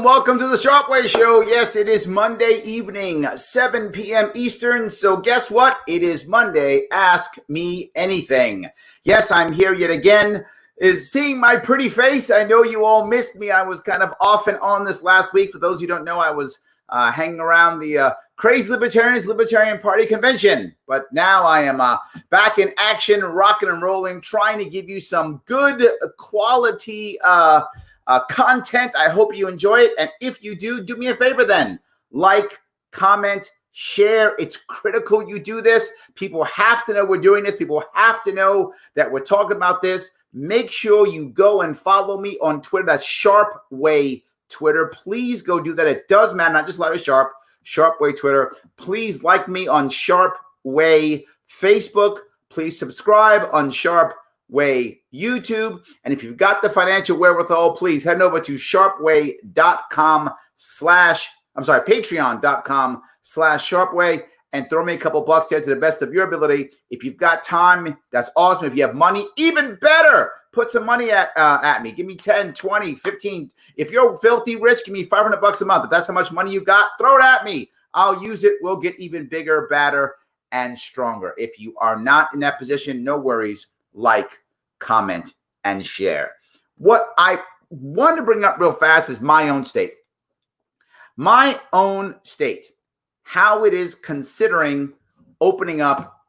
Welcome to the Sharpe Way Show. Yes, it is Monday evening, 7 p.m. Eastern. So guess what? It is Monday. Ask me anything. Yes, I'm here yet again. Is seeing my pretty face. I know you all missed me. I was kind of off and on this last week. For those who don't know, I was hanging around the Crazy Libertarian Party convention. But now I am back in action, rocking and rolling, trying to give you some good quality content. I hope you enjoy it. And if you do me a favor then. Like, comment, share. It's critical you do this. People have to know we're doing this. People have to know that we're talking about this. Make sure you go and follow me on Twitter. That's Sharpe Way Twitter. Please go do that. It does matter, not just Larry Sharpe, Sharpe Way Twitter. Please like me on Sharpe Way Facebook. Please subscribe on Sharpe Way YouTube. And if you've got the financial wherewithal, please head over to patreon.com/Sharpeway and throw me a couple bucks there to the best of your ability. If you've got time, that's awesome. If you have money, even better. Put some money at me. Give me 10, 20, 15. If you're filthy rich, give me $500 a month. If that's how much money you got, throw it at me. I'll use it. We'll get even bigger, badder, and stronger. If you are not in that position, no worries. Like, comment, and share. What I want to bring up real fast is my own state. My own state, how it is considering opening up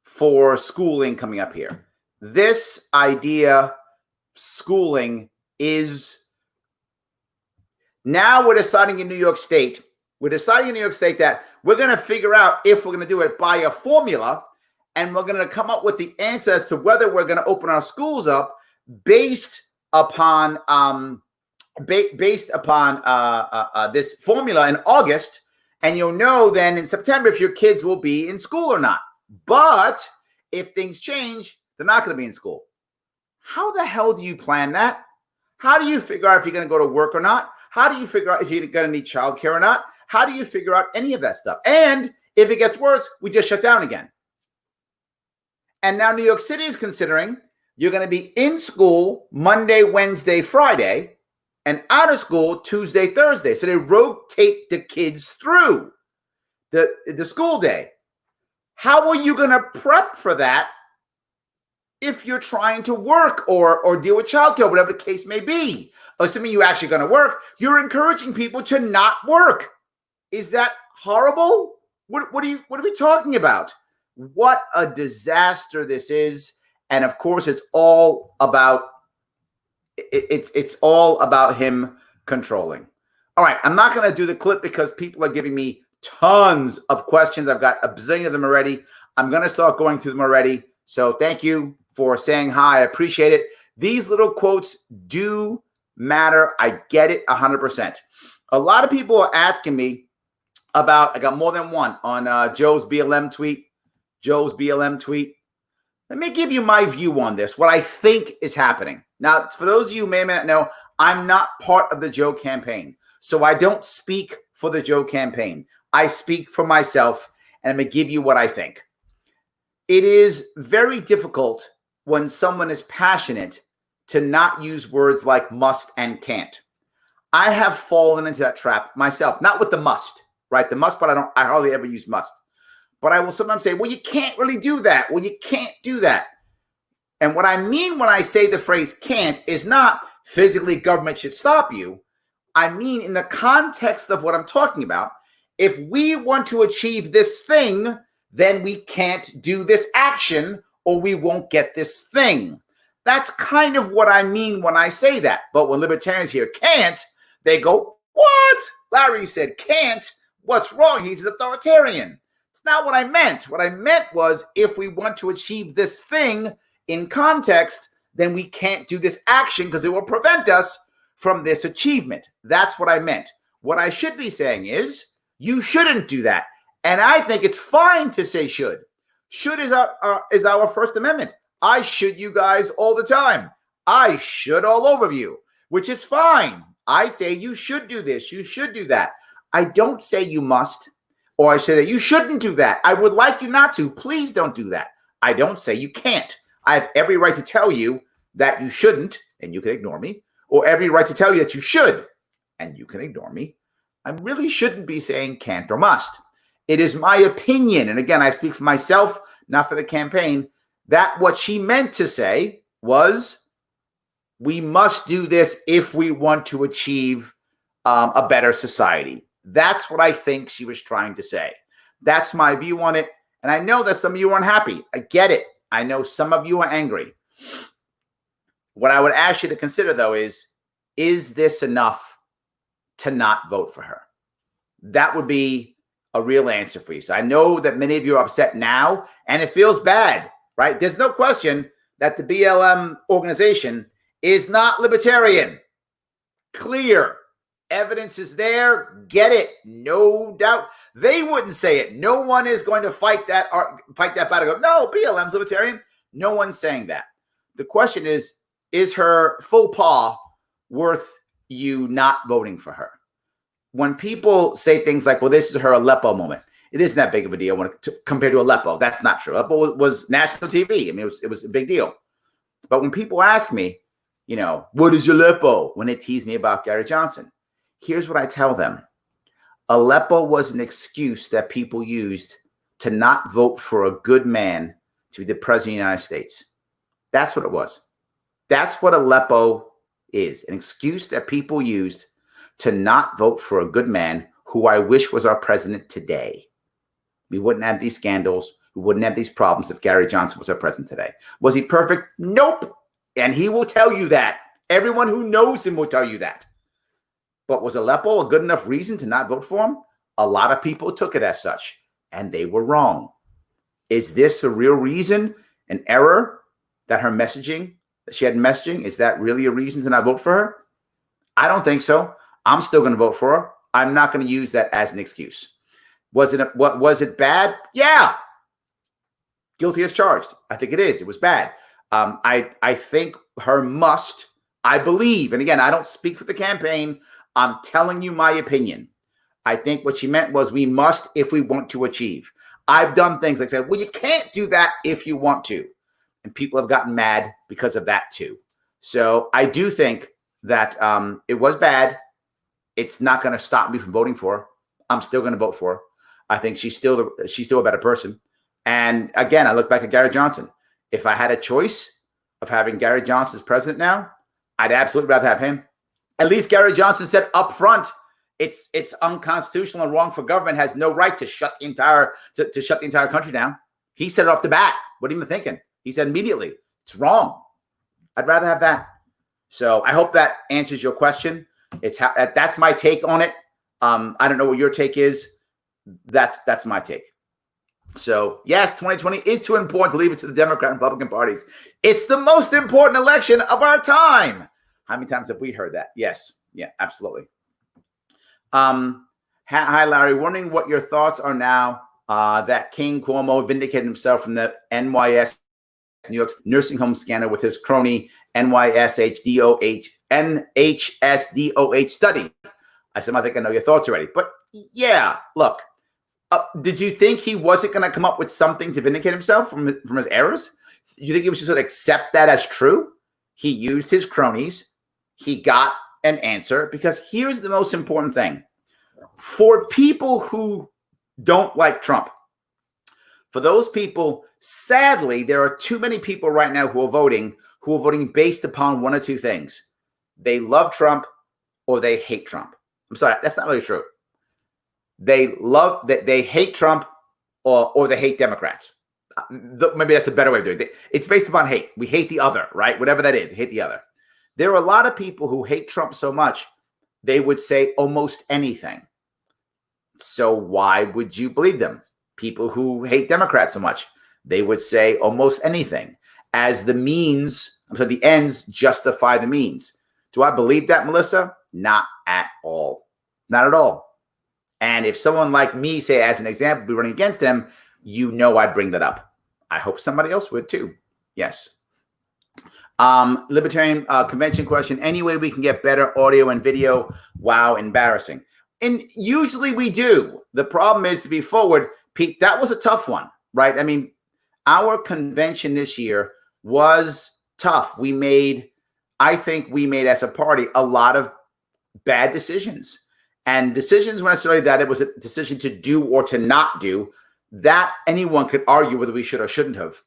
for schooling coming up here. This idea, schooling, is now we're deciding in New York State. We're deciding in New York State that we're going to figure out if we're going to do it by a formula. And we're going to come up with the answer as to whether we're going to open our schools up based upon this formula in August. And you'll know then in September if your kids will be in school or not. But if things change, they're not going to be in school. How the hell do you plan that? How do you figure out if you're going to go to work or not? How do you figure out if you're going to need childcare or not? How do you figure out any of that stuff? And if it gets worse, we just shut down again. And now New York City is considering you're going to be in school Monday, Wednesday, Friday, and out of school Tuesday, Thursday. So they rotate the kids through the school day. How are you going to prep for that if you're trying to work or deal with childcare, whatever the case may be? Assuming you're actually going to work, you're encouraging people to not work. Is that horrible? What are we talking about? What a disaster this is. And of course, it's all about him controlling. All right, I'm not going to do the clip because people are giving me tons of questions. I've got a bazillion of them already. I'm going to start going through them already. So thank you for saying hi. I appreciate it. These little quotes do matter. I get it 100%. A lot of people are asking me about, I got more than one on Joe's BLM tweet. Let me give you my view on this, what I think is happening. Now, for those of you who may not know, I'm not part of the Joe campaign. So I don't speak for the Joe campaign. I speak for myself, and I'm going to give you what I think. It is very difficult when someone is passionate to not use words like must and can't. I have fallen into that trap myself, not with the must, right? The must, but I hardly ever use must. But I will sometimes say, well, you can't really do that. Well, you can't do that. And what I mean when I say the phrase can't is not physically government should stop you. I mean, in the context of what I'm talking about, if we want to achieve this thing, then we can't do this action or we won't get this thing. That's kind of what I mean when I say that. But when libertarians hear can't, they go, what? Larry said can't. What's wrong? He's an authoritarian. It's not what I meant. What I meant was if we want to achieve this thing in context, then we can't do this action because it will prevent us from this achievement. That's what I meant. What I should be saying is you shouldn't do that. And I think it's fine to say should. Should is our First Amendment. I should you guys all the time. I should all over you, which is fine. I say you should do this. You should do that. I don't say you must, or I say that you shouldn't do that. I would like you not to. Please don't do that. I don't say you can't. I have every right to tell you that you shouldn't, and you can ignore me, or every right to tell you that you should, and you can ignore me. I really shouldn't be saying can't or must. It is my opinion, and again, I speak for myself, not for the campaign, that what she meant to say was we must do this if we want to achieve a better society. That's what I think she was trying to say. That's my view on it. And I know that some of you are unhappy. I get it. I know some of you are angry. What I would ask you to consider, though, is this enough to not vote for her? That would be a real answer for you. So I know that many of you are upset now, and it feels bad, right? There's no question that the BLM organization is not libertarian. Clear. Evidence is there. Get it. No doubt. They wouldn't say it. No one is going to fight that battle. Go, no, BLM's libertarian. No one's saying that. The question is her faux pas worth you not voting for her? When people say things like, well, this is her Aleppo moment, it isn't that big of a deal compared to Aleppo. That's not true. Aleppo was national TV. I mean, it was a big deal. But when people ask me, what is Aleppo? When they tease me about Gary Johnson, here's what I tell them. Aleppo was an excuse that people used to not vote for a good man to be the president of the United States. That's what it was. That's what Aleppo is, an excuse that people used to not vote for a good man who I wish was our president today. We wouldn't have these scandals. We wouldn't have these problems if Gary Johnson was our president today. Was he perfect? Nope. And he will tell you that. Everyone who knows him will tell you that. But was Aleppo a good enough reason to not vote for him? A lot of people took it as such, and they were wrong. Is this a real reason, an error, that her messaging, that she had messaging, is that really a reason to not vote for her? I don't think so. I'm still going to vote for her. I'm not going to use that as an excuse. Was it bad? Yeah. Guilty as charged. I think it is. It was bad. I think her must, I believe, and again, I don't speak for the campaign. I'm telling you my opinion. I think what she meant was we must if we want to achieve. I've done things like said, well, you can't do that if you want to. And people have gotten mad because of that too. So I do think that it was bad. It's not going to stop me from voting for her. I'm still going to vote for her. I think she's still a better person. And again, I look back at Gary Johnson. If I had a choice of having Gary Johnson as president now, I'd absolutely rather have him. At least Gary Johnson said up front, it's unconstitutional and wrong for government has no right to shut the entire country down. He said it off the bat. What are you even thinking? He said immediately, it's wrong. I'd rather have that. So I hope that answers your question. That's my take on it. I don't know what your take is. That's my take. So yes, 2020 is too important to leave it to the Democrat and Republican parties. It's the most important election of our time. How many times have we heard that? Yes. Yeah, absolutely. Hi, Larry. Wondering what your thoughts are now that King Cuomo vindicated himself from the NYS New York's nursing home scandal with his crony NHSDOH study. I said, I think I know your thoughts already. But yeah, look, did you think he wasn't going to come up with something to vindicate himself from his errors? You think he was just going to accept that as true? He used his cronies. He got an answer, because here's the most important thing. For people who don't like Trump, for those people, sadly, there are too many people right now who are voting based upon one or two things. They love Trump or they hate Trump. I'm sorry, that's not really true. They hate Trump or they hate Democrats. Maybe that's a better way of doing it. It's based upon hate. We hate the other, right? Whatever that is, they hate the other. There are a lot of people who hate Trump so much, they would say almost anything. So why would you believe them? People who hate Democrats so much, they would say almost anything as the ends justify the means. Do I believe that, Melissa? Not at all. Not at all. And if someone like me, say as an example, be running against him, I'd bring that up. I hope somebody else would too. Yes. Libertarian convention question. Any way we can get better audio and video? Wow, embarrassing. And usually we do. The problem is, to be forward, Pete, that was a tough one, right? I mean, our convention this year was tough. I think we made as a party a lot of bad decisions. And decisions weren't necessarily that it was a decision to do or to not do. That anyone could argue whether we should or shouldn't have.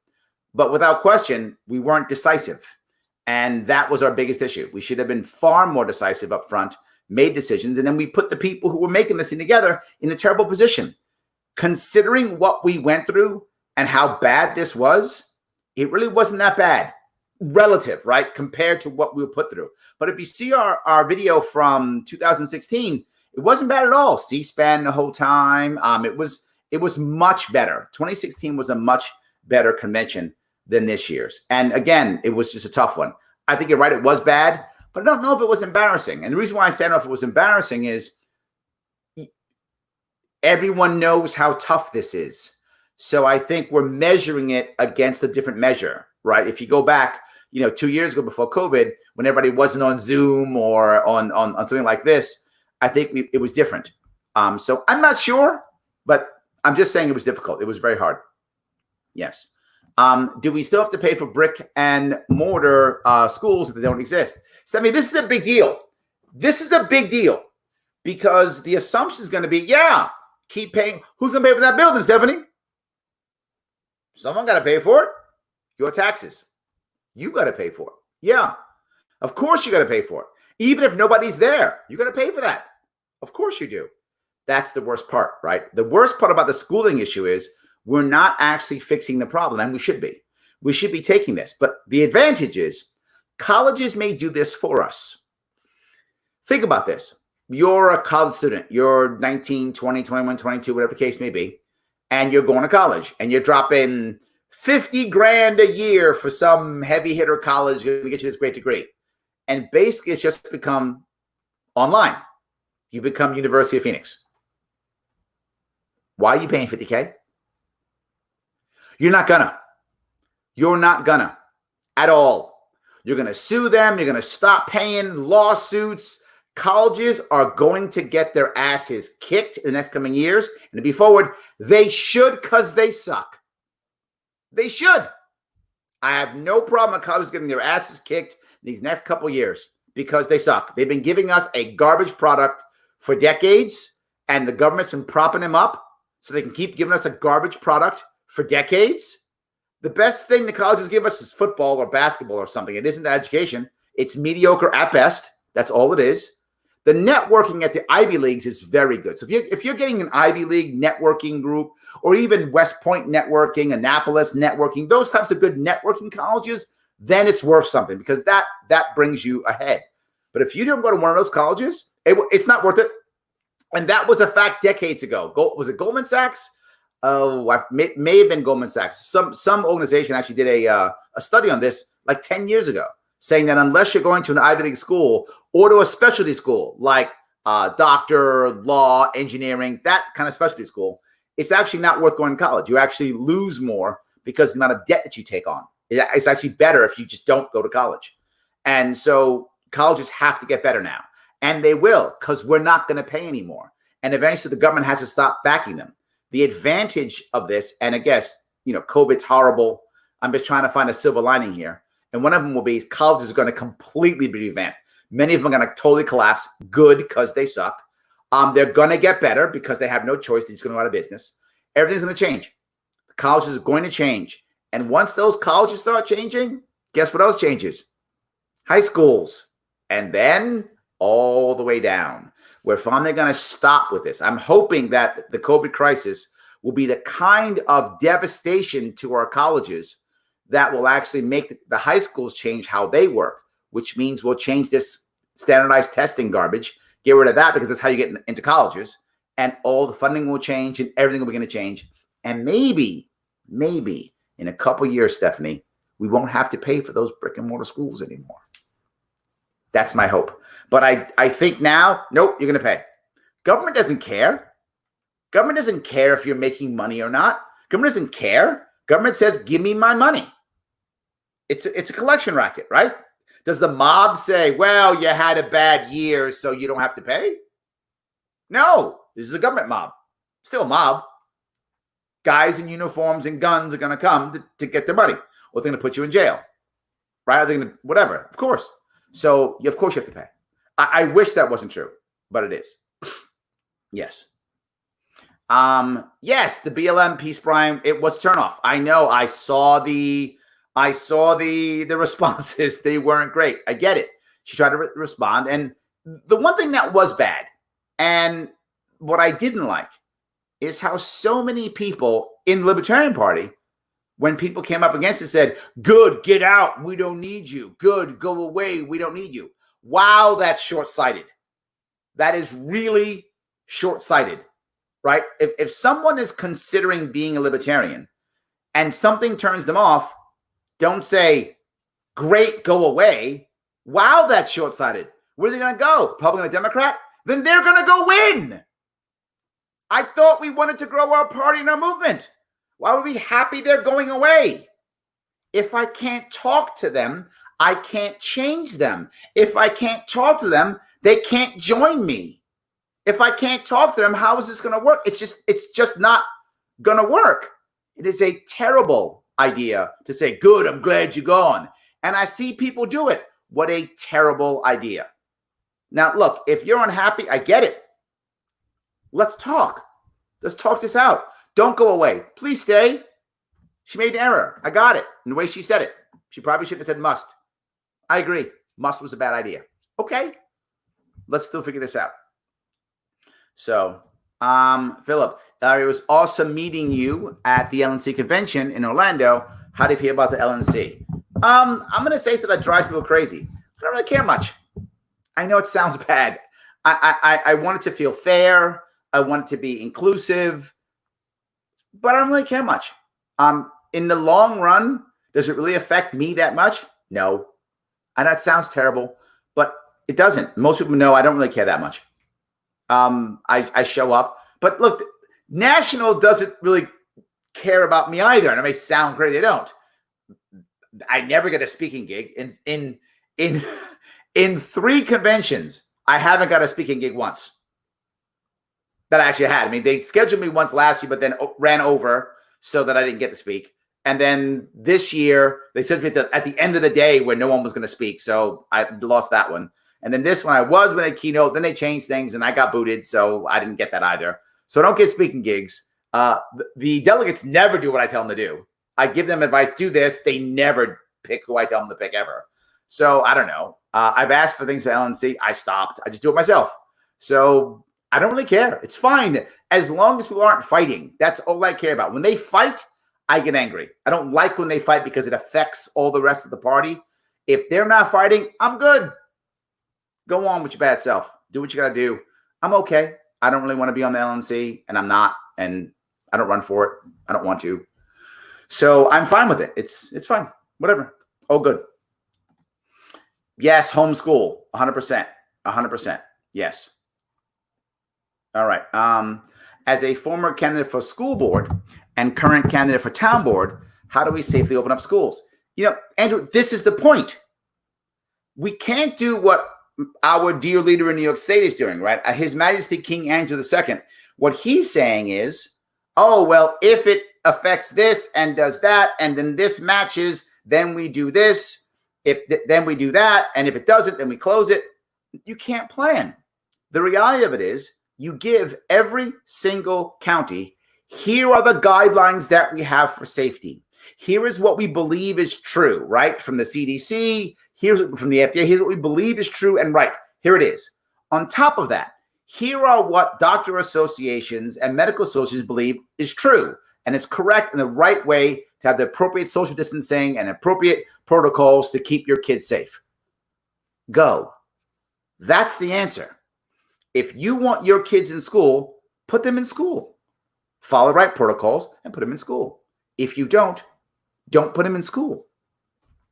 But without question, we weren't decisive. And that was our biggest issue. We should have been far more decisive up front, made decisions, and then we put the people who were making this thing together in a terrible position. Considering what we went through and how bad this was, it really wasn't that bad. Relative, right? Compared to what we were put through. But if you see our video from 2016, it wasn't bad at all. C-SPAN the whole time. It was much better. 2016 was a much better convention than this year's. And again, it was just a tough one. I think you're right. It was bad, but I don't know if it was embarrassing. And the reason why I say I don't know if it was embarrassing is everyone knows how tough this is. So I think we're measuring it against a different measure, right? If you go back, 2 years ago before COVID, when everybody wasn't on Zoom or on something like this, I think it was different. So I'm not sure, but I'm just saying it was difficult. It was very hard. Yes. Do we still have to pay for brick and mortar schools if they don't exist? Stephanie, this is a big deal. This is a big deal because the assumption is going to be, keep paying. Who's going to pay for that building, Stephanie? Someone got to pay for it. Your taxes. You got to pay for it. Yeah. Of course you got to pay for it. Even if nobody's there, you got to pay for that. Of course you do. That's the worst part, right? The worst part about the schooling issue is we're not actually fixing the problem, and we should be. We should be taking this. But the advantage is colleges may do this for us. Think about this. You're a college student. You're 19, 20, 21, 22, whatever the case may be, and you're going to college, and you're dropping $50,000 a year for some heavy hitter college to get you this great degree. And basically, it's just become online. You become University of Phoenix. Why are you paying $50K? You're not gonna. You're not gonna at all. You're gonna sue them. You're gonna stop paying lawsuits. Colleges are going to get their asses kicked in the next coming years. And to be forward, they should because they suck. They should. I have no problem with colleges getting their asses kicked these next couple years because they suck. They've been giving us a garbage product for decades, and the government's been propping them up so they can keep giving us a garbage product for decades. The best thing the colleges give us is football or basketball or something. It isn't education. It's mediocre at best. That's all it is. The networking at the Ivy Leagues is very good. So if you're getting an Ivy League networking group or even West Point networking, Annapolis networking, those types of good networking colleges, then it's worth something because that brings you ahead. But if you don't go to one of those colleges, it's not worth it. And that was a fact decades ago. Was it Goldman Sachs? Oh, may have been Goldman Sachs. Some organization actually did a study on this like 10 years ago, saying that unless you're going to an Ivy League school or to a specialty school like doctor, law, engineering, that kind of specialty school, it's actually not worth going to college. You actually lose more because of the amount of debt that you take on. It's actually better if you just don't go to college. And so colleges have to get better now. And they will, because we're not going to pay anymore. And eventually the government has to stop backing them. The advantage of this, and I guess, COVID's horrible. I'm just trying to find a silver lining here. And one of them will be colleges are going to completely be revamped. Many of them are going to totally collapse. Good, because they suck. They're going to get better because they have no choice. They're just going to go out of business. Everything's going to change. The colleges are going to change. And once those colleges start changing, guess what else changes? High schools. And then all the way down. We're finally going to stop with this. I'm hoping that the COVID crisis will be the kind of devastation to our colleges that will actually make the high schools change how they work, which means we'll change this standardized testing garbage, get rid of that because that's how you get into colleges, and all the funding will change and everything will begin to change. And maybe in a couple years, Stephanie, we won't have to pay for those brick and mortar schools anymore. That's my hope. But I think now, nope, you're going to pay. Government doesn't care. Government doesn't care if you're making money or not. Government doesn't care. Government says, give me my money. It's a collection racket, right? Does the mob say, well, you had a bad year, so you don't have to pay? No, this is a government mob. Still a mob. Guys in uniforms and guns are going to come to get their money, or they're going to put you in jail, right? Or they're going to, whatever, of course. So, of course you have to pay. I wish that wasn't true, but it is. Yes. Yes, the BLM piece, Brian, it was turnoff. I know. I saw the responses. They weren't great. I get it. She tried to respond. And the one thing that was bad, and what I didn't like, is how so many people in the Libertarian Party, when people came up against it, said, good, get out. We don't need you. Good, go away. We don't need you. Wow, that's short-sighted. That is really short-sighted, right? If someone is considering being a libertarian and something turns them off, don't say, great, go away. Wow, that's short-sighted. Where are they going to go? Republican or Democrat? Then they're going to go win. I thought we wanted to grow our party and our movement. Why would we be happy they're going away? If I can't talk to them, I can't change them. If I can't talk to them, they can't join me. If I can't talk to them, how is this going to work? It's just not going to work. It is a terrible idea to say, good, I'm glad you're gone. And I see people do it. What a terrible idea. Now, look, if you're unhappy, I get it. Let's talk. Let's talk this out. Don't go away. Please stay. She made an error. I got it. In the way she said it. She probably shouldn't have said must. I agree. Must was a bad idea. Okay. Let's still figure this out. So, Philip, it was awesome meeting you at the LNC convention in Orlando. How do you feel about the LNC? I'm going to say stuff that drives people crazy. I don't really care much. I know it sounds bad. I want it to feel fair. I want it to be inclusive, but I don't really care much. In the long run, does it really affect me that much? No. And that sounds terrible, but it doesn't. Most people know I don't really care that much. I show up, but look, National doesn't really care about me either. And it may sound crazy. They don't. I never get a speaking gig in 3 conventions. I haven't got a speaking gig once. That I actually had. I mean, they scheduled me once last year, but then ran over so that I didn't get to speak. And then this year, they said me at the end of the day where no one was going to speak. So I lost that one. And then this one, I was going to keynote. Then they changed things and I got booted. So I didn't get that either. So I don't get speaking gigs. The delegates never do what I tell them to do. I give them advice, do this. They never pick who I tell them to pick ever. So I don't know. I've asked for things for LNC. I stopped. I just do it myself. So I don't really care. It's fine. As long as people aren't fighting. That's all I care about. When they fight, I get angry. I don't like when they fight because it affects all the rest of the party. If they're not fighting, I'm good. Go on with your bad self. Do what you got to do. I'm okay. I don't really want to be on the LNC, and I'm not, and I don't run for it. I don't want to. So I'm fine with it. It's fine. Whatever. Oh, good. Yes, homeschool. 100%. 100%. Yes. All right. As a former candidate for school board and current candidate for town board, how do we safely open up schools? You know, Andrew, this is the point. We can't do what our dear leader in New York State is doing, right? His Majesty King Andrew II. What he's saying is, oh, well, if it affects this and does that, and then this matches, then we do this. Then we do that. And if it doesn't, then we close it. You can't plan. The reality of it is, you give every single county, here are the guidelines that we have for safety. Here is what we believe is true, right? From the CDC, here's from the FDA, here's what we believe is true and right. Here it is. On top of that, here are what doctor associations and medical associations believe is true and is correct in the right way to have the appropriate social distancing and appropriate protocols to keep your kids safe. Go. That's the answer. If you want your kids in school, put them in school. Follow the right protocols and put them in school. If you don't put them in school.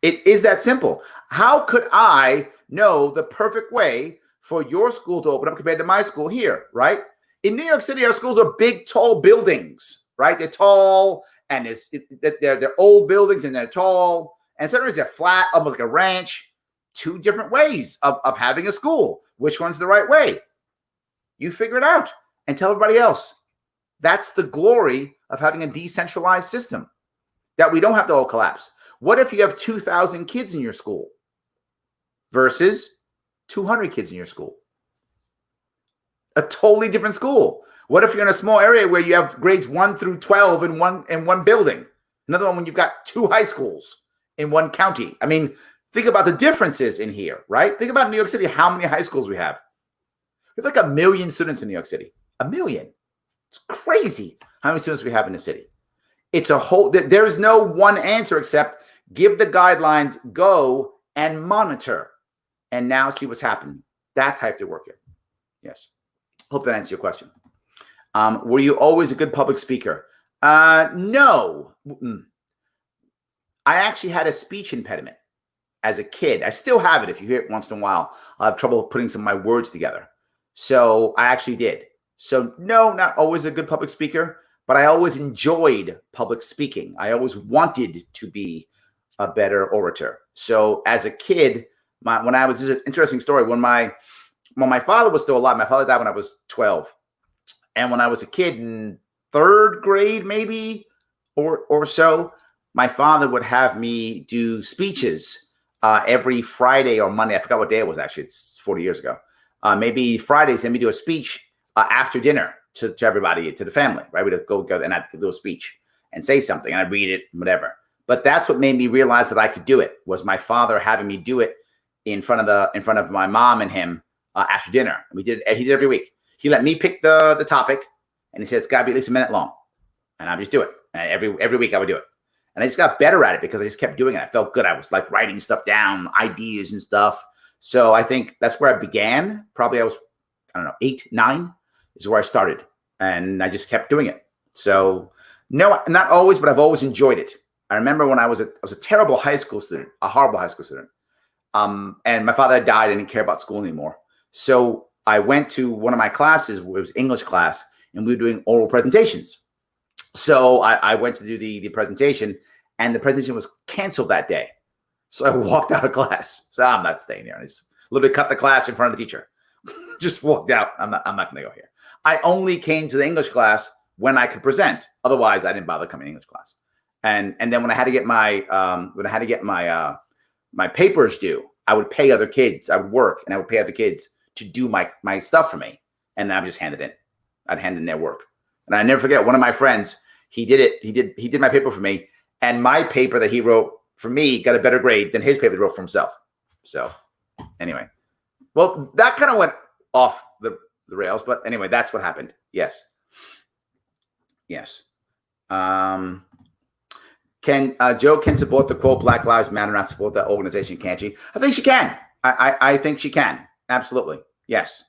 It is that simple. How could I know the perfect way for your school to open up compared to my school here, right? In New York City, our schools are big, tall buildings, right? They're tall and they're old buildings and they're tall, and sometimes they're flat, almost like a ranch. Two different ways of having a school. Which one's the right way? You figure it out and tell everybody else. That's the glory of having a decentralized system, that we don't have to all collapse. What if you have 2,000 kids in your school versus 200 kids in your school? A totally different school. What if you're in a small area where you have grades 1 through 12 in one building? Another one when you've got 2 high schools in one county. I mean, think about the differences in here, right? Think about New York City, how many high schools we have. We have like 1 million students in New York City. 1 million. It's crazy how many students we have in the city. It's a whole, there's no one answer except give the guidelines, go and monitor, and now see what's happening. That's how you have to work it. Yes. Hope that answers your question. Were you always a good public speaker? No. I actually had a speech impediment as a kid. I still have it. If you hear it once in a while, I have trouble putting some of my words together. So I actually did. So no, not always a good public speaker, but I always enjoyed public speaking. I always wanted to be a better orator. So as a kid, when I was, this is an interesting story. When my father was still alive, my father died when I was 12. And when I was a kid in 3rd grade, maybe, or so, my father would have me do speeches every Friday or Monday. I forgot what day it was, actually. It's 40 years ago. Maybe Fridays, and we do a speech after dinner to everybody, to the family, right? We'd go and I'd do a speech and say something, and I'd read it, whatever. But that's what made me realize that I could do it, was my father having me do it in front of my mom and him after dinner. And he did it every week. He let me pick the topic, and he said, it's got to be at least a minute long. And I would just do it. And every week I would do it. And I just got better at it because I just kept doing it. I felt good. I was like writing stuff down, ideas and stuff. So I think that's where I began. Probably I was, 8, 9 is where I started. And I just kept doing it. So no, not always, but I've always enjoyed it. I remember when I was a terrible high school student, a horrible high school student. And my father had died. I didn't care about school anymore. So I went to one of my classes, it was English class, and we were doing oral presentations. So I went to do the presentation, and the presentation was canceled that day. So I walked out of class. So I'm not staying here. I just literally cut the class in front of the teacher. Just walked out. I'm not going to go here. I only came to the English class when I could present. Otherwise, I didn't bother coming to English class. And then when I had to get my papers due, I would pay other kids. I would work, and I would pay other kids to do my stuff for me. And then I would just hand it in. I'd hand in their work. And I never forget, one of my friends, he did my paper for me, and my paper that he wrote for me got a better grade than his paper he wrote for himself. So anyway, well, that kind of went off the rails, but anyway, that's what happened. Yes. Joe can support the quote Black Lives Matter, not support that organization, can't she? I think she can. I think she can. Absolutely. Yes.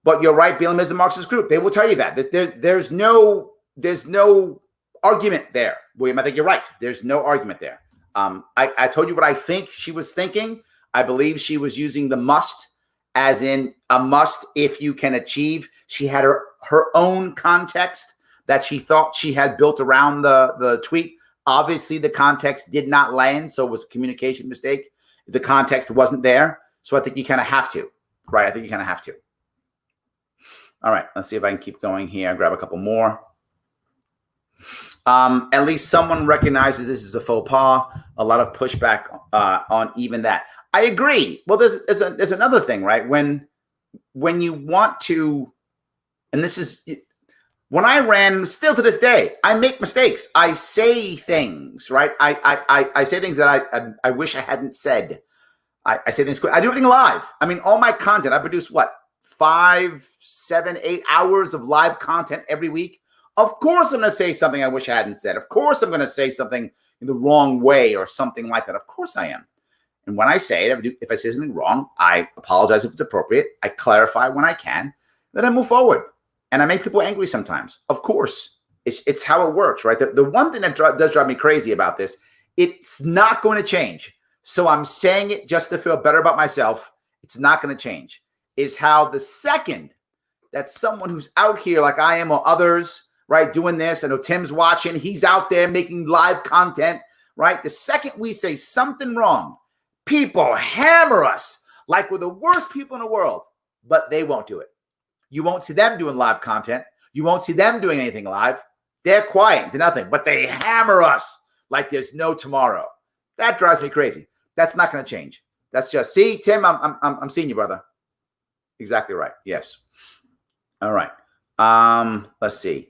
But you're right. BLM is a Marxist group. They will tell you that. There's no argument there, William. I think you're right. There's no argument there. I told you what I think she was thinking. I believe she was using the must as in a must if you can achieve. She had her own context that she thought she had built around the tweet. Obviously, the context did not land, so it was a communication mistake. The context wasn't there. So I think you kind of have to, right? I think you kind of have to. All right, let's see if I can keep going here. Grab a couple more. At least someone recognizes this is a faux pas. A lot of pushback on even that. I agree. Well, there's another thing, right? When you want to, and this is, when I ran, still to this day, I make mistakes. I say things, right? I say things that I wish I hadn't said. I say things quick. I do everything live. I mean, all my content, I produce what? 5, 7, 8 hours of live content every week. Of course, I'm going to say something I wish I hadn't said. Of course, I'm going to say something in the wrong way or something like that. Of course I am. And when I say it, if I say something wrong, I apologize if it's appropriate. I clarify when I can. Then I move forward. And I make people angry sometimes. Of course, it's how it works, right? The one thing that does drive me crazy about this, it's not going to change. So I'm saying it just to feel better about myself. It's not going to change. Is how the second that someone who's out here like I am or others, right, doing this. I know Tim's watching. He's out there making live content, right? The second we say something wrong, people hammer us like we're the worst people in the world, but they won't do it. You won't see them doing live content. You won't see them doing anything live. They're quiet and say nothing, but they hammer us like there's no tomorrow. That drives me crazy. That's not going to change. That's just, see, Tim, I'm seeing you, brother. Exactly right. Yes. All right. Let's see.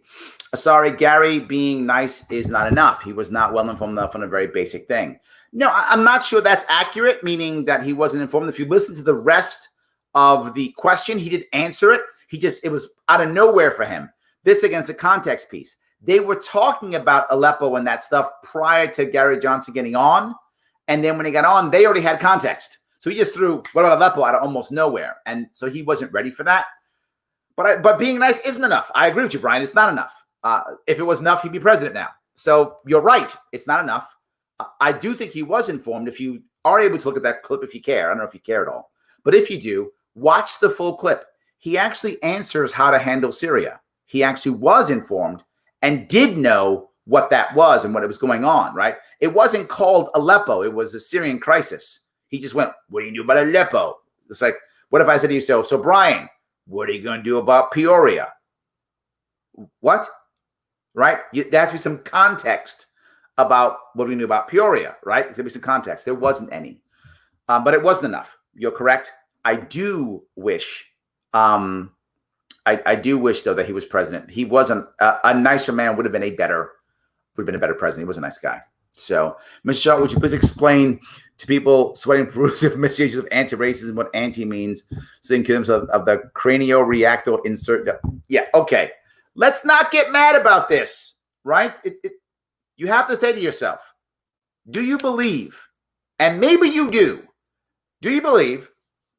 Sorry, Gary, being nice is not enough. He was not well informed enough on a very basic thing. No, I'm not sure that's accurate, meaning that he wasn't informed. If you listen to the rest of the question, he did answer it. It was out of nowhere for him. This against a context piece. They were talking about Aleppo and that stuff prior to Gary Johnson getting on. And then when he got on, they already had context. So he just threw, what about Aleppo, out of almost nowhere. And so he wasn't ready for that. But being nice isn't enough. I agree with you, Brian. It's not enough. If it was enough, he'd be president now. So you're right. It's not enough. I do think he was informed. If you are able to look at that clip, if you care. I don't know if you care at all. But if you do, watch the full clip. He actually answers how to handle Syria. He actually was informed and did know what that was and what it was going on, right? It wasn't called Aleppo. It was a Syrian crisis. He just went, what do you do about Aleppo? It's like, what if I said to you, so Brian, what are you going to do about Peoria? What? Right? There has to be some context about what we knew about Peoria, right? There's going to be some context. There wasn't any. But it wasn't enough. You're correct. I do wish, I do wish, though, that he was president. He wasn't a nicer man, would have been a better president. He was a nice guy. So, Mr. Shaw, would you please explain to people sweating pervasive misuse of anti-racism what anti means, so in terms of the cranio-reactor insert? Yeah, okay. Let's not get mad about this, right? You have to say to yourself, do you believe, and maybe you do you believe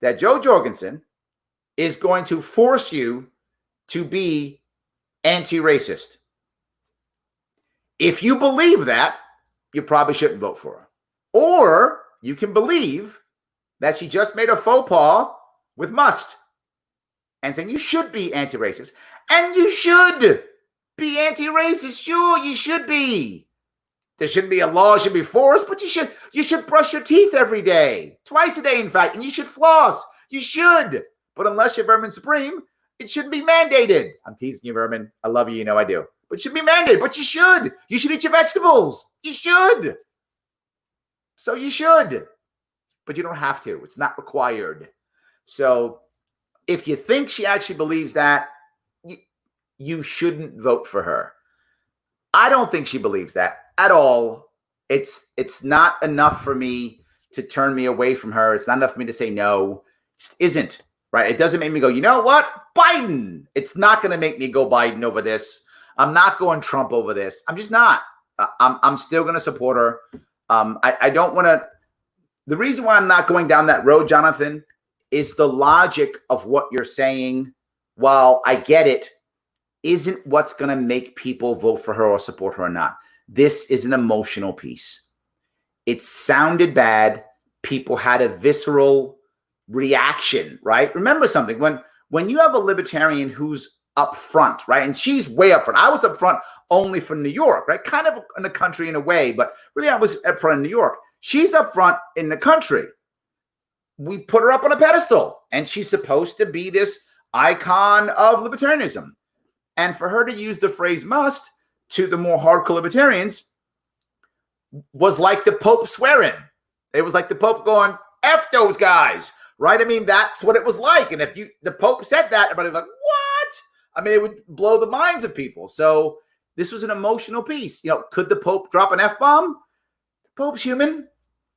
that Joe Jorgensen is going to force you to be anti-racist? If you believe that, you probably shouldn't vote for her. Or you can believe that she just made a faux pas with Must and saying you should be anti-racist. And you should be anti-racist. Sure, you should be. There shouldn't be a law, it should be forced, but you should brush your teeth every day. Twice a day, in fact, and you should floss. You should. But unless you're Vermin Supreme, it shouldn't be mandated. I'm teasing you, Vermin. I love you. You know I do. But it should be mandated. But you should. You should eat your vegetables. You should. So you should. But you don't have to. It's not required. So if you think she actually believes that, you shouldn't vote for her. I don't think she believes that at all. It's not enough for me to turn me away from her. It's not enough for me to say no. It just isn't. Right? It doesn't make me go, you know what? Biden. It's not going to make me go Biden over this. I'm not going Trump over this. I'm just not. I'm still going to support her. I don't want to. The reason why I'm not going down that road, Jonathan, is the logic of what you're saying. While I get it, isn't what's going to make people vote for her or support her or not. This is an emotional piece. It sounded bad. People had a visceral reaction, right? Remember something. When you have a libertarian who's up front, right? And she's way up front. I was up front only for New York, right? Kind of in the country in a way, but really I was up front in New York. She's up front in the country. We put her up on a pedestal, and she's supposed to be this icon of libertarianism. And for her to use the phrase must to the more hardcore libertarians was like the Pope swearing. It was like the Pope going, F those guys, right? I mean, that's what it was like. And if the Pope said that, everybody was like, what? I mean, it would blow the minds of people. So this was an emotional piece. You know, could the Pope drop an F-bomb? The Pope's human.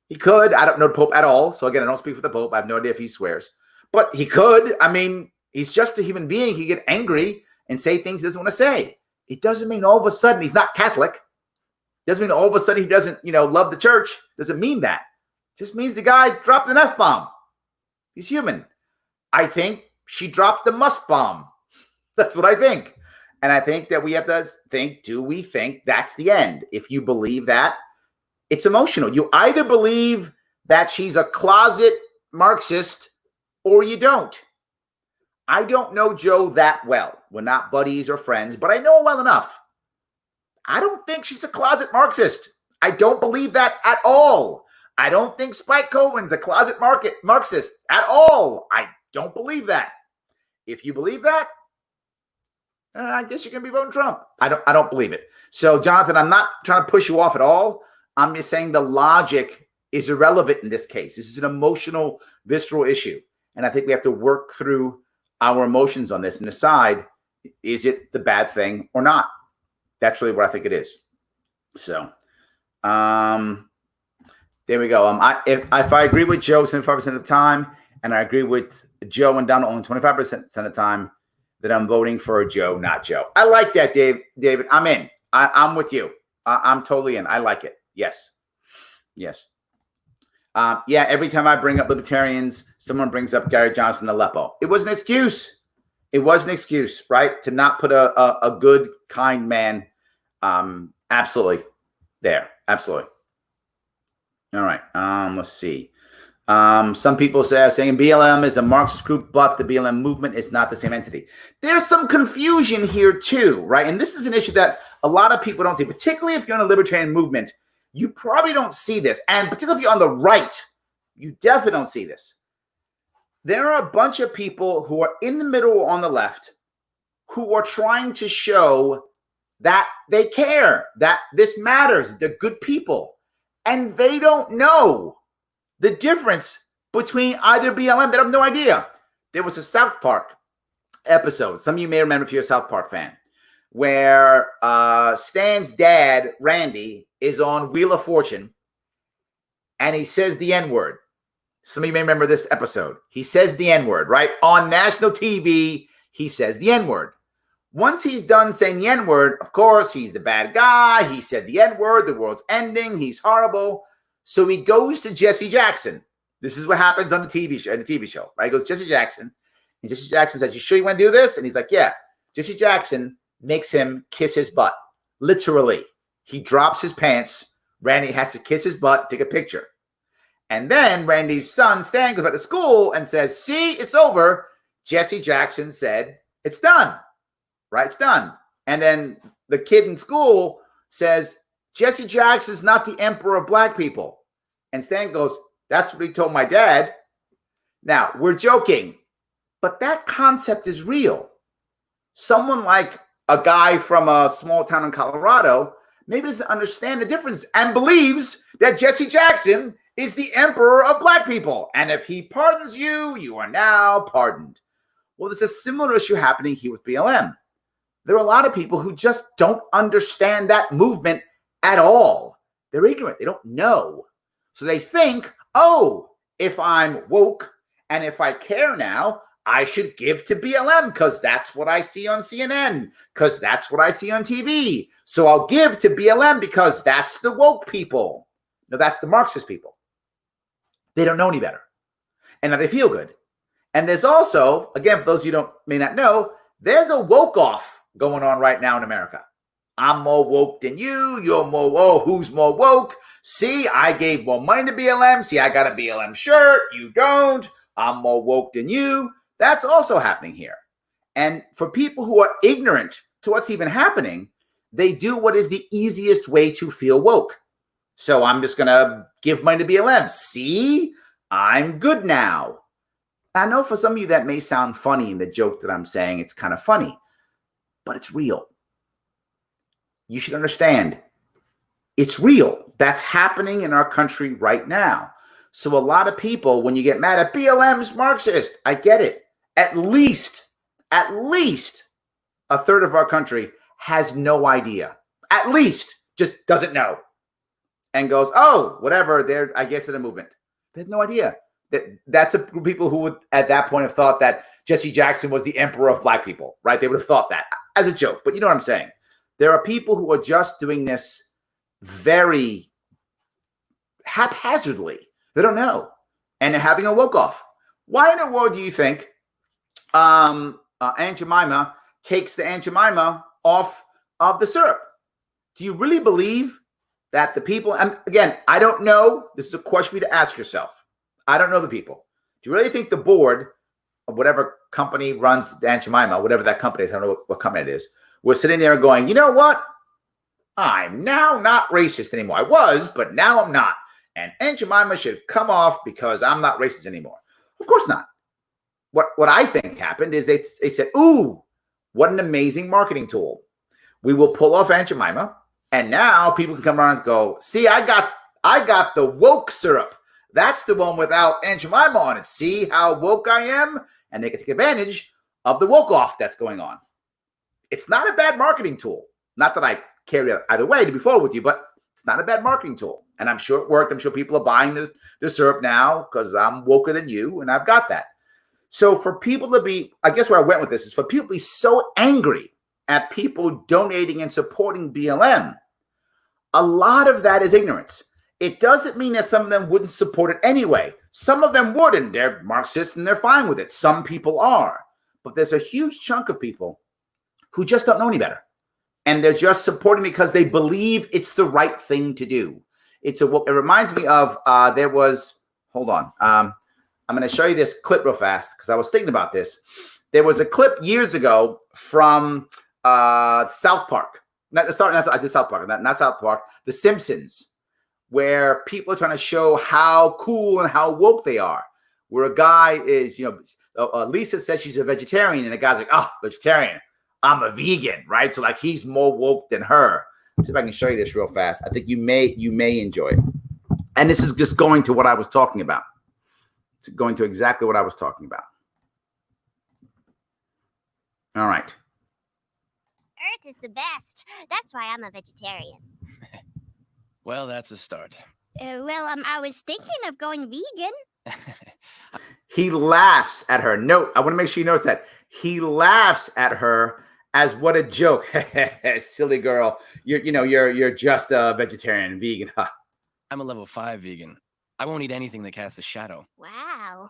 He could. I don't know the Pope at all. So again, I don't speak for the Pope. I have no idea if he swears. But he could. I mean, he's just a human being. He get angry and say things he doesn't want to say. It doesn't mean all of a sudden he's not Catholic. It doesn't mean all of a sudden he doesn't, love the church. Doesn't mean that. It just means the guy dropped an F-bomb. He's human. I think she dropped the must bomb. That's what I think. And I think that we have to think, do we think that's the end? If you believe that, it's emotional. You either believe that she's a closet Marxist or you don't. I don't know Joe that well. We're not buddies or friends, but I know her well enough. I don't think she's a closet Marxist. I don't believe that at all. I don't think Spike Cohen's a closet Marxist at all. I don't believe that. If you believe that, then I guess you can be voting Trump. I don't believe it. So, Jonathan, I'm not trying to push you off at all. I'm just saying the logic is irrelevant in this case. This is an emotional, visceral issue. And I think we have to work through our emotions on this and decide, is it the bad thing or not? That's really what I think it is. So, there we go. If I agree with Joe 75% of the time, and I agree with Joe and Donald only 25% of the time, that I'm voting for Joe, not Joe. I like that, David. I'm in. I'm with you. I'm totally in. I like it. Yes. Yes. Yeah, every time I bring up libertarians, someone brings up Gary Johnson Aleppo. It was an excuse. It was an excuse, right? To not put a good, kind man absolutely there. Absolutely. All right. Let's see. Some people saying BLM is a Marxist group, but the BLM movement is not the same entity. There's some confusion here too, right? And this is an issue that a lot of people don't see, particularly if you're in a libertarian movement. You probably don't see this. And particularly if you're on the right, you definitely don't see this. There are a bunch of people who are in the middle or on the left who are trying to show that they care, that this matters, they're good people. And they don't know the difference between either BLM. They have no idea. There was a South Park episode. Some of you may remember if you're a South Park fan, where Stan's dad, Randy, is on Wheel of Fortune, and he says the N-word. Some of you may remember this episode. He says the N-word, right? On national TV, he says the N-word. Once he's done saying the N-word, of course, he's the bad guy. He said the N-word. The world's ending. He's horrible. So he goes to Jesse Jackson. This is what happens on the TV show, right? He goes to Jesse Jackson, and Jesse Jackson says, "You sure you want to do this?" And he's like, "Yeah." Jesse Jackson makes him kiss his butt. Literally. He drops his pants. Randy has to kiss his butt, take a picture. And then Randy's son, Stan, goes back to school and says, "See, it's over." Jesse Jackson said, "It's done." Right? It's done. And then the kid in school says, "Jesse Jackson's not the emperor of black people." And Stan goes, "That's what he told my dad." Now, we're joking, but that concept is real. Someone like a guy from a small town in Colorado maybe doesn't understand the difference and believes that Jesse Jackson is the emperor of black people. And if he pardons you, you are now pardoned. Well, there's a similar issue happening here with BLM. There are a lot of people who just don't understand that movement at all. They're ignorant. They don't know. So they think, oh, if I'm woke and if I care now, I should give to BLM because that's what I see on CNN, because that's what I see on TV. So I'll give to BLM because that's the woke people. No, that's the Marxist people. They don't know any better. And now they feel good. And there's also, again, for those of you who may not know, there's a woke off going on right now in America. I'm more woke than you. You're more woke. Who's more woke? See, I gave more money to BLM. See, I got a BLM shirt. You don't. I'm more woke than you. That's also happening here. And for people who are ignorant to what's even happening, they do what is the easiest way to feel woke. So I'm just going to give money to BLM. See, I'm good now. I know for some of you that may sound funny in the joke that I'm saying. It's kind of funny, but it's real. You should understand it's real. That's happening in our country right now. So a lot of people, when you get mad at BLM's Marxist, I get it. At least a third of our country has no idea. At least just doesn't know and goes, oh, whatever. I guess in a movement. They have no idea. That's a group of people who would at that point have thought that Jesse Jackson was the emperor of black people, right? They would have thought that as a joke, but you know what I'm saying? There are people who are just doing this very haphazardly. They don't know. And they're having a woke off. Why in the world do you think Aunt Jemima takes the Aunt Jemima off of the syrup? Do you really believe that the people, and again, I don't know. This is a question for you to ask yourself. I don't know the people. Do you really think the board whatever company runs Aunt Jemima, whatever that company is, I don't know what company it is, was sitting there going, you know what? I'm now not racist anymore. I was, but now I'm not. And Aunt Jemima should come off because I'm not racist anymore. Of course not. What I think happened is they said, ooh, what an amazing marketing tool. We will pull off Aunt Jemima, and now people can come around and go, see, I got the woke syrup. That's the one without Aunt Jemima on it. See how woke I am? And they can take advantage of the woke off that's going on. It's not a bad marketing tool. Not that I carry either way, to be forward with you, but it's not a bad marketing tool. And I'm sure it worked. I'm sure people are buying the syrup now because I'm woker than you, and I've got that. So for people to be, I guess where I went with this is for people to be so angry at people donating and supporting BLM, a lot of that is ignorance. It doesn't mean that some of them wouldn't support it anyway. Some of them wouldn't. They're Marxists and they're fine with it. Some people are. But there's a huge chunk of people who just don't know any better. And they're just supporting because they believe it's the right thing to do. It reminds me of, hold on. I'm going to show you this clip real fast because I was thinking about this. There was a clip years ago from South Park. Not South Park, not South Park, The Simpsons, where people are trying to show how cool and how woke they are. Where a guy is, Lisa says she's a vegetarian, and the guy's like, oh, vegetarian. I'm a vegan, right? So like he's more woke than her. Let's see if I can show you this real fast. I think you may enjoy it. And this is just going to what I was talking about. It's going to exactly what I was talking about. All right. Earth is the best. That's why I'm a vegetarian. Well, that's a start. I was thinking of going vegan. He laughs at her. Note, I want to make sure you notice that. He laughs at her as what a joke. Silly girl. You're just a vegetarian, vegan. Huh. I'm a level 5 vegan. I won't eat anything that casts a shadow. Wow.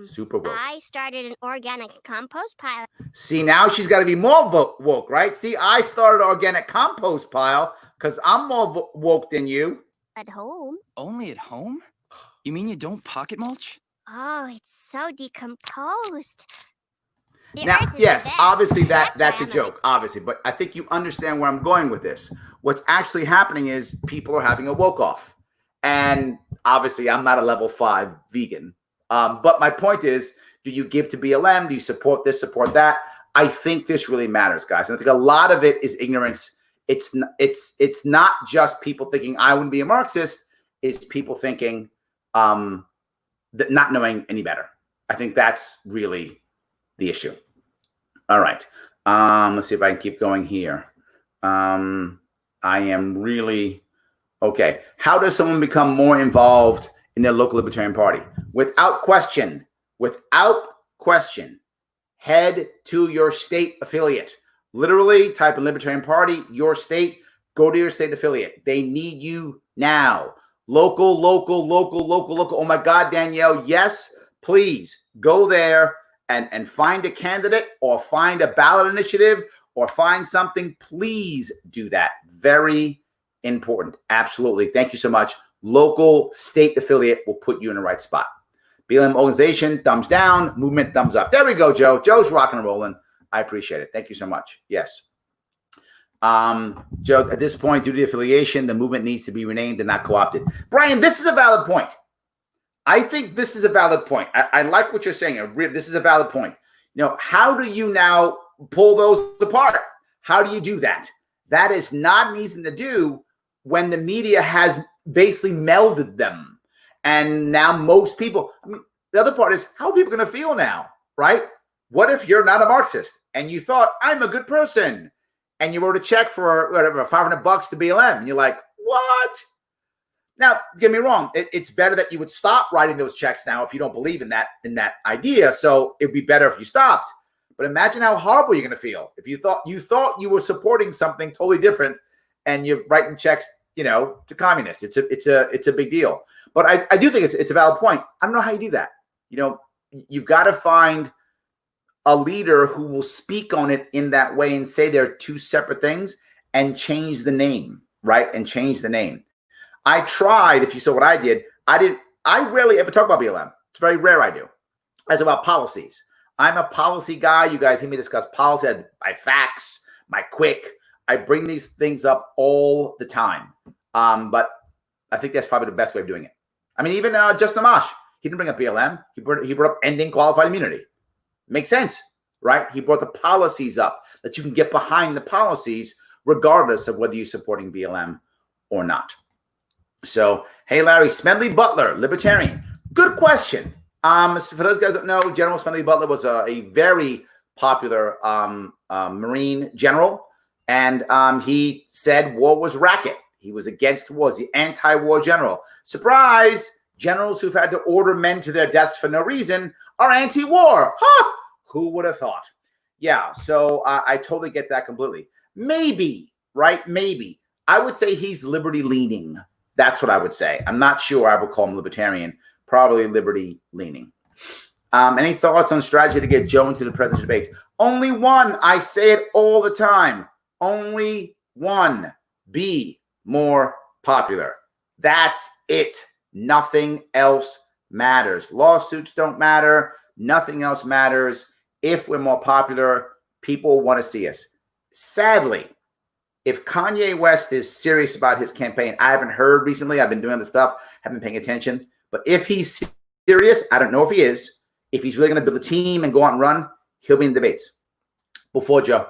Super woke. I started an organic compost pile. See, now she's got to be more woke, right? See, I started an organic compost pile because I'm more woke than you. At home. Only at home? You mean you don't pocket mulch? Oh, it's so decomposed. Now, yes, obviously that's a joke, obviously, but I think you understand where I'm going with this. What's actually happening is people are having a woke off. And obviously, I'm not a level 5 vegan. But my point is, do you give to BLM? Do you support this, support that? I think this really matters, guys. And I think a lot of it is ignorance. It's not just people thinking I wouldn't be a Marxist. It's people thinking that not knowing any better. I think that's really the issue. All right. Let's see if I can keep going here. I am really... Okay, how does someone become more involved in their local Libertarian Party? Without question, head to your state affiliate. Literally, type in Libertarian Party, your state, go to your state affiliate. They need you now. Local. Oh my God, Danielle, yes, please go there and find a candidate or find a ballot initiative or find something. Please do that. Very important. Absolutely. Thank you so much. Local state affiliate will put you in the right spot. BLM organization, thumbs down. Movement, thumbs up. There we go, Joe. Joe's rocking and rolling. I appreciate it. Thank you so much. Yes. Joe, at this point, due to the affiliation, the movement needs to be renamed and not co-opted. Brian, this is a valid point. I think this is a valid point. I like what you're saying. This is a valid point. How do you now pull those apart? How do you do that? That is not an easy to do when the media has basically melded them. And now most people, the other part is, how are people going to feel now, right? What if you're not a Marxist and you thought, I'm a good person, and you wrote a check for whatever, $500 to BLM, and you're like, what? Now, get me wrong. It's better that you would stop writing those checks now if you don't believe in that idea. So it'd be better if you stopped. But imagine how horrible you're going to feel if you thought you were supporting something totally different, and you're writing checks, to communists. It's a big deal. But I do think it's a valid point. I don't know how you do that. You've got to find a leader who will speak on it in that way and say they're two separate things and change the name, right? And change the name. I tried. If you saw what I did, I rarely ever talk about BLM. It's very rare I do. That's about policies. I'm a policy guy. You guys hear me discuss policy. My facts, my quick. I bring these things up all the time. But I think that's probably the best way of doing it. I mean, even Justin Amash, he didn't bring up BLM. He brought up ending qualified immunity. Makes sense, right? He brought the policies up, that you can get behind the policies regardless of whether you're supporting BLM or not. So, hey, Larry, Smedley Butler, libertarian. Good question. For those guys that know, General Smedley Butler was a very popular Marine general, and he said war was racket. He was against wars, the anti-war general. Surprise! Generals who've had to order men to their deaths for no reason are anti-war. Huh! Who would have thought? Yeah, so I totally get that completely. Maybe, right? Maybe. I would say he's liberty-leaning. That's what I would say. I'm not sure I would call him libertarian. Probably liberty-leaning. Any thoughts on strategy to get Joe into the presidential debates? Only one. I say it all the time. Only one. Be more popular. That's it. Nothing else matters. Lawsuits don't matter. Nothing else matters. If we're more popular, people want to see us. Sadly, if Kanye West is serious about his campaign, I haven't heard recently. I've been doing this stuff, haven't been paying attention. But if he's serious, I don't know if he is. If he's really going to build a team and go out and run, he'll be in debates before Joe.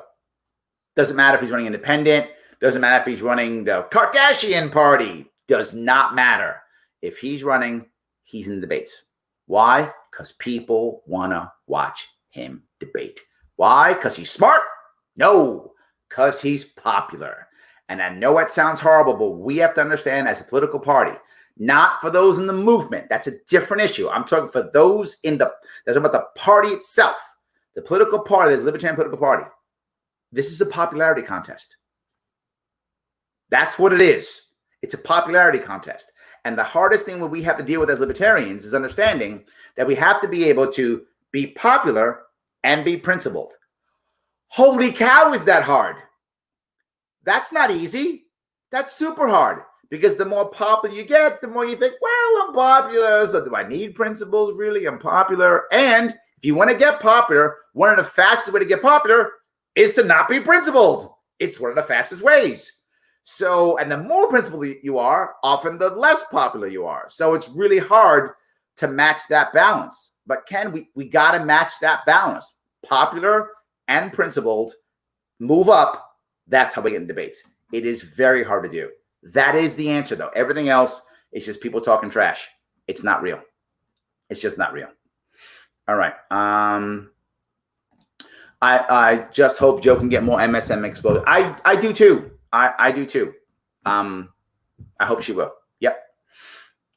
Doesn't matter if he's running independent. Doesn't matter if he's running the Kardashian party. Does not matter. If he's running, he's in the debates. Why? Because people want to watch him debate. Why? Because he's smart? No, because he's popular. And I know it sounds horrible, but we have to understand as a political party, not for those in the movement. That's a different issue. I'm talking for those that's about the party itself. The political party, the Libertarian political party. This is a popularity contest. That's what it is. It's a popularity contest. And the hardest thing what we have to deal with as libertarians is understanding that we have to be able to be popular and be principled. Holy cow, is that hard? That's not easy. That's super hard. Because the more popular you get, the more you think, well, I'm popular. So do I need principles? Really? I'm popular. And if you want to get popular, one of the fastest way to get popular is to not be principled. It's one of the fastest ways. So, and the more principled you are, often the less popular you are. So it's really hard to match that balance. But Ken, we got to match that balance. Popular and principled, move up. That's how we get in debates. It is very hard to do. That is the answer, though. Everything else is just people talking trash. It's not real. It's just not real. All right. I just hope Joe can get more MSM exploded. I do too. I do too. I hope she will. Yep.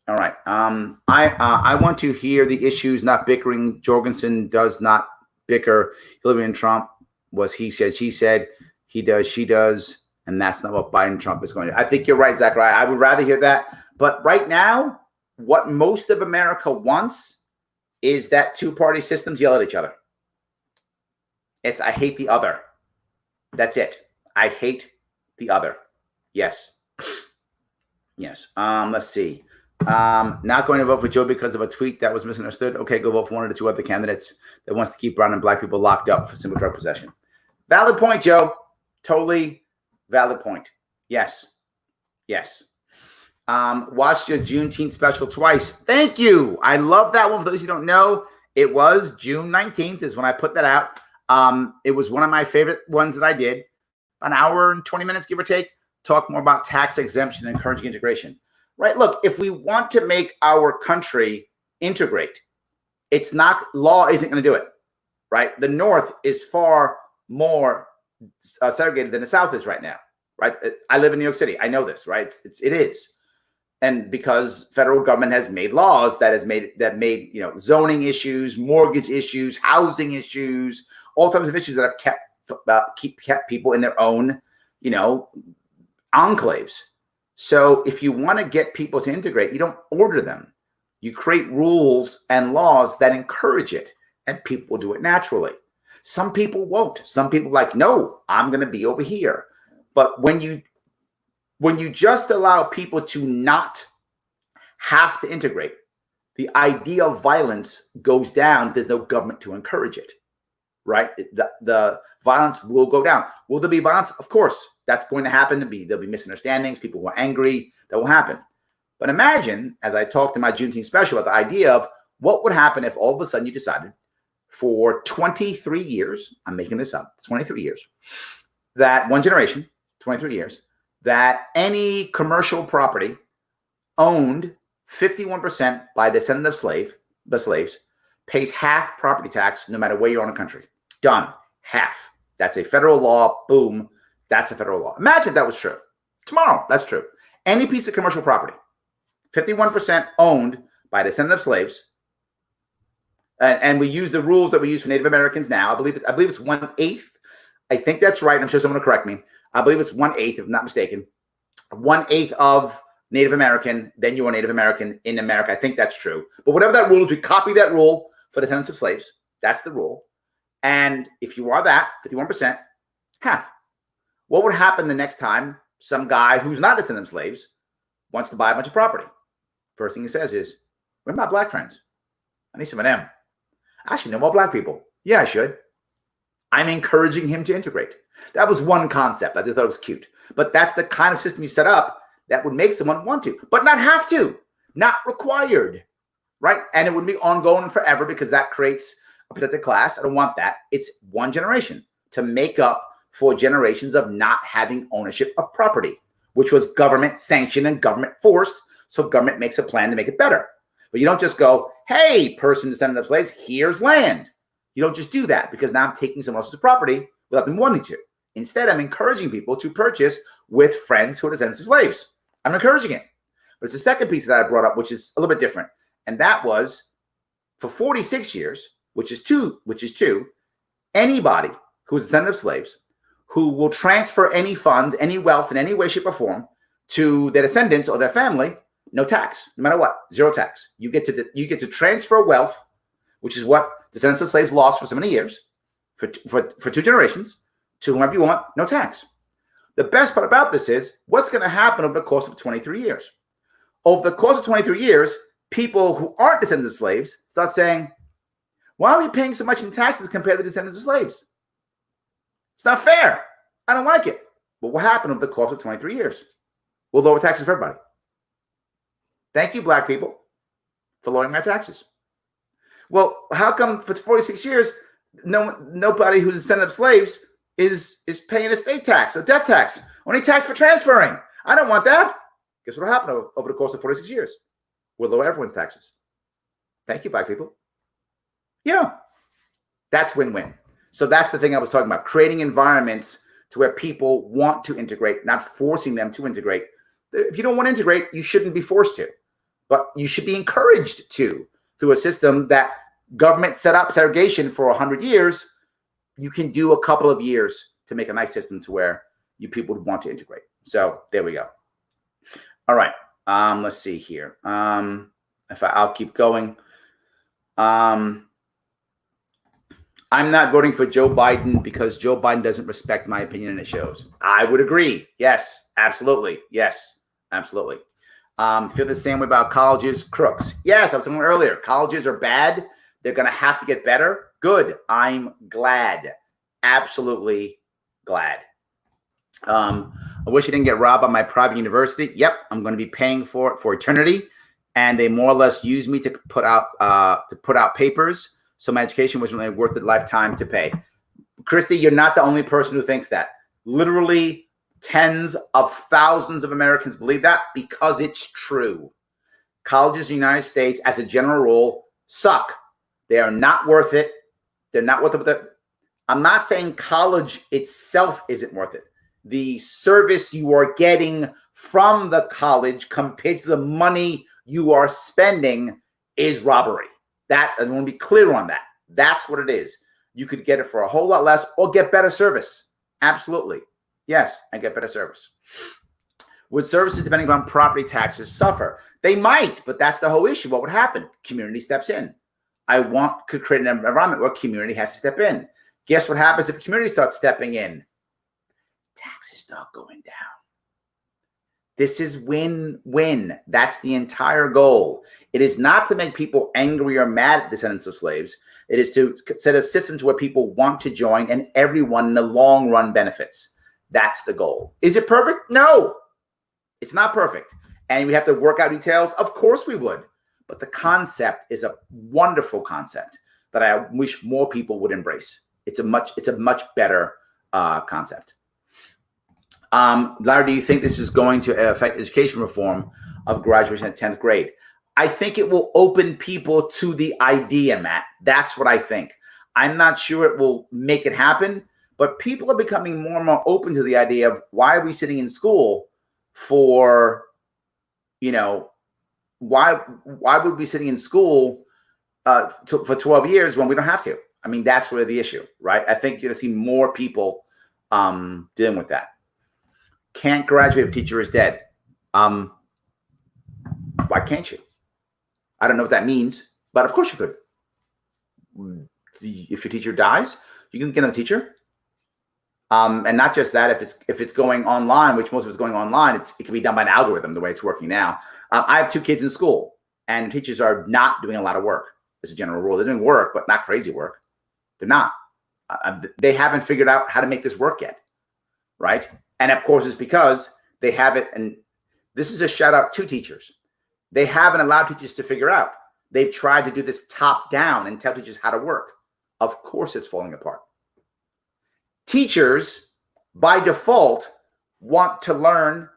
All right. I want to hear the issues, not bickering. Jorgensen does not bicker. Hillary and Trump was he said, she said, he does, she does. And that's not what Biden Trump is going to do. I think you're right, Zachariah. I would rather hear that. But right now, what most of America wants is that two-party systems yell at each other. It's I hate the other. That's it. I hate the other. Yes. Yes. Let's see. Not going to vote for Joe because of a tweet that was misunderstood. Okay, go vote for one of the two other candidates that wants to keep brown and black people locked up for simple drug possession. Valid point, Joe. Totally valid point. Yes. Yes. Watched your Juneteenth special twice. Thank you. I love that one. For those who don't know, it was June 19th is when I put that out. It was one of my favorite ones that I did. An hour and 20 minutes, give or take. Talk more about tax exemption and encouraging integration. Right? Look, if we want to make our country integrate, it's not, law isn't going to do it. Right? The North is far more segregated than the South is right now. Right? I live in New York City. I know this, right? It is. And because federal government has made laws that made zoning issues, mortgage issues, housing issues, all types of issues that have kept people in their own, enclaves. So if you want to get people to integrate, you don't order them. You create rules and laws that encourage it, and people do it naturally. Some people won't. Some people no, I'm going to be over here. But when you just allow people to not have to integrate, the idea of violence goes down. There's no government to encourage it, right? The violence will go down. Will there be violence? Of course, that's going to happen. There'll be misunderstandings. People who are angry. That will happen. But imagine, as I talked in my Juneteenth special, about the idea of what would happen if all of a sudden you decided for 23 years, I'm making this up, 23 years, that one generation, 23 years, that any commercial property owned 51% by a descendant of slaves pays half property tax no matter where you are in the country. Done. Half. That's a federal law. Boom. That's a federal law. Imagine that was true. Tomorrow, that's true. Any piece of commercial property, 51% owned by a descendant of slaves, and we use the rules that we use for Native Americans now. I believe it's 1/8. I think that's right. I'm sure someone will correct me. I believe it's 1/8, if I'm not mistaken. 1/8 of Native American, then you are Native American in America. I think that's true. But whatever that rule is, we copy that rule for descendants of slaves. That's the rule. And if you are that, 51%, half. What would happen the next time some guy who's not a descendant of slaves wants to buy a bunch of property? First thing he says is, where are my black friends? I need some of them. I should know more black people. Yeah, I should. I'm encouraging him to integrate. That was one concept. I just thought it was cute. But that's the kind of system you set up that would make someone want to, but not have to, not required, right? And it would be ongoing forever because that creates a protected class. I don't want that. It's one generation to make up for generations of not having ownership of property, which was government sanctioned and government forced. So government makes a plan to make it better. But you don't just go, hey, person descendant of slaves, here's land. You don't just do that because now I'm taking someone else's property without them wanting to. Instead, I'm encouraging people to purchase with friends who are descendants of slaves. I'm encouraging it. But it's the second piece that I brought up, which is a little bit different. And that was for 46 years, which is two, anybody who is a descendant of slaves who will transfer any funds, any wealth in any way, shape, or form to their descendants or their family, no tax, no matter what, zero tax. You get to transfer wealth, which is what descendants of slaves lost for so many years, for two generations, to whomever you want, no tax. The best part about this is what's going to happen over the course of 23 years. Over the course of 23 years, people who aren't descendants of slaves start saying, why are we paying so much in taxes compared to descendants of slaves? It's not fair. I don't like it. But what happened over the course of 23 years? We'll lower taxes for everybody. Thank you, black people, for lowering my taxes. Well, how come for 46 years, nobody who's a descendant of slaves is paying estate tax or death tax, or any tax for transferring? I don't want that. Guess what happened over the course of 46 years? We'll lower everyone's taxes. Thank you, black people. Yeah, that's win-win. So that's the thing I was talking about, creating environments to where people want to integrate, not forcing them to integrate. If you don't want to integrate, you shouldn't be forced to, but you should be encouraged to through a system that government set up segregation for 100 years. You can do a couple of years to make a nice system to where you people would want to integrate. So there we go. All right. Let's see here. I'll keep going. I'm not voting for Joe Biden because Joe Biden doesn't respect my opinion and it shows. I would agree. Yes, absolutely. Yes, absolutely. Feel the same way about colleges, crooks. Yes, I was saying earlier, colleges are bad. They're going to have to get better. Good. I'm glad. Absolutely glad. I wish I didn't get robbed by my private university. Yep, I'm going to be paying for it for eternity. And they more or less use me to put out papers. So my education was really worth the lifetime to pay. Christy, you're not the only person who thinks that. Literally tens of thousands of Americans believe that because it's true. Colleges in the United States, as a general rule, suck. They are not worth it. They're not worth it. I'm not saying college itself isn't worth it. The service you are getting from the college compared to the money you are spending is robbery. That, I want to be clear on that. That's what it is. You could get it for a whole lot less or get better service. Absolutely. Yes, and get better service. Would services, depending on property taxes, suffer? They might, but that's the whole issue. What would happen? Community steps in. Could create an environment where community has to step in. Guess what happens if community starts stepping in? Taxes start going down. This is win-win. That's the entire goal. It is not to make people angry or mad at descendants of slaves. It is to set a system to where people want to join and everyone in the long run benefits. That's the goal. Is it perfect? No, it's not perfect. And we have to work out details. Of course we would. But the concept is a wonderful concept that I wish more people would embrace. It's a much better concept. Larry, do you think this is going to affect education reform of graduation at 10th grade? I think it will open people to the idea, Matt. That's what I think. I'm not sure it will make it happen, but people are becoming more and more open to the idea of why are we sitting in school for, why would we be sitting in school for 12 years when we don't have to? I mean, that's really the issue, right? I think you're going to see more people dealing with that. Can't graduate if teacher is dead. Why can't you? I don't know what that means, but of course you could. If your teacher dies, you can get another teacher. And not just that, if it's going online, which most of it's going online, it can be done by an algorithm the way it's working now. I have 2 kids in school, and teachers are not doing a lot of work as a general rule. They're doing work, but not crazy work. They're not. They haven't figured out how to make this work yet, right? And of course, it's because they haven't, and this is a shout out to teachers. They haven't allowed teachers to figure out. They've tried to do this top down and tell teachers how to work. Of course, it's falling apart. Teachers, by default, want to learn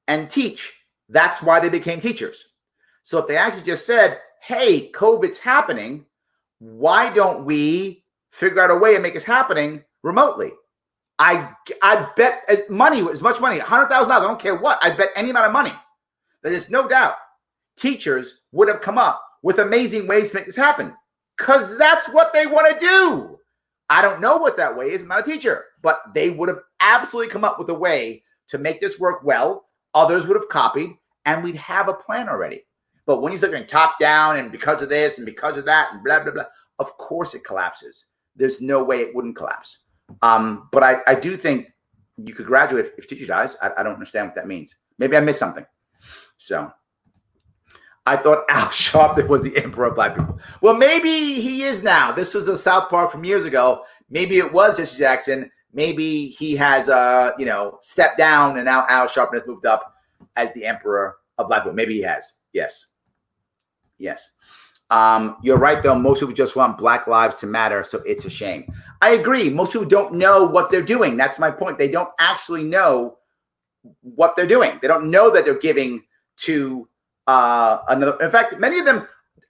and teach. That's why they became teachers. So if they actually just said, hey, COVID's happening, why don't we figure out a way to make this happening remotely? I bet as much money, $100,000, I don't care what, I bet any amount of money. There's no doubt teachers would have come up with amazing ways to make this happen because that's what they want to do. I don't know what that way is. I'm not a teacher, but they would have absolutely come up with a way to make this work well. Others would have copied, and we'd have a plan already. But when you start going top down and because of this and because of that and blah, blah, blah, of course it collapses. There's no way it wouldn't collapse. But I do think you could graduate if teacher dies. I don't understand what that means. Maybe I missed something. So I thought Al Sharpe was the emperor of black people. Well, maybe he is now. This was a South Park from years ago. Maybe it was Jesse Jackson. Maybe he has, stepped down and now Al Sharpe has moved up as the emperor of black people. Maybe he has. Yes. You're right, though. Most people just want Black lives to matter, so it's a shame. I agree. Most people don't know what they're doing. That's my point. They don't actually know what they're doing. They don't know that they're giving to another. In fact, many of them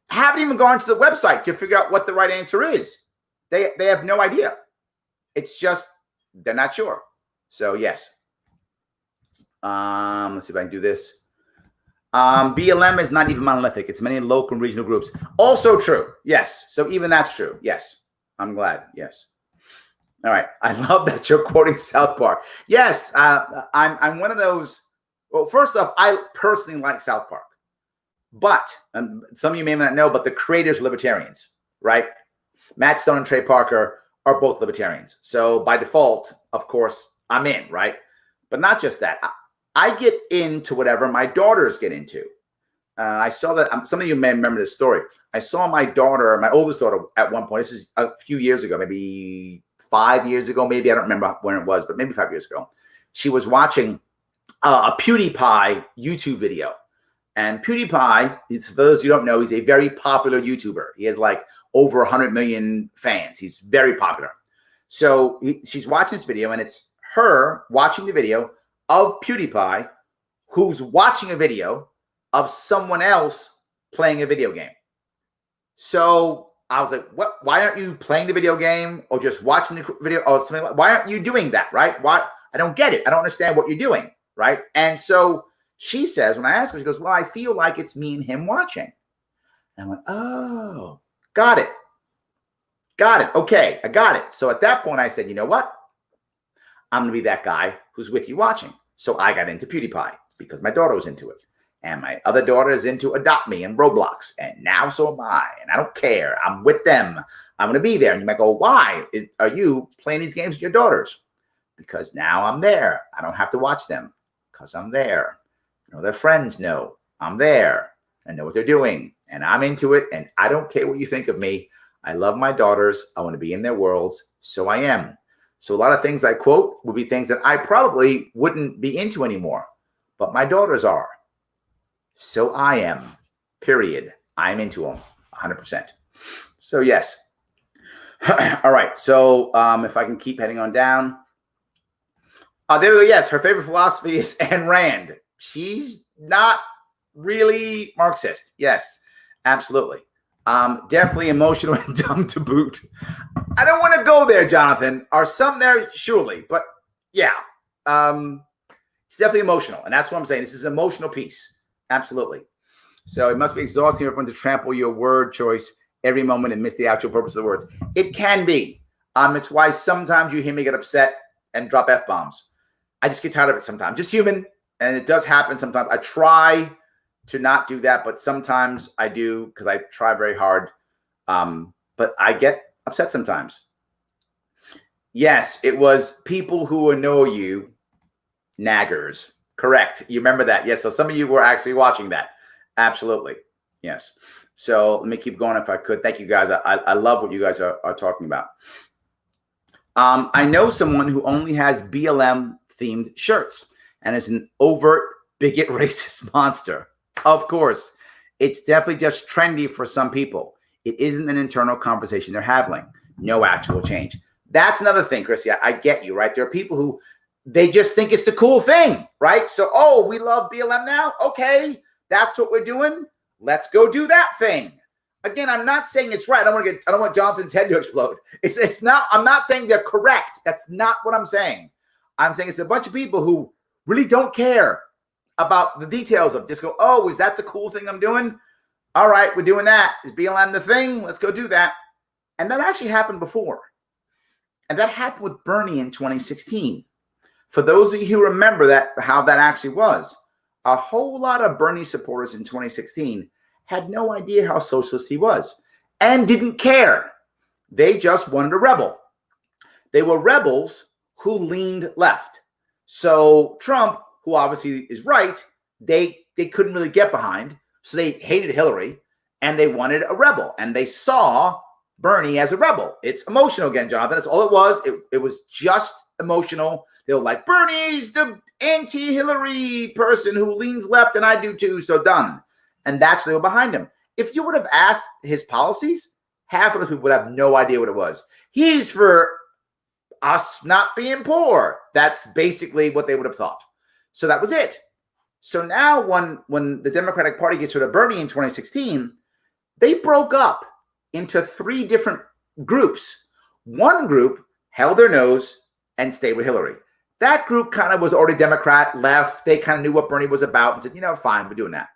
haven't even gone to the website to figure out what the right answer is. They have no idea. It's just they're not sure. So yes. Let's see if I can do this. BLM is not even monolithic. It's many local and regional groups. Also true. Yes. So even that's true. Yes. I'm glad. Yes. All right. I love that you're quoting South Park. Yes. I'm one of those. Well, first off, I personally like South Park. But some of you may not know, but the creators are libertarians, right? Matt Stone and Trey Parker are both libertarians. So by default, of course, I'm in, right? But not just that. I get into whatever my daughters get into. I saw that some of you may remember this story. I saw my daughter, my oldest daughter, at one point. This is a few years ago, maybe 5 years ago, maybe. I don't remember when it was, but maybe 5 years ago. She was watching a PewDiePie YouTube video. And PewDiePie, for those who don't know, he's a very popular YouTuber. He has like over 100 million fans. He's very popular. So she's watching this video, and it's her watching the video of PewDiePie, who's watching a video of someone else playing a video game. So I was like, "What? Why aren't you playing the video game or just watching the video or something? Why aren't you doing that? Right? Why? I don't get it. I don't understand what you're doing. Right?" And so she says, when I ask her, she goes, "Well, I feel like it's me and him watching." And I went, "Oh, got it. Okay, I got it." So at that point, I said, "You know what? I'm going to be that guy who's with you watching." So I got into PewDiePie because my daughter was into it. And my other daughter is into Adopt Me and Roblox. And now so am I. And I don't care. I'm with them. I'm going to be there. And you might go, "Why are you playing these games with your daughters?" Because now I'm there. I don't have to watch them because I'm there. Their friends know I'm there. I know what they're doing, and I'm into it, and I don't care what you think of me. I love my daughters. I want to be in their worlds, so I am. So a lot of things I quote would be things that I probably wouldn't be into anymore, but my daughters are. So I am, period. I'm into them 100%. So yes. All right. So if I can keep heading on down. There we go. Yes, her favorite philosophy is Ayn Rand. She's not really Marxist. Yes, absolutely. Definitely emotional and dumb to boot. I don't want to go there, Jonathan. Are some there? Surely. But yeah, it's definitely emotional. And that's what I'm saying. This is an emotional piece. Absolutely. So it must be exhausting for everyone to trample your word choice every moment and miss the actual purpose of the words. It can be. It's why sometimes you hear me get upset and drop F-bombs. I just get tired of it sometimes. Just human. And it does happen sometimes. I try to not do that, but sometimes I do because I try very hard. But I get upset sometimes. Yes, it was people who annoy you, naggers. Correct. You remember that. Yes. So some of you were actually watching that. Absolutely. Yes. So let me keep going if I could. Thank you guys. I love what you guys are talking about. I know someone who only has BLM themed shirts and is an overt bigot racist monster. Of course, it's definitely just trendy for some people. It isn't an internal conversation they're having. No actual change. That's another thing, Chris. Yeah, I get you, right? There are people who they just think it's the cool thing, right? So, oh, we love BLM now. Okay, that's what we're doing. Let's go do that thing. Again, I'm not saying it's right. I don't want Jonathan's head to explode. It's not. I'm not saying they're correct. That's not what I'm saying. I'm saying it's a bunch of people who really don't care about the details of just go, oh, is that the cool thing I'm doing? All right, we're doing that. Is BLM the thing? Let's go do that. And that actually happened before. And that happened with Bernie in 2016. For those of you who remember that, how that actually was, a whole lot of Bernie supporters in 2016 had no idea how socialist he was and didn't care. They just wanted a rebel. They were rebels who leaned left. So Trump, who obviously is right, they couldn't really get behind. So they hated Hillary and they wanted a rebel. And they saw Bernie as a rebel. It's emotional again, Jonathan. That's all it was. It was just emotional. They were like, Bernie's the anti-Hillary person who leans left, and I do too, so done. And that's why they were behind him. If you would have asked his policies, half of the people would have no idea what it was. He's for us not being poor. That's basically what they would have thought. So that was it. So now when the Democratic Party gets rid of Bernie in 2016, they broke up into 3 different groups. One group held their nose and stayed with Hillary. That group kind of was already Democrat, left. They kind of knew what Bernie was about and said, fine, we're doing that.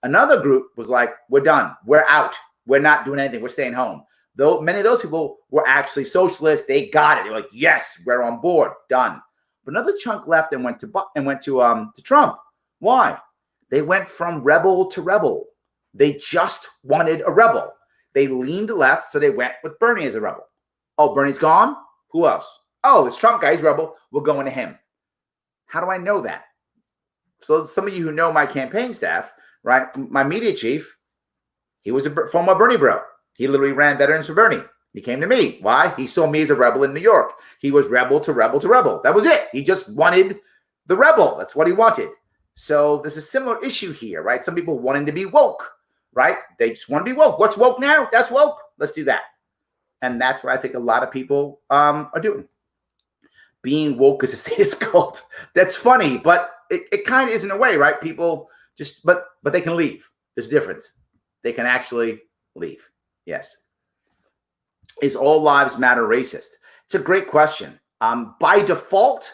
Another group was like, we're done. We're out. We're not doing anything. We're staying home. Though many of those people were actually socialists. They got it. They're like, yes, we're on board. Done. But another chunk left and went to Trump. Why? They went from rebel to rebel. They just wanted a rebel. They leaned left, so they went with Bernie as a rebel. Oh, Bernie's gone? Who else? Oh, this Trump guy, he's rebel. We're going to him. How do I know that? So some of you who know my campaign staff, right? My media chief, he was a former Bernie bro. He literally ran Veterans for Bernie. He came to me. Why? He saw me as a rebel in New York. He was rebel to rebel to rebel. That was it. He just wanted the rebel. That's what he wanted. So there's a similar issue here, right? Some people wanting to be woke, right? They just want to be woke. What's woke now? That's woke. Let's do that. And that's what I think a lot of people are doing. Being woke is a status cult. That's funny, but it kind of is in a way, right? People just, but they can leave. There's a difference. They can actually leave. Yes. Is all lives matter racist? It's a great question. By default,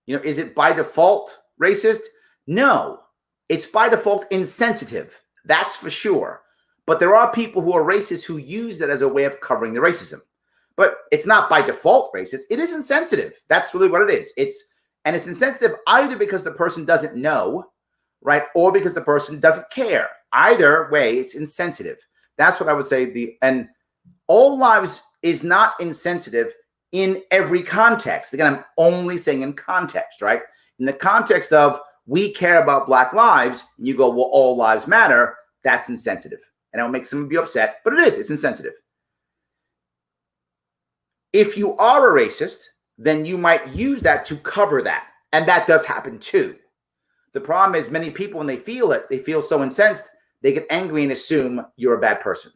is it by default racist? No, it's by default insensitive. That's for sure. But there are people who are racist who use that as a way of covering the racism. But it's not by default racist. It is insensitive. That's really what it is. It's insensitive either because the person doesn't know, right, or because the person doesn't care. Either way, it's insensitive. That's what I would say. And all lives is not insensitive in every context. Again, I'm only saying in context, right? In the context of we care about Black lives, and you go, well, all lives matter, that's insensitive. And it'll make some of you upset, but it's insensitive. If you are a racist, then you might use that to cover that. And that does happen too. The problem is many people, when they feel so incensed, they get angry and assume you're a bad person.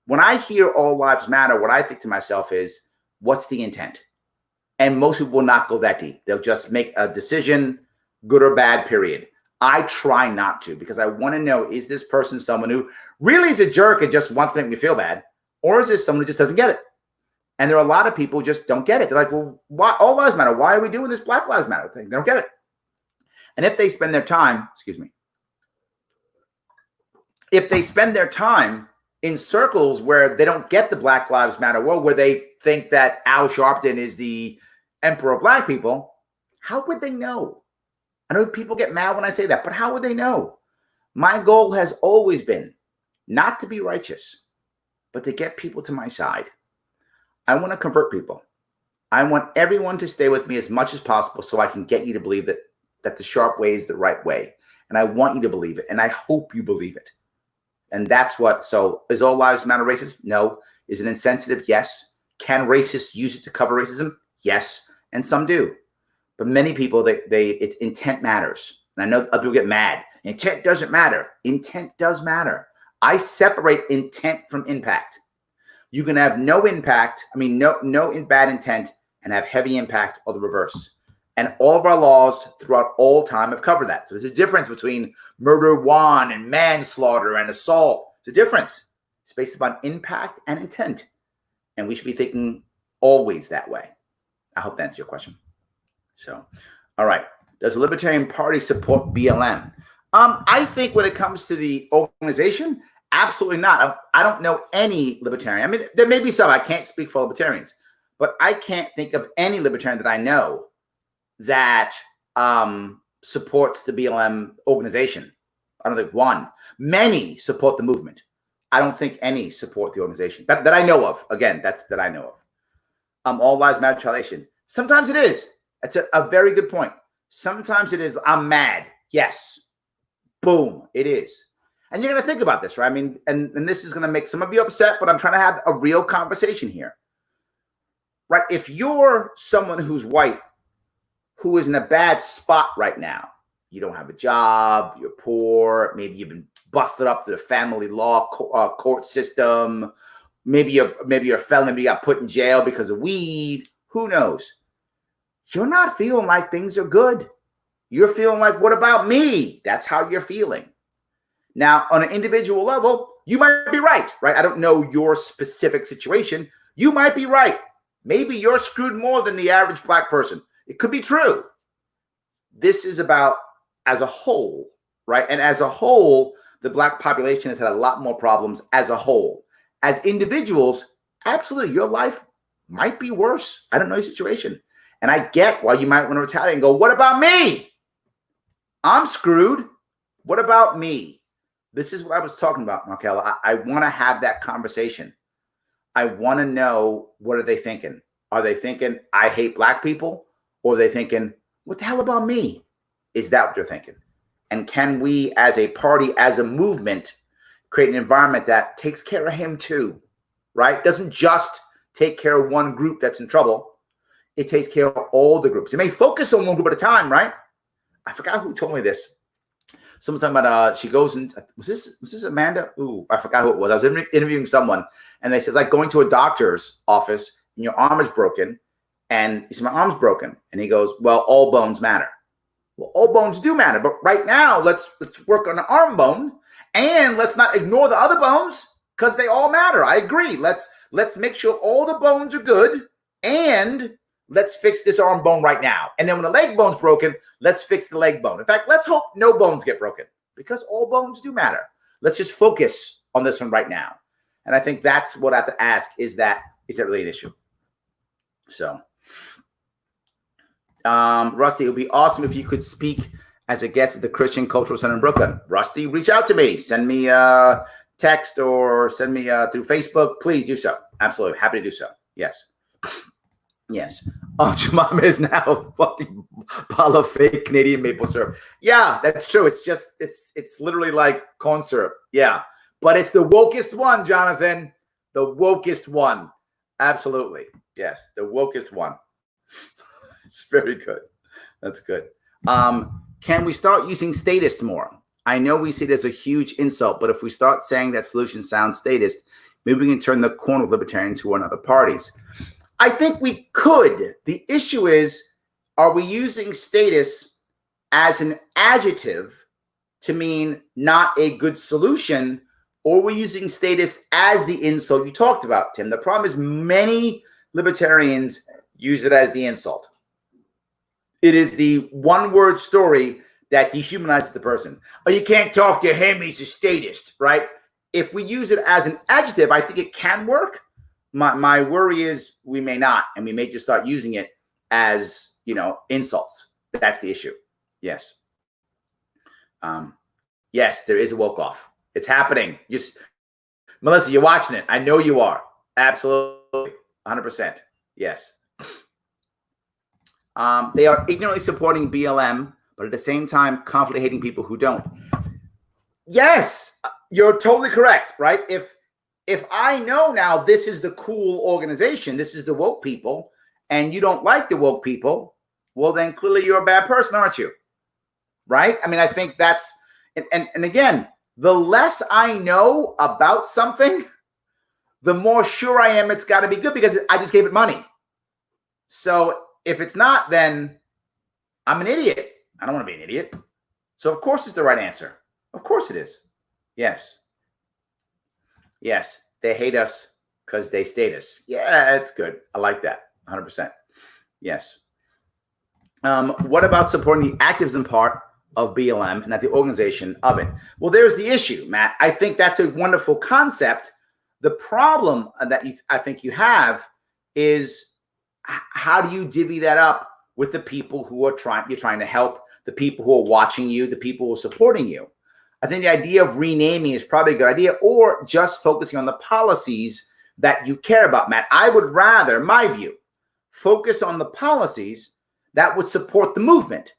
When I hear all lives matter, what I think to myself is, what's the intent? And most people will not go that deep. They'll just make a decision, good or bad, period. I try not to, because I want to know, is this person someone who really is a jerk and just wants to make me feel bad? Or is this someone who just doesn't get it? And there are a lot of people who just don't get it. They're like, well, why all lives matter? Why are we doing this Black Lives Matter thing? They don't get it. And if they spend their time, if they spend their time in circles where they don't get the Black Lives Matter world, where they think that Al Sharpton is the emperor of Black people, how would they know? I know people get mad when I say that, but how would they know? My goal has always been not to be righteous, but to get people to my side. I want to convert people. I want everyone to stay with me as much as possible so I can get you to believe that the Sharpe way is the right way. And I want you to believe it. And I hope you believe it. And that's what, so is all lives matter racist? No. Is it insensitive? Yes. Can racists use it to cover racism? Yes. And some do. But many people, it's intent matters. And I know other people get mad. Intent doesn't matter. Intent does matter. I separate intent from impact. You can have no impact, no bad intent, and have heavy impact, or the reverse. And all of our laws throughout all time have covered that. So there's a difference between murder one and manslaughter and assault. It's a difference. It's based upon impact and intent. And we should be thinking always that way. I hope that answers your question. So, all right. Does the Libertarian Party support BLM? I think when it comes to the organization, absolutely not. I don't know any libertarian. I mean, there may be some. I can't speak for libertarians. But I can't think of any libertarian that I know that supports the BLM organization. I don't think one. Many support the movement. I don't think any support the organization that I know of. Again, that's that I know of. All lives matter retaliation. Sometimes it is. That's a very good point. Sometimes it is, I'm mad. Yes. Boom. It is. And you're going to think about this, right? I mean, and this is going to make some of you upset, but I'm trying to have a real conversation here. Right? If you're someone who's white, who is in a bad spot right now, you don't have a job, you're poor, maybe you've been busted up to the family law court system, maybe you're a felon, maybe you got put in jail because of weed, who knows? You're not feeling like things are good. You're feeling like, what about me? That's how you're feeling. Now, on an individual level, you might be right? I don't know your specific situation. You might be right. Maybe you're screwed more than the average Black person. It could be true. This is about as a whole, right? And as a whole, the Black population has had a lot more problems as a whole. As individuals, absolutely, your life might be worse. I don't know your situation. And I get why you might want to retaliate and go, what about me? I'm screwed. What about me? This is what I was talking about, Markella. I want to have that conversation. I want to know, what are they thinking? Are they thinking, I hate Black people? Or are they thinking, what the hell about me? Is that what they're thinking? And can we, as a party, as a movement, create an environment that takes care of him too, right? Doesn't just take care of one group that's in trouble. It takes care of all the groups. It may focus on one group at a time, right? I forgot who told me this. Someone talking about, she goes in, was this Amanda? Ooh, I forgot who it was. I was interviewing someone, and they says, like going to a doctor's office, and your arm is broken, and he said, my arm's broken. And he goes, well, all bones matter. Well, all bones do matter, but right now, let's work on the arm bone, and let's not ignore the other bones, because they all matter. I agree. Let's make sure all the bones are good, and let's fix this arm bone right now. And then when the leg bone's broken, let's fix the leg bone. In fact, let's hope no bones get broken, because all bones do matter. Let's just focus on this one right now. And I think that's what I have to ask, is that really an issue? So, Rusty, it would be awesome if you could speak as a guest at the Christian Cultural Center in Brooklyn. Rusty, reach out to me. Send me a text or send me through Facebook. Please do so. Absolutely. Happy to do so. Yes. Yes. Oh, Jemima is now a fucking bottle of fake Canadian maple syrup. Yeah, that's true. It's literally like corn syrup. Yeah. But it's the wokest one, Jonathan. The wokest one. Absolutely. Yes, the wokest one. It's very good. That's good. Can we start using statist more? I know we see it as a huge insult, but if we start saying that solution sounds statist, maybe we can turn the corner of libertarians who are in other parties. I think we could. The issue is, are we using status as an adjective to mean not a good solution, or are we using status as the insult you talked about, Tim? The problem is many libertarians use it as the insult. It is the one-word story that dehumanizes the person. Oh, you can't talk to him, he's a statist, right? If we use it as an adjective, I think it can work. My worry is we may not, and we may just start using it as, insults. That's the issue. Yes. Yes, there is a woke off. It's happening. Melissa, you're watching it. I know you are. Absolutely. 100%. Yes. They are ignorantly supporting BLM, but at the same time, confidently hating people who don't. Yes, you're totally correct, right? If I know now this is the cool organization, this is the woke people, and you don't like the woke people, well, then clearly you're a bad person, aren't you? Right? I mean, I think that's, and again, the less I know about something, the more sure I am it's got to be good because I just gave it money. So if it's not, then I'm an idiot. I don't want to be an idiot. So of course it's the right answer. Of course it is. Yes. Yes. They hate us because they state us. Yeah, that's good. I like that. 100%. Yes. What about supporting the activism part of BLM and not the organization of it? Well, there's the issue, Matt. I think that's a wonderful concept. The problem that I think you have is how do you divvy that up with the people who are you're trying to help, the people who are watching you, the people who are supporting you? I think the idea of renaming is probably a good idea, or just focusing on the policies that you care about, Matt. I would rather, my view, focus on the policies that would support the movement.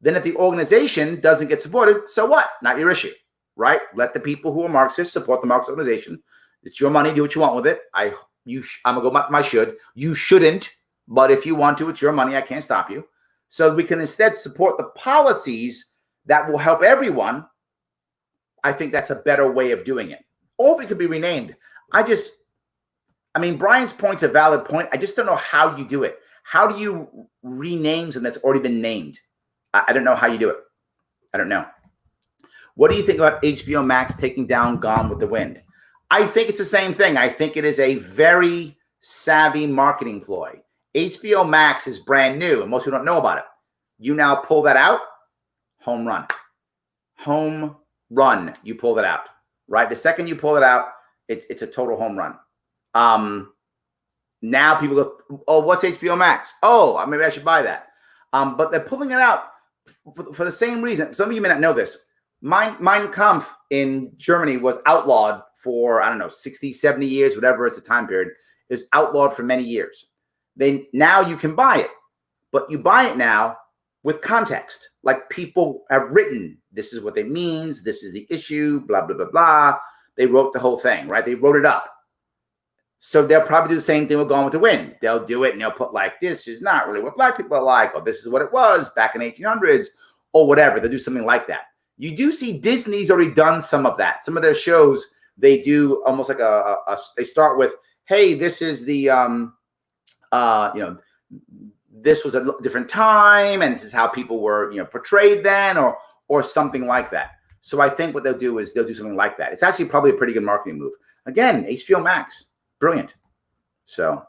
Then if the organization doesn't get supported, so what? Not your issue, right? Let the people who are Marxists support the Marxist organization. It's your money. Do what you want with it. I'm going to go my should. You shouldn't, but if you want to, it's your money. I can't stop you. So we can instead support the policies that will help everyone. I think that's a better way of doing it. Or if it could be renamed. Brian's point's a valid point. I just don't know how you do it. How do you rename something that's already been named? I don't know how you do it. I don't know. What do you think about HBO Max taking down Gone with the Wind? I think it's the same thing. I think it is a very savvy marketing ploy. HBO Max is brand new, and most people don't know about it. You now pull that out, home run. Home run. You pull that out, right? The second you pull it out, it's a total home run. Now people go, oh, what's HBO Max? Oh, maybe I should buy that. But they're pulling it out for the same reason. Some of you may not know this. Mein Kampf in Germany was outlawed for, 60, 70 years, whatever is the time period. It was outlawed for many years. Now you can buy it, but you buy it now with context. Like people have written, this is what it means, this is the issue, blah, blah, blah, blah. They wrote the whole thing, right? They wrote it up. So they'll probably do the same thing with Gone with the Wind. They'll do it and they'll put like, this is not really what black people are like, or this is what it was back in 1800s, or whatever. They'll do something like that. You do see Disney's already done some of that. Some of their shows, they do almost like they start with, hey, this is the, this was a different time, and this is how people were, portrayed then, or something like that. So I think what they'll do is they'll do something like that. It's actually probably a pretty good marketing move. Again, HBO Max. Brilliant. So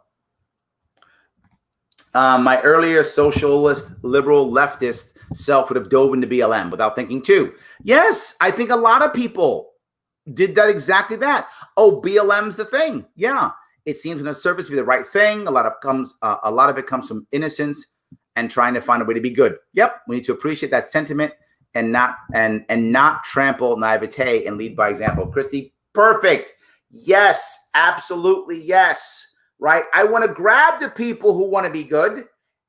my earlier socialist, liberal, leftist self would have dove into BLM without thinking too. Yes, I think a lot of people did that, exactly that. Oh, BLM's the thing. Yeah, it seems on the surface to be the right thing. A lot of it comes from innocence and trying to find a way to be good. Yep, we need to appreciate that sentiment and not trample naivete and lead by example. Christy, perfect. Yes, absolutely. Yes. right? I want to grab the people who want to be good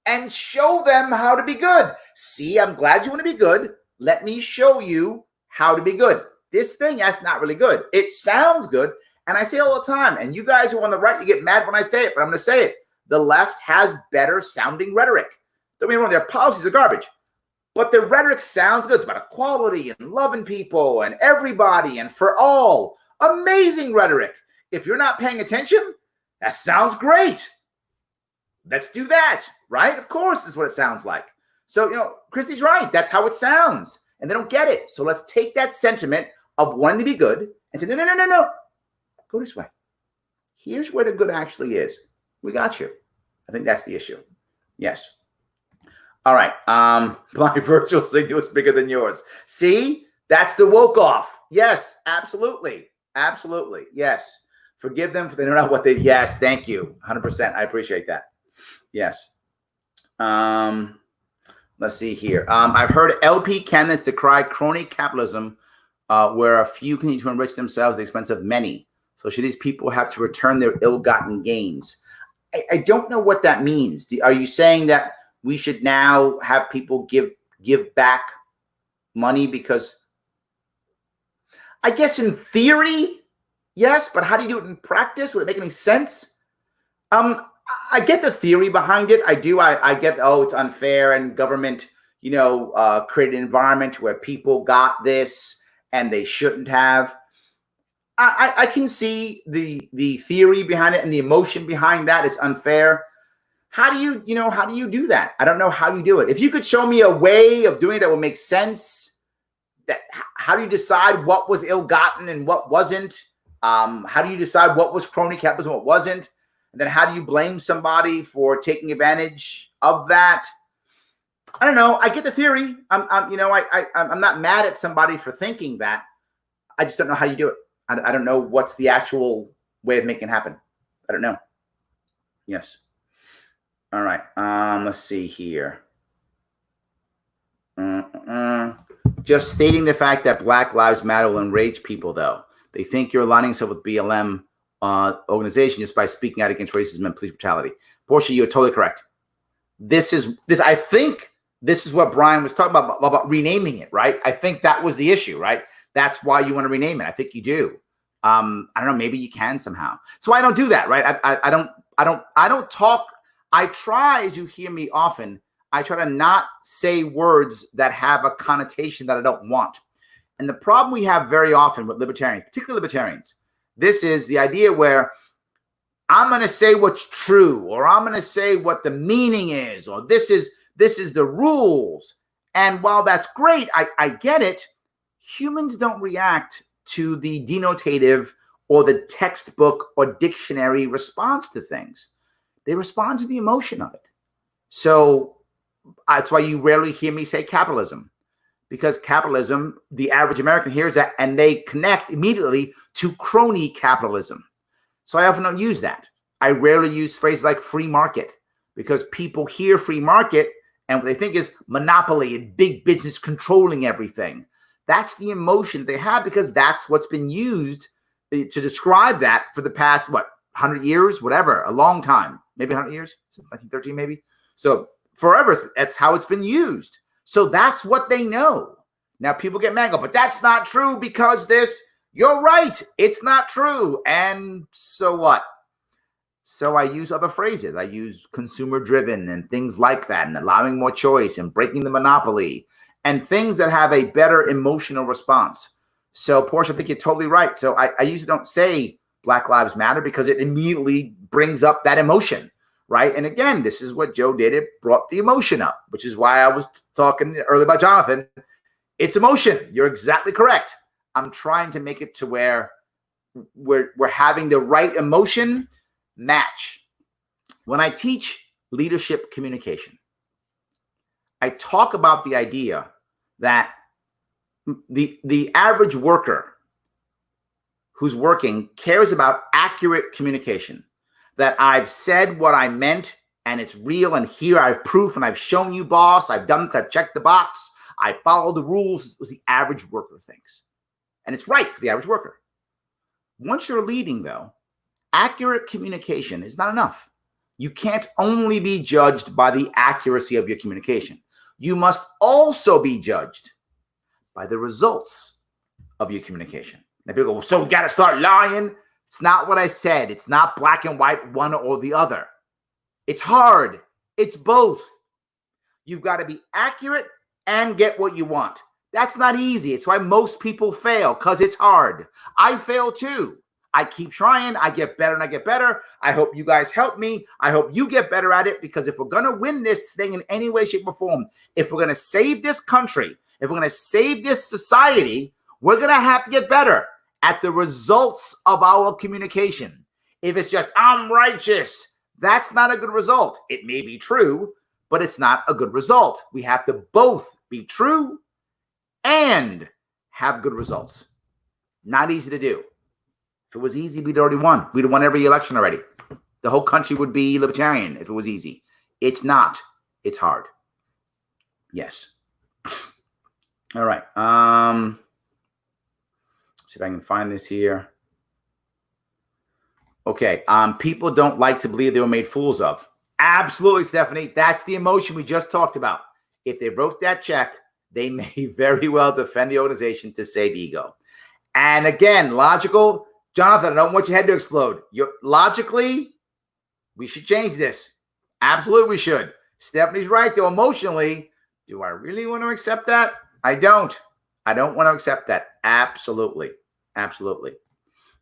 and show them how to be good. See, I'm glad you want to be good. Let me show you how to be good. This thing, that's not really good. It sounds good. And I say it all the time. And you guys who are on the right, you get mad when I say it, but I'm going to say it. The left has better sounding rhetoric. Don't get me wrong, their policies are garbage. But the rhetoric sounds good. It's about equality and loving people and everybody and for all. Amazing rhetoric. If you're not paying attention, that sounds great. Let's do that, right? Of course, is what it sounds like. So, Christy's right. That's how it sounds. And they don't get it. So let's take that sentiment of wanting to be good and say, no. Go this way. Here's where the good actually is. We got you. I think that's the issue. Yes. All right. My virtual signal is bigger than yours. See? That's the woke off. Yes, absolutely. Absolutely. Yes. Forgive them for they don't know what they. Yes, thank you. 100%. I appreciate that. Yes. Let's see here. I've heard LP candidates decry crony capitalism, where a few continue to enrich themselves at the expense of many. So should these people have to return their ill-gotten gains? I don't know what that means. Are you saying that we should now have people give back money? Because I guess in theory, yes, but how do you do it in practice? Would it make any sense? I get the theory behind it. I do. I get, it's unfair and government, created an environment where people got this and they shouldn't have. I can see the theory behind it and the emotion behind that. It's unfair. How do you do that? I don't know how you do it. If you could show me a way of doing it that would make sense, how do you decide what was ill-gotten and what wasn't? How do you decide what was crony capitalism and what wasn't? And then how do you blame somebody for taking advantage of that? I don't know. I get the theory. I'm not mad at somebody for thinking that. I just don't know how you do it. I don't know what's the actual way of making it happen. I don't know. Yes. All right. Let's see here. Just stating the fact that Black Lives Matter will enrage people, though. They think you're aligning yourself with BLM organization just by speaking out against racism and police brutality. Portia, you're totally correct. I think this is what Brian was talking about renaming it, right? I think that was the issue, right? That's why you want to rename it. I think you do. I don't know. Maybe you can somehow. So I don't do that, right? I don't talk. I try, as you hear me often, I try to not say words that have a connotation that I don't want. And the problem we have very often with libertarians, particularly libertarians, this is the idea where I'm going to say what's true, or I'm going to say what the meaning is, or this is the rules. And while that's great, I get it. Humans don't react to the denotative or the textbook or dictionary response to things. They respond to the emotion of it. So that's why you rarely hear me say capitalism, because capitalism, the average American hears that and they connect immediately to crony capitalism. So I often don't use that. I rarely use phrases like free market, because people hear free market and what they think is monopoly and big business controlling everything. That's the emotion they have, because that's what's been used to describe that for the past, 100 years, whatever, a long time, maybe 100 years, since 1913, maybe. So forever, that's how it's been used. So that's what they know. Now people get mad, but that's not true because this. You're right. It's not true. And so what? So I use other phrases. I use consumer driven and things like that, and allowing more choice and breaking the monopoly and things that have a better emotional response. So Portia, I think you're totally right. So I usually don't say Black Lives Matter because it immediately brings up that emotion, right? And again, this is what Joe did. It brought the emotion up, which is why I was talking earlier about Jonathan. It's emotion. You're exactly correct. I'm trying to make it to where we're having the right emotion match. When I teach leadership communication, I talk about the idea that the average worker who's working cares about accurate communication, that I've said what I meant and it's real, and here I have proof and I've shown you, boss, I've done it, I've checked the box, I follow the rules, was the average worker thinks. And it's right for the average worker. Once you're leading, though, accurate communication is not enough. You can't only be judged by the accuracy of your communication. You must also be judged by the results of your communication. Now people go, so we got to start lying? It's not what I said. It's not black and white, one or the other. It's hard. It's both. You've got to be accurate and get what you want. That's not easy. It's why most people fail, because it's hard. I fail too. I keep trying. I get better and I get better. I hope you guys help me. I hope you get better at it, because if we're going to win this thing in any way, shape, or form, if we're going to save this country, if we're going to save this society, we're going to have to get better at the results of our communication. If it's just, I'm righteous, that's not a good result. It may be true, but it's not a good result. We have to both be true and have good results. Not easy to do. If it was easy, we'd already won. We'd have won every election already. The whole country would be libertarian if it was easy. It's not. It's hard. Yes. All right. See if I can find this here. Okay. People don't like to believe they were made fools of. Absolutely, Stephanie. That's the emotion we just talked about. If they wrote that check, they may very well defend the organization to save ego. And again, logical. Jonathan, I don't want your head to explode. Logically, we should change this. Absolutely, we should. Stephanie's right, though. Emotionally, do I really want to accept that? I don't. I don't want to accept that. Absolutely. Absolutely.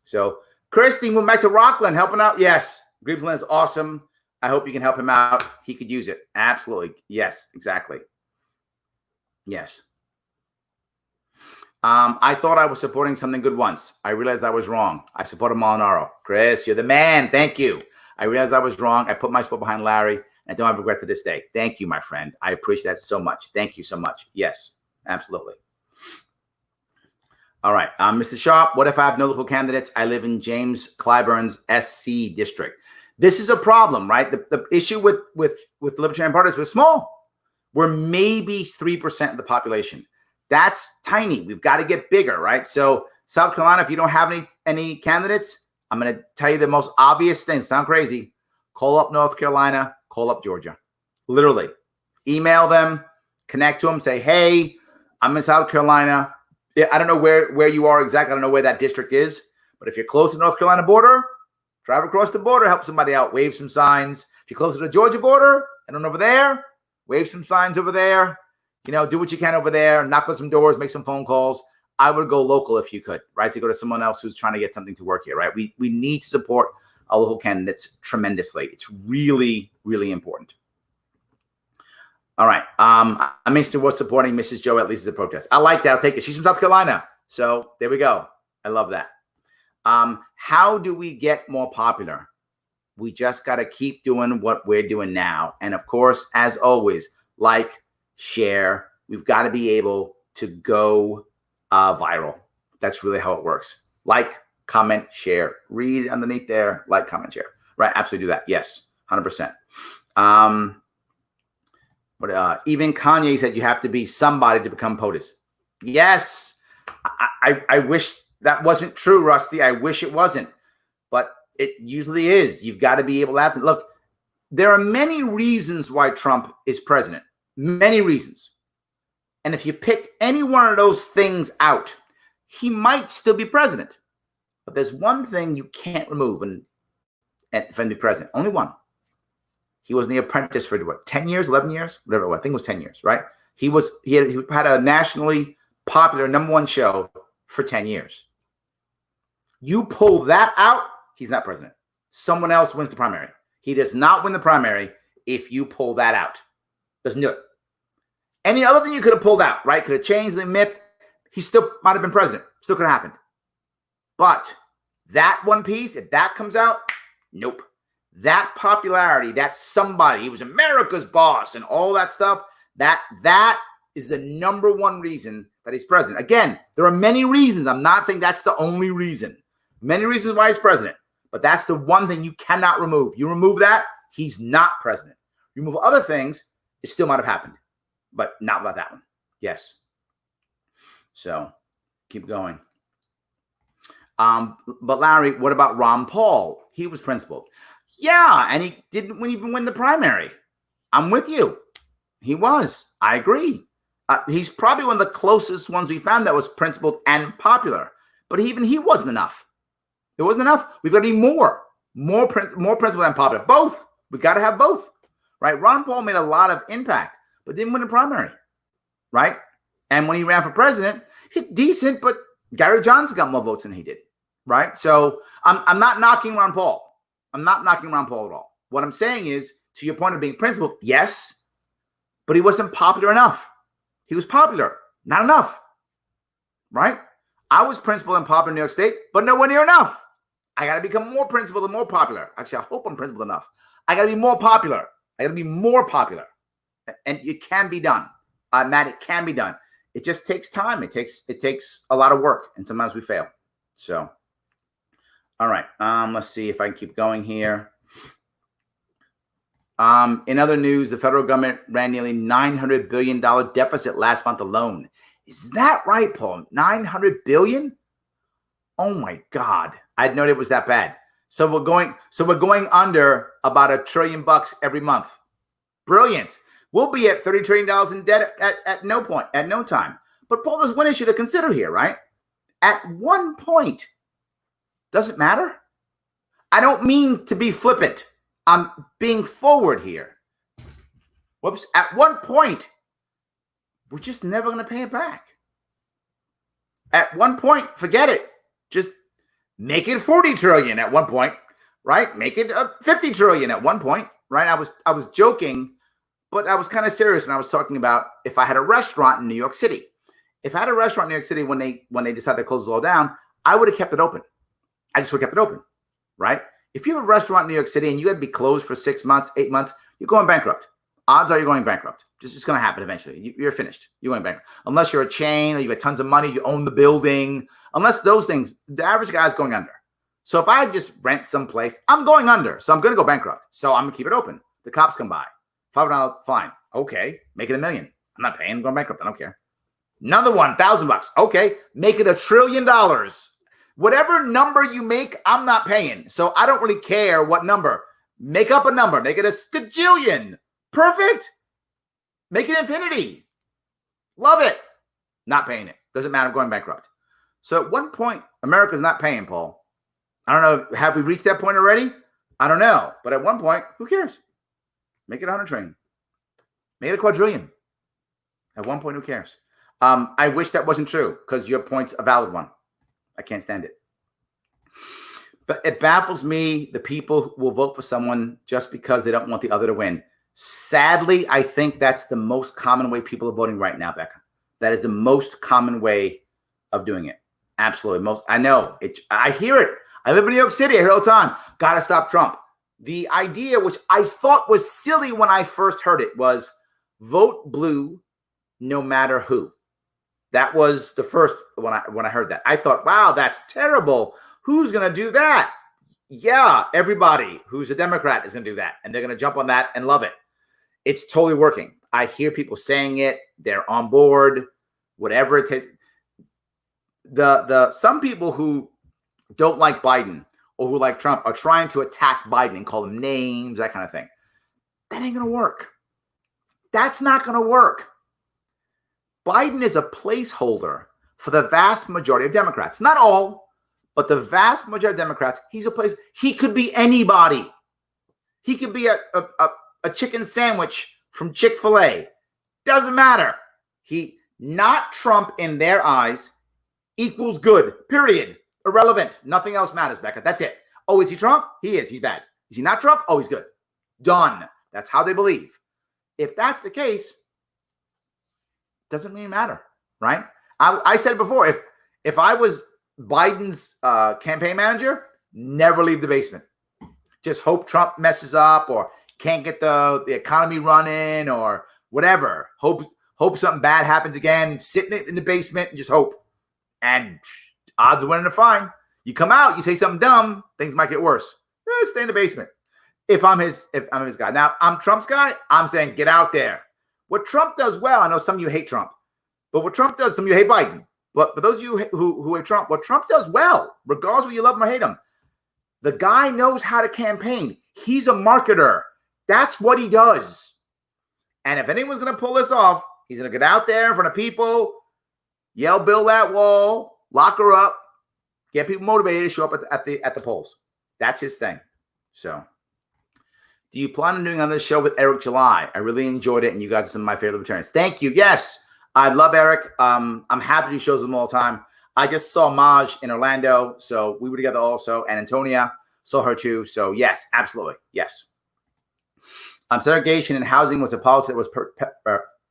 So, Christy, moving back to Rockland, helping out. Yes. Greensland is awesome. I hope you can help him out. He could use it. Absolutely. Yes, exactly. Yes. I thought I was supporting something good once. I realized I was wrong. I supported Molinaro. Chris, you're the man. Thank you. I realized I was wrong. I put my support behind Larry, and I don't have regret to this day. Thank you, my friend. I appreciate that so much. Thank you so much. Yes, absolutely. All right. Mr. Sharpe, what if I have no local candidates? I live in James Clyburn's SC district. This is a problem, right? The issue with the Libertarian Party is we're small. We're maybe 3% of the population. That's tiny. We've got to get bigger, right? So South Carolina, if you don't have any candidates, I'm going to tell you the most obvious thing. Sound crazy. Call up North Carolina. Call up Georgia. Literally. Email them. Connect to them. Say, hey, I'm in South Carolina. I don't know where you are exactly. I don't know where that district is. But if you're close to the North Carolina border, drive across the border, help somebody out, wave some signs. If you're close to the Georgia border, and over there, wave some signs over there. You know, do what you can over there, knock on some doors, make some phone calls. I would go local if you could, right? To go to someone else who's trying to get something to work here, right? We need to support our local candidates tremendously. It's really, really important. All right. I'm interested in what's supporting Mrs. Joe at least as a protest. I like that. I'll take it. She's from South Carolina. So there we go. I love that. How do we get more popular? We just got to keep doing what we're doing now. And of course, as always, like, share. We've got to be able to go viral. That's really how it works. Like, comment, share. Read underneath there. Like, comment, share. Right? Absolutely do that. Yes, 100%. Even Kanye said you have to be somebody to become POTUS. Yes. I wish that wasn't true, Rusty. I wish it wasn't. But it usually is. You've got to be able to ask. Look, there are many reasons why Trump is president. Many reasons. And if you picked any one of those things out, he might still be president. But there's one thing you can't remove and be president. Only one. He was in The Apprentice for what, 10 years, 11 years? Whatever it was. I think it was 10 years, right? He had a nationally popular #1 show for 10 years. You pull that out, he's not president. Someone else wins the primary. He does not win the primary if you pull that out. Doesn't do it. Any other thing you could have pulled out, right? Could have changed the myth. He still might have been president. Still could have happened. But that one piece, if that comes out, nope. That popularity, that somebody, he was America's boss and all that stuff, that is the #1 reason that he's president. Again, there are many reasons. I'm not saying that's the only reason. Many reasons why he's president. But that's the one thing you cannot remove. You remove that, he's not president. You remove other things, it still might have happened, but not without that one. Yes. So keep going. But Larry, what about Ron Paul? He was principled. Yeah, and he didn't even win the primary. I'm with you. He was. I agree. He's probably one of the closest ones we found that was principled and popular. But even he wasn't enough. It wasn't enough. We've got to be more principled and popular. Both. We got to have both, right? Ron Paul made a lot of impact, but didn't win the primary, right? And when he ran for president, he did decent, but Gary Johnson got more votes than he did, right? So I'm not knocking Ron Paul. I'm not knocking Ron Paul at all. What I'm saying is, to your point of being principled, yes, but he wasn't popular enough. He was popular, not enough, right? I was principled and popular in New York State, but nowhere near enough. I got to become more principled and more popular. Actually, I hope I'm principled enough. I got to be more popular. I got to be more popular. And it can be done. Matt, it can be done. It just takes time. It takes a lot of work, and sometimes we fail. So, all right. Let's see if I can keep going here. In other news, the federal government ran nearly $900 billion deficit last month alone. Is that right, Paul? $900 billion? Oh my God. I didn't know it was that bad. So we're going under about $1 trillion every month. Brilliant. We'll be at $30 trillion in debt at no point, at no time. But Paul, there's one issue to consider here, right? At one point, does it matter? I don't mean to be flippant. I'm being forward here. Whoops. At one point, we're just never going to pay it back. At one point, forget it. Just make it 40 trillion at one point, right? Make it 50 trillion at one point, right? I was joking, but I was kind of serious when I was talking about if I had a restaurant in New York City. If I had a restaurant in New York City when they decided to close it all down, I would have kept it open. I just would have kept it open, right? If you have a restaurant in New York City and you had to be closed for 6 months, 8 months, you're going bankrupt. Odds are you're going bankrupt. It's going to happen eventually. You're finished. You're going bankrupt. Unless you're a chain or you got tons of money, you own the building. Unless those things, the average guy's going under. So if I just rent someplace, I'm going under. So I'm going to go bankrupt. So I'm going to keep it open. The cops come by. $500 fine. Okay. Make it $1 million. I'm not paying. I'm going bankrupt. I don't care. Another $1,000. Okay. Make it $1 trillion. Whatever number you make, I'm not paying. So I don't really care what number. Make up a number. Make it a skajillion. Perfect. Make it infinity. Love it. Not paying it. Doesn't matter. I'm going bankrupt. So at one point, America's not paying, Paul. I don't know. Have we reached that point already? I don't know. But at one point, who cares? Make it 100 trillion. Make it a quadrillion. At one point, who cares? I wish that wasn't true because your point's a valid one. I can't stand it. But it baffles me, the people who will vote for someone just because they don't want the other to win. Sadly, I think that's the most common way people are voting right now, Becca. That is the most common way of doing it. Absolutely. I know it. I hear it. I live in New York City. I hear it all the time. Got to stop Trump. The idea, which I thought was silly when I first heard it, was vote blue no matter who. That was the first when I heard that. I thought, wow, that's terrible. Who's going to do that? Yeah, everybody who's a Democrat is going to do that. And they're going to jump on that and love it. It's totally working. I hear people saying it. They're on board, whatever it takes. Some people who don't like Biden or who like Trump are trying to attack Biden and call him names, that kind of thing. That ain't going to work. That's not going to work. Biden is a placeholder for the vast majority of Democrats. Not all, but the vast majority of Democrats. He's a place. He could be anybody. He could be a chicken sandwich from Chick-fil-A. Doesn't matter. Not Trump in their eyes equals good, period. Irrelevant. Nothing else matters, Becca. That's it. Oh, is he Trump? He is. He's bad. Is he not Trump? Oh, he's good. Done. That's how they believe. If that's the case, doesn't really matter, right? I said before, if I was Biden's campaign manager, never leave the basement. Just hope Trump messes up or can't get the economy running or whatever. Hope something bad happens again. Sit in the basement and just hope. And odds of winning are fine. You come out, you say something dumb, things might get worse. Stay in the basement. If I'm his guy. Now, I'm Trump's guy, I'm saying get out there. What Trump does well, I know some of you hate Trump, but what Trump does, some of you hate Biden. But for those of you who hate Trump, what Trump does well, regardless of whether you love him or hate him, the guy knows how to campaign. He's a marketer. That's what he does. And if anyone's going to pull this off, he's going to get out there in front of people, yell, build that wall, lock her up, get people motivated to show up at the polls. That's his thing. So, do you plan on doing another show with Eric July? I really enjoyed it, and you guys are some of my favorite libertarians. Thank you. Yes, I love Eric. I'm happy to do shows with him all the time. I just saw Maj in Orlando, so we were together also, and Antonia saw her too. So, yes, absolutely. Yes. Segregation in housing was a policy that was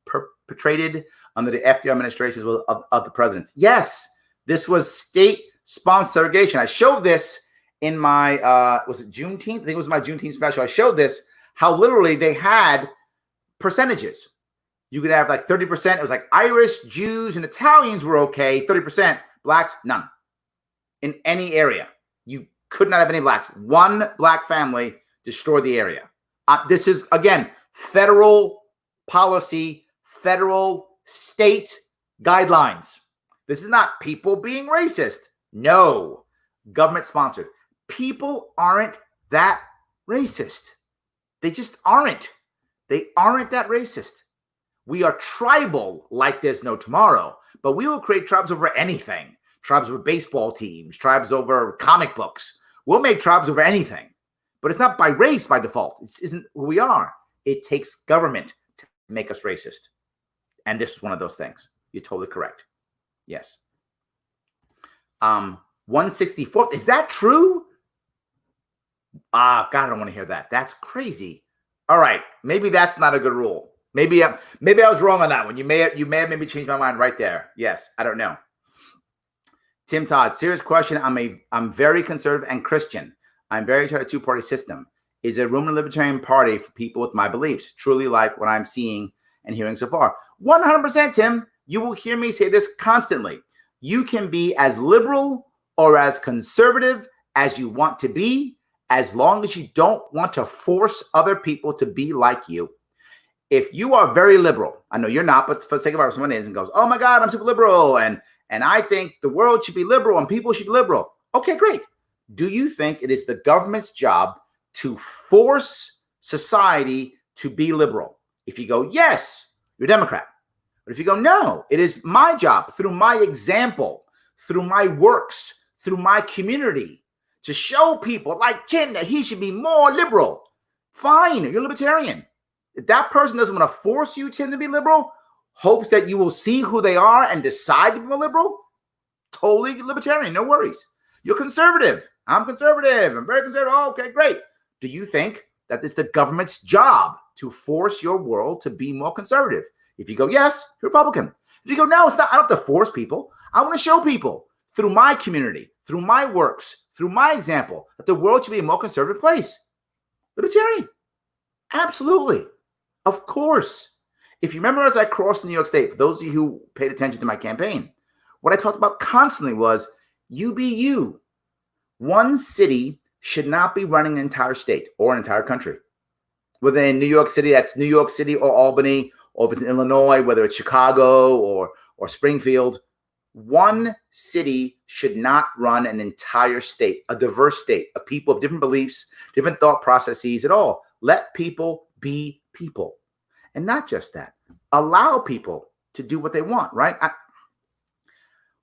perpetrated under the FDR administrations of the presidents. Yes, this was state-sponsored segregation. I showed this in my, was it Juneteenth? I think it was my Juneteenth special. I showed this, how literally they had percentages. You could have like 30%. It was like Irish, Jews, and Italians were okay. 30%. Blacks, none. In any area. You could not have any blacks. One black family destroyed the area. This is, again, federal policy, federal state guidelines. This is not people being racist. No. Government sponsored. People aren't that racist. They just aren't. They aren't that racist. We are tribal like there's no tomorrow, but we will create tribes over anything. Tribes over baseball teams, tribes over comic books. We'll make tribes over anything, but it's not by race by default. It isn't who we are. It takes government to make us racist. And this is one of those things. You're totally correct. Yes. 164th. Is that true? God, I don't want to hear that. That's crazy. All right. Maybe that's not a good rule. Maybe I was wrong on that one. You may have made me change my mind right there. Yes. I don't know. Tim Todd, serious question. I'm very conservative and Christian. I'm very tired of two-party system. Is there room in the Libertarian Party for people with my beliefs? Truly like what I'm seeing and hearing so far. 100%, Tim. You will hear me say this constantly. You can be as liberal or as conservative as you want to be, as long as you don't want to force other people to be like you. If you are very liberal, I know you're not, but for the sake of argument, someone is and goes, oh my God, I'm super liberal, and I think the world should be liberal and people should be liberal. Okay, great. Do you think it is the government's job to force society to be liberal? If you go, yes, you're a Democrat. But if you go, no, it is my job through my example, through my works, through my community to show people like Tim that he should be more liberal. Fine, you're a libertarian. If that person doesn't want to force you, Tim, to be liberal, hopes that you will see who they are and decide to be more liberal, totally libertarian, no worries. You're conservative. I'm conservative. I'm very conservative. Oh, okay, great. Do you think that it's the government's job to force your world to be more conservative? If you go, yes, you're Republican. If you go, no, it's not. I don't have to force people. I want to show people through my community, through my works, through my example, that the world should be a more conservative place. Libertarian. Absolutely. Of course. If you remember as I crossed New York State, for those of you who paid attention to my campaign, what I talked about constantly was you be you. One city should not be running an entire state or an entire country. Whether in New York City, that's New York City or Albany, or if it's in Illinois, whether it's Chicago or Springfield, one city should not run an entire state, a diverse state of people of different beliefs, different thought processes at all. Let people be people. And not just that, allow people to do what they want, right?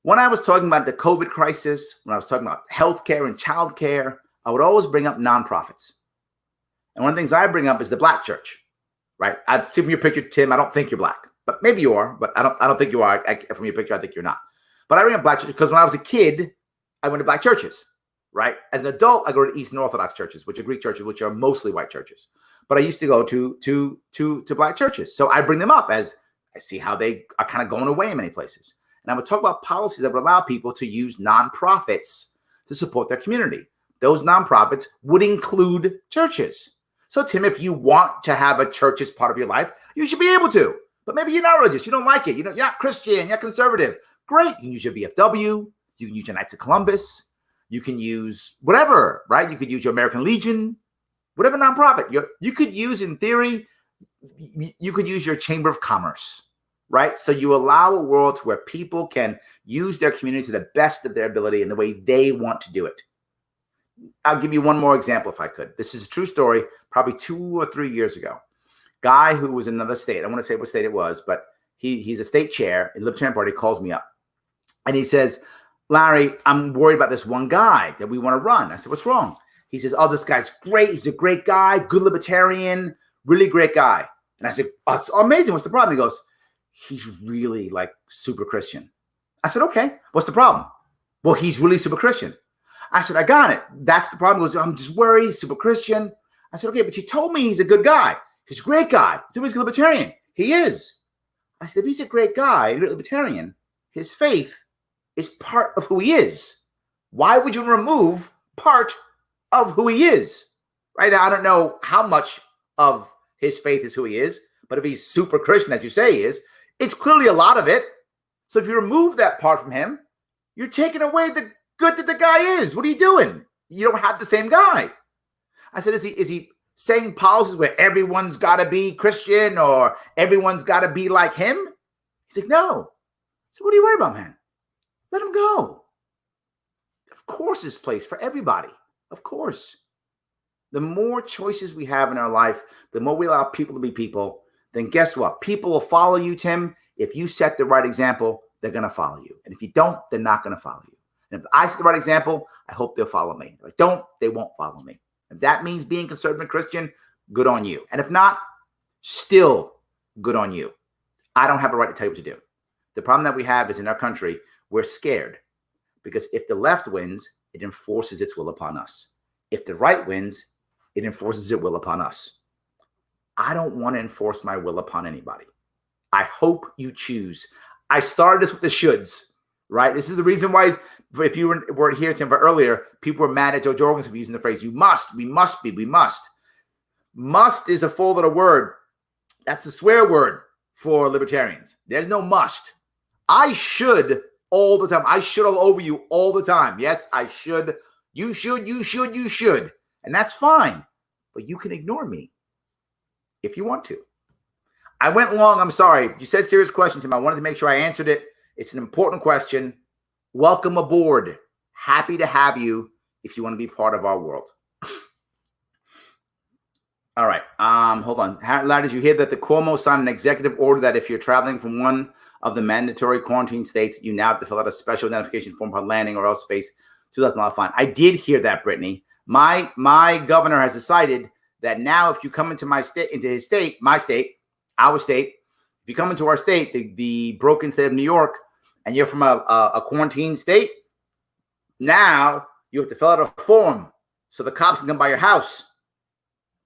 When I was talking about the COVID crisis, when I was talking about healthcare and childcare, I would always bring up nonprofits. And one of the things I bring up is the Black church, right? I see from your picture, Tim, I don't think you're Black, but maybe you are, but I don't think you are. From your picture, I think you're not. But I bring up Black church because when I was a kid, I went to Black churches, right? As an adult, I go to Eastern Orthodox churches, which are Greek churches, which are mostly white churches. But I used to go to Black churches. So I bring them up as I see how they are kind of going away in many places. And I would talk about policies that would allow people to use nonprofits to support their community. Those nonprofits would include churches. So, Tim, if you want to have a church as part of your life, you should be able to. But maybe you're not religious. You don't like it. You're not Christian. You're conservative. Great. You can use your VFW. You can use your Knights of Columbus. You can use whatever, right? You could use your American Legion. Whatever nonprofit you could use, in theory, you could use your Chamber of Commerce. right? So you allow a world to where people can use their community to the best of their ability in the way they want to do it. I'll give you one more example if I could. This is a true story, probably 2 or 3 years ago. Guy who was in another state, I want to say what state it was, but he's a state chair in the Libertarian Party, calls me up. And he says, Larry, I'm worried about this one guy that we want to run. I said, what's wrong? He says, oh, this guy's great. He's a great guy, good libertarian, really great guy. And I said, oh, it's amazing. What's the problem? He goes, he's really like super Christian. I said, okay, what's the problem? Well, he's really super Christian. I said, I got it. That's the problem. He goes, I'm just worried. He's super Christian. I said, okay, but you told me he's a good guy. He's a great guy. You told me he's a libertarian. He is. I said, if he's a great guy, a libertarian, his faith is part of who he is. Why would you remove part of who he is? Right now, I don't know how much of his faith is who he is, but if he's super Christian, as you say he is, it's clearly a lot of it. So if you remove that part from him, you're taking away the good that the guy is. What are you doing? You don't have the same guy. I said, is he saying policies where everyone's got to be Christian or everyone's got to be like him? He's like, no. So what are you worried about, man? Let him go. Of course, there's place for everybody. Of course. The more choices we have in our life, the more we allow people to be people, then guess what? People will follow you, Tim. If you set the right example, they're going to follow you. And if you don't, they're not going to follow you. And if I set the right example, I hope they'll follow me. If I don't, they won't follow me. If that means being conservative Christian, good on you. And if not, still good on you. I don't have a right to tell you what to do. The problem that we have is in our country, we're scared because if the left wins, it enforces its will upon us. If the right wins, it enforces its will upon us. I don't want to enforce my will upon anybody. I hope you choose. I started this with the shoulds, right? This is the reason why, if you were here, Tim, earlier, people were mad at Joe Jorgensen for using the phrase, you must, we must be, we must. Must is a four-letter word. That's a swear word for libertarians. There's no must. I should all the time. I should all over you all the time. Yes, I should. You should, you should, you should. And that's fine. But you can ignore me if you want to. I went long. I'm sorry. You said serious question, Tim. I wanted to make sure I answered it. It's an important question. Welcome aboard. Happy to have you if you want to be part of our world. All right. Hold on. Larry, did you hear that the Cuomo signed an executive order that if you're traveling from one of the mandatory quarantine states, you now have to fill out a special identification form upon landing or else face $2,000 fine? I did hear that, Brittany. My governor has decided that now if you come into my state, into his state, my state, our state, if you come into our state, the broken state of New York, and you're from a quarantine state, now you have to fill out a form so the cops can come by your house.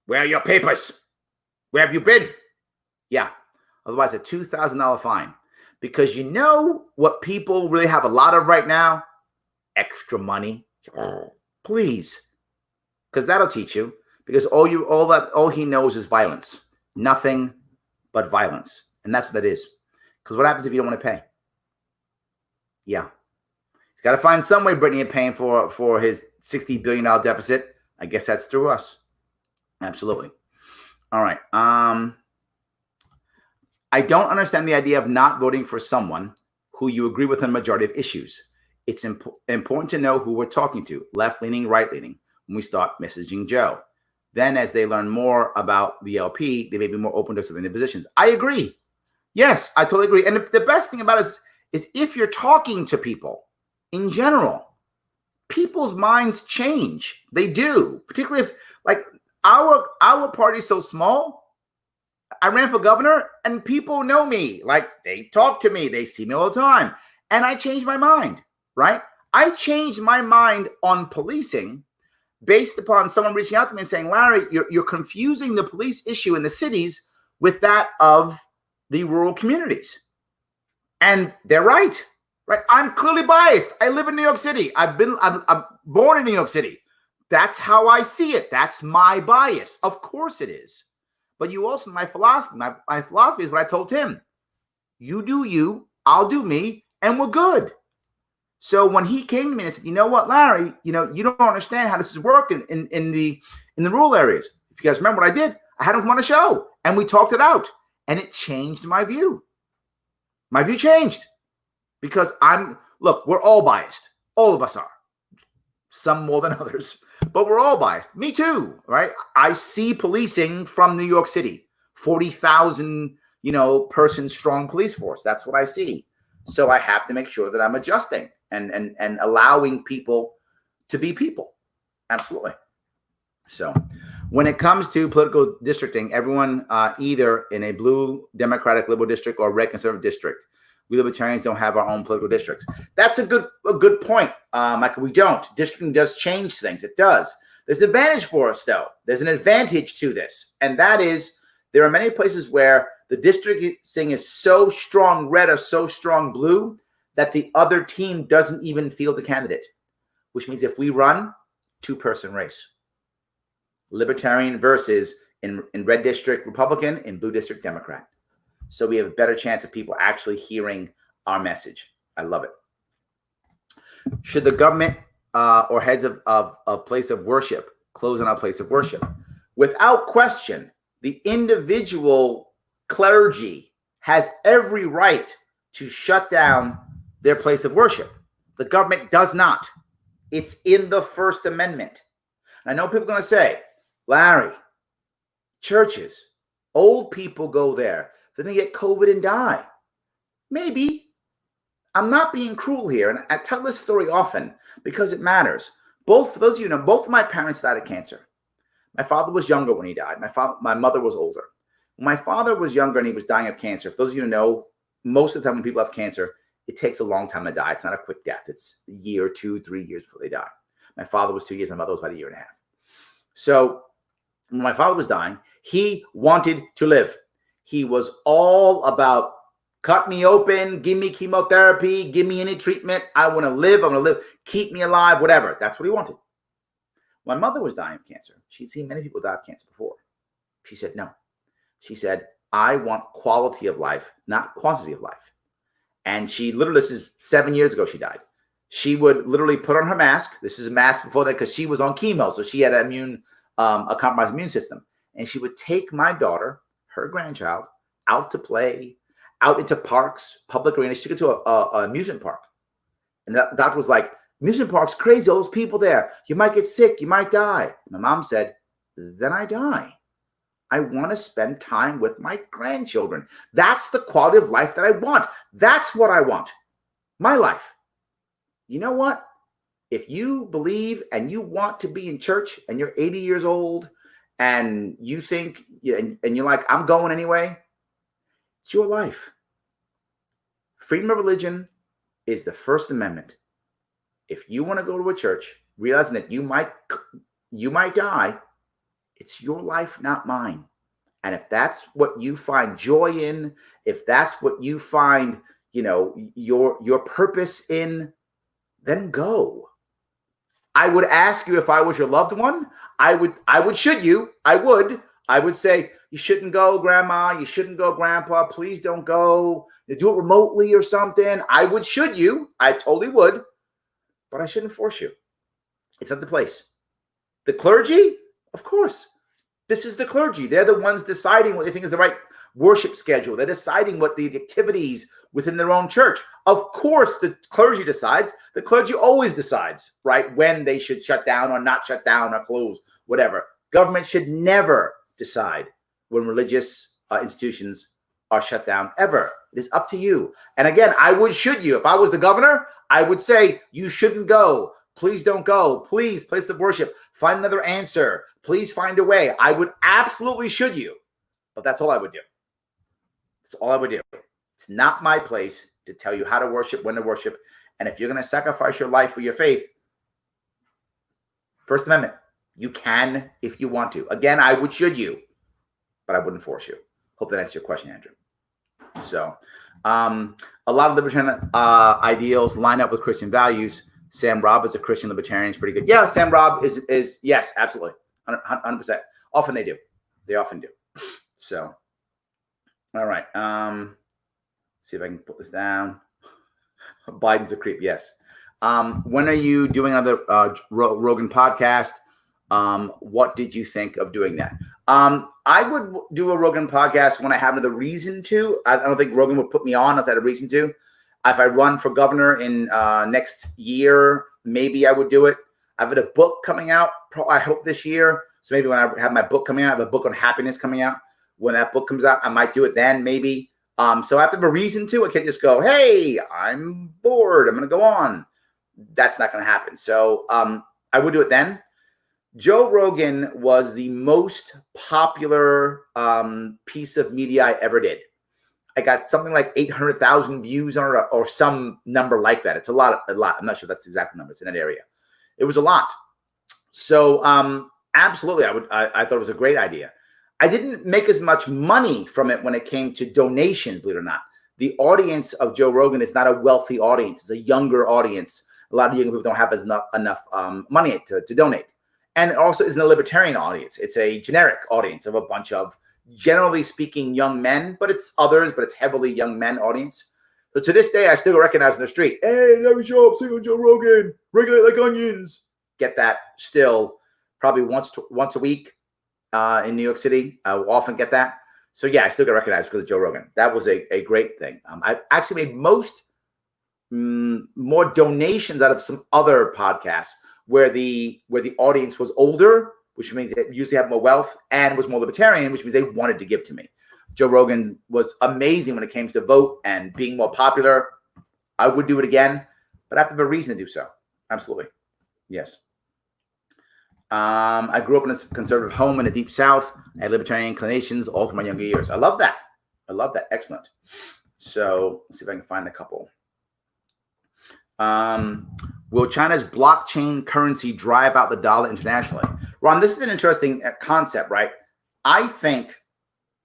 Where are your papers? Where have you been? Yeah. Otherwise, a $2,000 fine. Because you know what people really have a lot of right now? Extra money. Please. Because that'll teach you. Because all he knows is violence. Nothing but violence. And that's what that is. Because what happens if you don't want to pay? Yeah. He's got to find some way, Brittany, of paying for his $60 billion deficit. I guess that's through us. Absolutely. All right. I don't understand the idea of not voting for someone who you agree with on a majority of issues. It's important to know who we're talking to, left-leaning, right-leaning, when we start messaging Joe. Then as they learn more about the LP, they may be more open to accepting their positions. I agree. Yes, I totally agree. And the best thing about it is if you're talking to people in general, people's minds change. They do, particularly if, like, our party's so small. I ran for governor and people know me. Like, they talk to me. They see me all the time. And I changed my mind, right? I changed my mind on policing based upon someone reaching out to me and saying, Larry, you're confusing the police issue in the cities with that of the rural communities. And they're right? I'm clearly biased. I live in New York City. I'm born in New York City. That's how I see it. That's my bias. Of course it is. But you also, my philosophy is what I told him. You do you, I'll do me, and we're good. So when he came to me and said, you know what, Larry, you don't understand how this is working in the rural areas. If you guys remember what I did, I had him come on a show and we talked it out and it changed my view. My view changed because look, we're all biased. All of us are. Some more than others, but we're all biased. Me too, right? I see policing from New York City, 40,000, person strong police force. That's what I see. So I have to make sure that I'm adjusting and allowing people to be people. Absolutely. So when it comes to political districting, everyone either in a blue Democratic Liberal district or red Conservative district. We Libertarians don't have our own political districts. That's a good point, Michael. We don't. Districting does change things. It does. There's an advantage for us, though. There's an advantage to this, and that is there are many places where the districting is so strong red or so strong blue that the other team doesn't even field the candidate, which means if we run, 2-person race. Libertarian versus in red district Republican, in blue district Democrat. So we have a better chance of people actually hearing our message. I love it. Should the government or heads of place of worship close on our place of worship? Without question, the individual clergy has every right to shut down their place of worship. The government does not. It's in the First Amendment. I know people are going to say, Larry, churches, old people go there. Then they get COVID and die. Maybe. I'm not being cruel here. And I tell this story often because it matters. For those of you who know, both of my parents died of cancer. My father was younger when he died. My mother was older. When my father was younger and he was dying of cancer, for those of you who know, most of the time when people have cancer, it takes a long time to die. It's not a quick death. It's a year, 2, 3 years before they die. My father was 2 years. My mother was about a year and a half. So when my father was dying, he wanted to live. He was all about cut me open, give me chemotherapy, give me any treatment. I want to live. I want to live. Keep me alive, whatever. That's what he wanted. My mother was dying of cancer. She'd seen many people die of cancer before. She said, no. She said, I want quality of life, not quantity of life. And she literally, this is 7 years ago, she died. She would literally put on her mask. This is a mask before that because she was on chemo. So she had a compromised immune system. And she would take my daughter, her grandchild, out to play, out into parks, public arenas. She took her to an amusement park. And that doctor was like, amusement park's crazy, all those people there. You might get sick, you might die. My mom said, then I die. I want to spend time with my grandchildren. That's the quality of life that I want. That's what I want. My life. You know what? If you believe and you want to be in church and you're 80 years old and you think, and you're like, I'm going anyway, it's your life. Freedom of religion is the First Amendment. If you want to go to a church, realizing that you might die, it's your life, not mine. And if that's what you find joy in, if that's what you find, your purpose in, then go. I would ask you if I was your loved one, I would say, you shouldn't go, grandma, you shouldn't go, grandpa, please don't go. You do it remotely or something. I totally would, but I shouldn't force you. It's not the place. The clergy, of course. This is the clergy. They're the ones deciding what they think is the right worship schedule. They're deciding what the activities within their own church. Of course, the clergy decides. The clergy always decides, right, when they should shut down or not shut down or close, whatever. Government should never decide when religious institutions are shut down, ever. It is up to you. And again, should you. If I was the governor, I would say, you shouldn't go. Please don't go. Please, place of worship, find another answer. Please find a way. I would absolutely should you. But that's all I would do. That's all I would do. It's not my place to tell you how to worship, when to worship. And if you're going to sacrifice your life for your faith, First Amendment, you can if you want to. Again, I would should you, but I wouldn't force you. Hope that answers your question, Andrew. So a lot of libertarian ideals line up with Christian values. Sam Robb is a Christian libertarian. He's pretty good. Yeah, Sam Robb is yes, absolutely. 100%. Often they do. They often do. So, all right. See if I can put this down. Biden's a creep. Yes. When are you doing another Rogan podcast? What did you think of doing that? I would do a Rogan podcast when I have another reason to. I don't think Rogan would put me on unless I had a reason to. If I run for governor in next year, maybe I would do it. I've got a book coming out, I hope this year. So maybe when I have my book coming out, I have a book on happiness coming out. When that book comes out, I might do it then, maybe. So I have to have a reason to. I can't just go, hey, I'm bored, I'm going to go on. That's not going to happen. So I would do it then. Joe Rogan was the most popular piece of media I ever did. I got something like 800,000 views on it or some number like that. It's a lot. I'm not sure that's the exact number. It's in that area. It was a lot. So absolutely, I thought it was a great idea. I didn't make as much money from it when it came to donations, believe it or not. The audience of Joe Rogan is not a wealthy audience. It's a younger audience. A lot of younger people don't have enough money to donate. And it also isn't a libertarian audience. It's a generic audience of a bunch of, generally speaking, young men, but it's others, but it's heavily young men audience. So to this day, I still recognize in the street, hey, Larry Sharpe, sing on Joe Rogan, regulate like onions. Get that still probably once a week in New York City. I will often get that. So yeah, I still get recognized because of Joe Rogan. That was a great thing. I actually made more donations out of some other podcasts where the audience was older, which means they usually have more wealth, and was more libertarian, which means they wanted to give to me. Joe Rogan was amazing when it came to vote and being more popular. I would do it again, but I have to have a reason to do so. Absolutely. Yes. I grew up in a conservative home in the Deep South. I had libertarian inclinations all through my younger years. I love that. Excellent. So let's see if I can find a couple. Will China's blockchain currency drive out the dollar internationally? Ron, this is an interesting concept, right? I think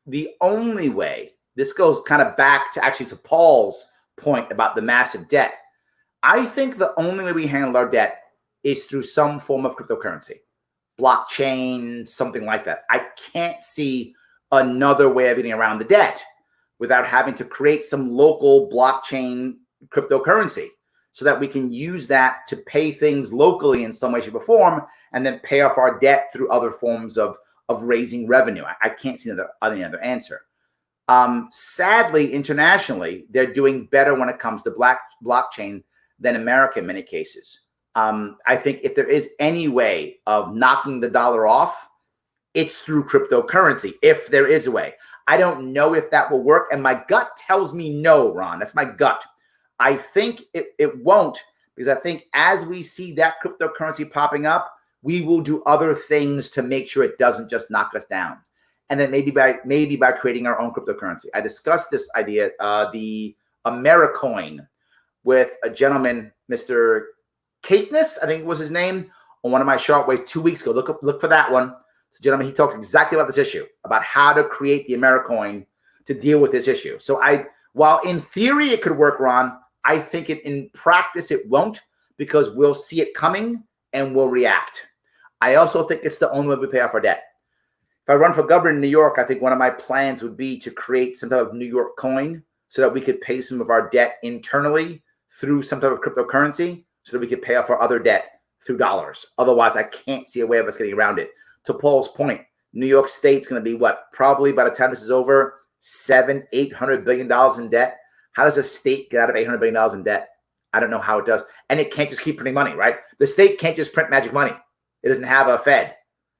the only way, this goes kind of back to actually to Paul's point about the massive debt. I think the only way we handle our debt is through some form of cryptocurrency, blockchain, something like that. I can't see another way of getting around the debt without having to create some local blockchain cryptocurrency, so that we can use that to pay things locally in some way, shape, or form, and then pay off our debt through other forms of raising revenue. I can't see any other answer. Sadly, internationally, they're doing better when it comes to blockchain than America in many cases. I think if there is any way of knocking the dollar off, it's through cryptocurrency, if there is a way. I don't know if that will work, and my gut tells me no, Ron. That's my gut. I think it won't, because I think as we see that cryptocurrency popping up, we will do other things to make sure it doesn't just knock us down. And then maybe by creating our own cryptocurrency. I discussed this idea, the Americoin, with a gentleman, Mr. Caithness, I think was his name, on one of my Sharpe Ways 2 weeks ago. Look for that one. So, gentlemen, he talks exactly about this issue, about how to create the Americoin to deal with this issue. So while in theory it could work, Ron, I think in practice it won't, because we'll see it coming and we'll react. I also think it's the only way we pay off our debt. If I run for governor in New York, I think one of my plans would be to create some type of New York coin so that we could pay some of our debt internally through some type of cryptocurrency, so that we could pay off our other debt through dollars. Otherwise, I can't see a way of us getting around it. To Paul's point, New York State's going to be what? Probably by the time this is over, $700-800 billion in debt. How does a state get out of $800 billion in debt? I don't know how it does. And it can't just keep printing money, right? The state can't just print magic money. It doesn't have a Fed.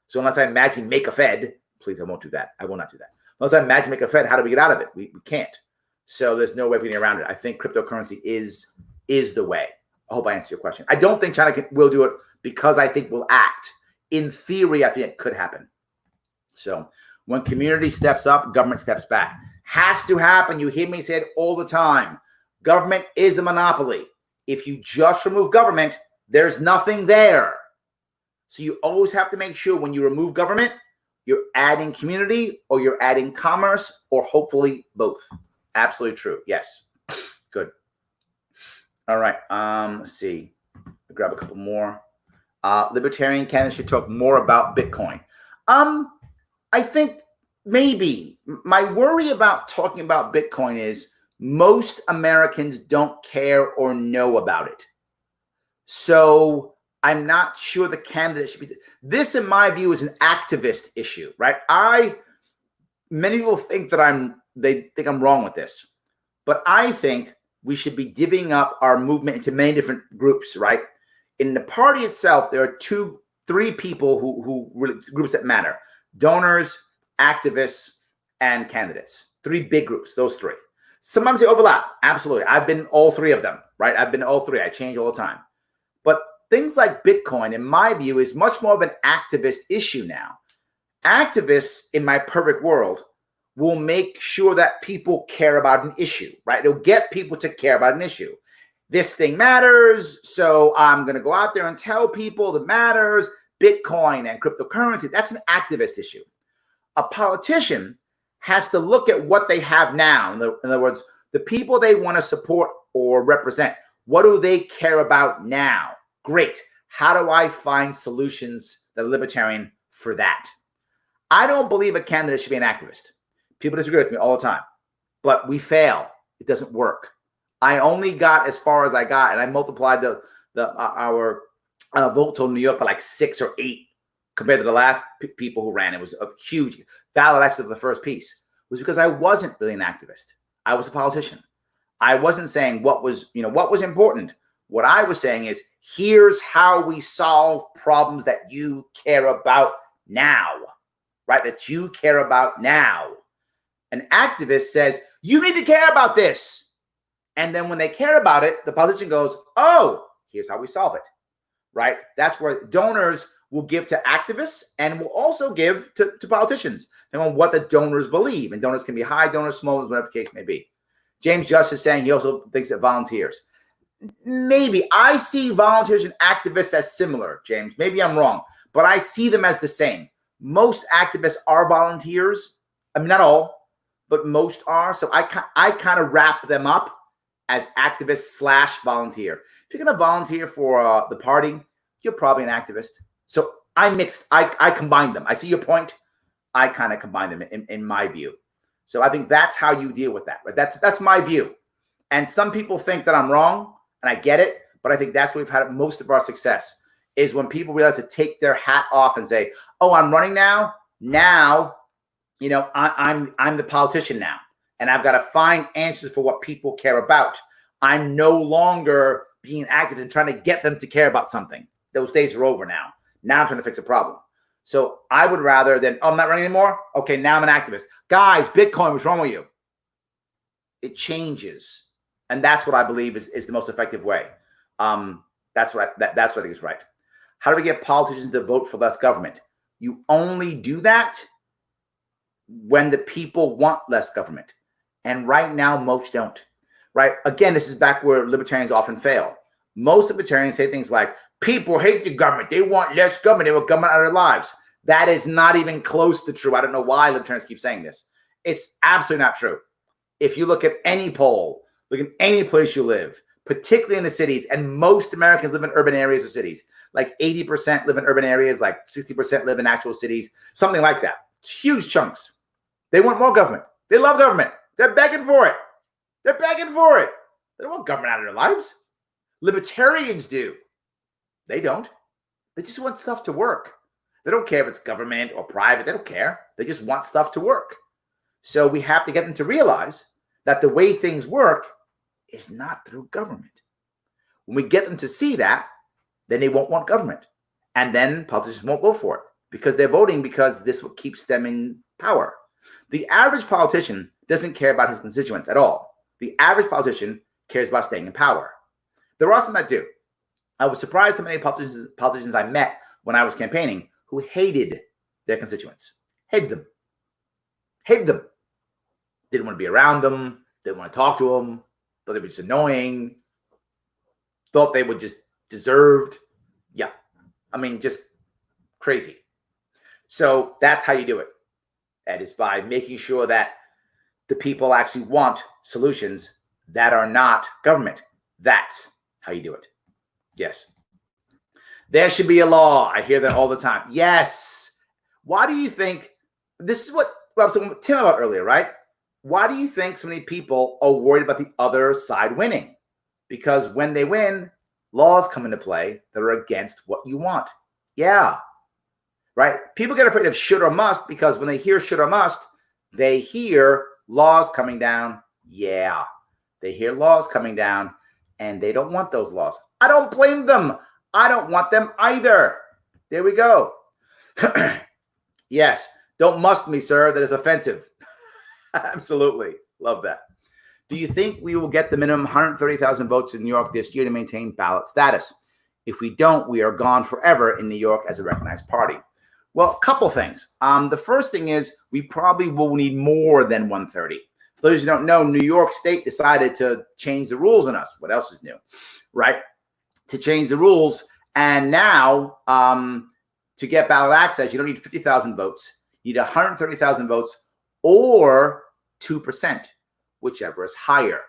So unless I imagine make a Fed, please, I won't do that. I will not do that. Unless I imagine make a Fed, how do we get out of it? We can't. So there's no way of getting around it. I think cryptocurrency is the way. I hope I answered your question. I don't think China will do it, because I think we'll act. In theory, I think it could happen. So when community steps up, government steps back. Has to happen. You hear me say it all the time. Government is a monopoly. If you just remove government, there's nothing there. So you always have to make sure when you remove government, you're adding community, or you're adding commerce, or hopefully both. Absolutely true. Yes. Good. All right. Let's see. I'll grab a couple more. Libertarian candidates should talk more about Bitcoin. I think maybe my worry about talking about Bitcoin is most Americans don't care or know about it. So I'm not sure the candidate should be. This, in my view, is an activist issue, right? Many people think that they think I'm wrong with this, but I think we should be divvying up our movement into many different groups, right? In the party itself, there are three people who really, groups that matter: donors, activists, and candidates. Three big groups, those three. Sometimes they overlap. Absolutely. I've been all three of them, right? I've been all three. I change all the time. But things like Bitcoin, in my view, is much more of an activist issue now. Activists, in my perfect world, will make sure that people care about an issue, right? They'll get people to care about an issue. This thing matters, so I'm going to go out there and tell people that matters. Bitcoin and cryptocurrency, that's an activist issue. A politician has to look at what they have now. In other words, the people they want to support or represent. What do they care about now? Great. How do I find solutions that are libertarian for that? I don't believe a candidate should be an activist. People disagree with me all the time, but we fail. It doesn't work. I only got as far as I got, and I multiplied our vote total in New York by like 6 or 8 compared to the last people who ran. It was a huge ballot access of the first piece. It was because I wasn't really an activist. I was a politician. I wasn't saying what was important. What I was saying is, here's how we solve problems that you care about now, right? That you care about now. An activist says, you need to care about this. And then when they care about it, the politician goes, oh, here's how we solve it, right? That's where donors will give to activists and will also give to politicians, depending on what the donors believe. And donors can be high donors, small donors, whatever the case may be. James Justice is saying he also thinks that volunteers. Maybe. I see volunteers and activists as similar, James. Maybe I'm wrong, but I see them as the same. Most activists are volunteers. I mean, not all, but most are. So I kind of wrap them up as activist / volunteer. If you're going to volunteer for the party, you're probably an activist. So I combine them. I see your point. I kind of combine them in my view. So I think that's how you deal with that. Right? That's my view. And some people think that I'm wrong, and I get it, but I think that's where we've had most of our success, is when people realize to take their hat off and say, oh, I'm running now. Now, I'm the politician now, and I've got to find answers for what people care about. I'm no longer being active and trying to get them to care about something. Those days are over now. Now I'm trying to fix a problem. So I would rather than, oh, I'm not running anymore. Okay, now I'm an activist. Guys, Bitcoin, what's wrong with you? It changes. And that's what I believe is the most effective way. That's what I think is right. How do we get politicians to vote for less government? You only do that when the people want less government. And right now, most don't. Right? Again, this is back where libertarians often fail. Most libertarians say things like, people hate the government. They want less government. They want government out of their lives. That is not even close to true. I don't know why libertarians keep saying this. It's absolutely not true. If you look at any poll, look at any place you live, particularly in the cities, and most Americans live in urban areas or cities. Like 80% live in urban areas, like 60% live in actual cities, something like that. It's huge chunks. They want more government. They love government. They're begging for it. They're begging for it. They don't want government out of their lives. Libertarians do. They don't. They just want stuff to work. They don't care if it's government or private. They don't care. They just want stuff to work. So we have to get them to realize that the way things work is not through government. When we get them to see that, then they won't want government. And then politicians won't vote for it because they're voting because this is what keeps them in power. The average politician doesn't care about his constituents at all. The average politician cares about staying in power. There are some that do. I was surprised how many politicians I met when I was campaigning who hated their constituents. Hated them. Hated them. Didn't want to be around them. Didn't want to talk to them. Thought they were just annoying. Thought they were just deserved. Yeah. I mean, just crazy. So that's how you do it. And it's by making sure that the people actually want solutions that are not government. That's how you do it. Yes. There should be a law. I hear that all the time. Yes. Why do you think, this is what I was talking with Tim about earlier, right? Why do you think so many people are worried about the other side winning? Because when they win, laws come into play that are against what you want. Yeah. Right? People get afraid of should or must because when they hear should or must, they hear laws coming down. Yeah. They hear laws coming down and they don't want those laws. I don't blame them. I don't want them either. There we go. Yes. Don't must me, sir. That is offensive. Absolutely. Love that. Do you think we will get the minimum 130,000 votes in New York this year to maintain ballot status? If we don't, we are gone forever in New York as a recognized party. Well, a couple things. The first thing is we probably will need more than 130. For those who don't know, New York State decided to change the rules on us. What else is new, right? To change the rules. And now to get ballot access, you don't need 50,000 votes. You need 130,000 votes or 2%, whichever is higher.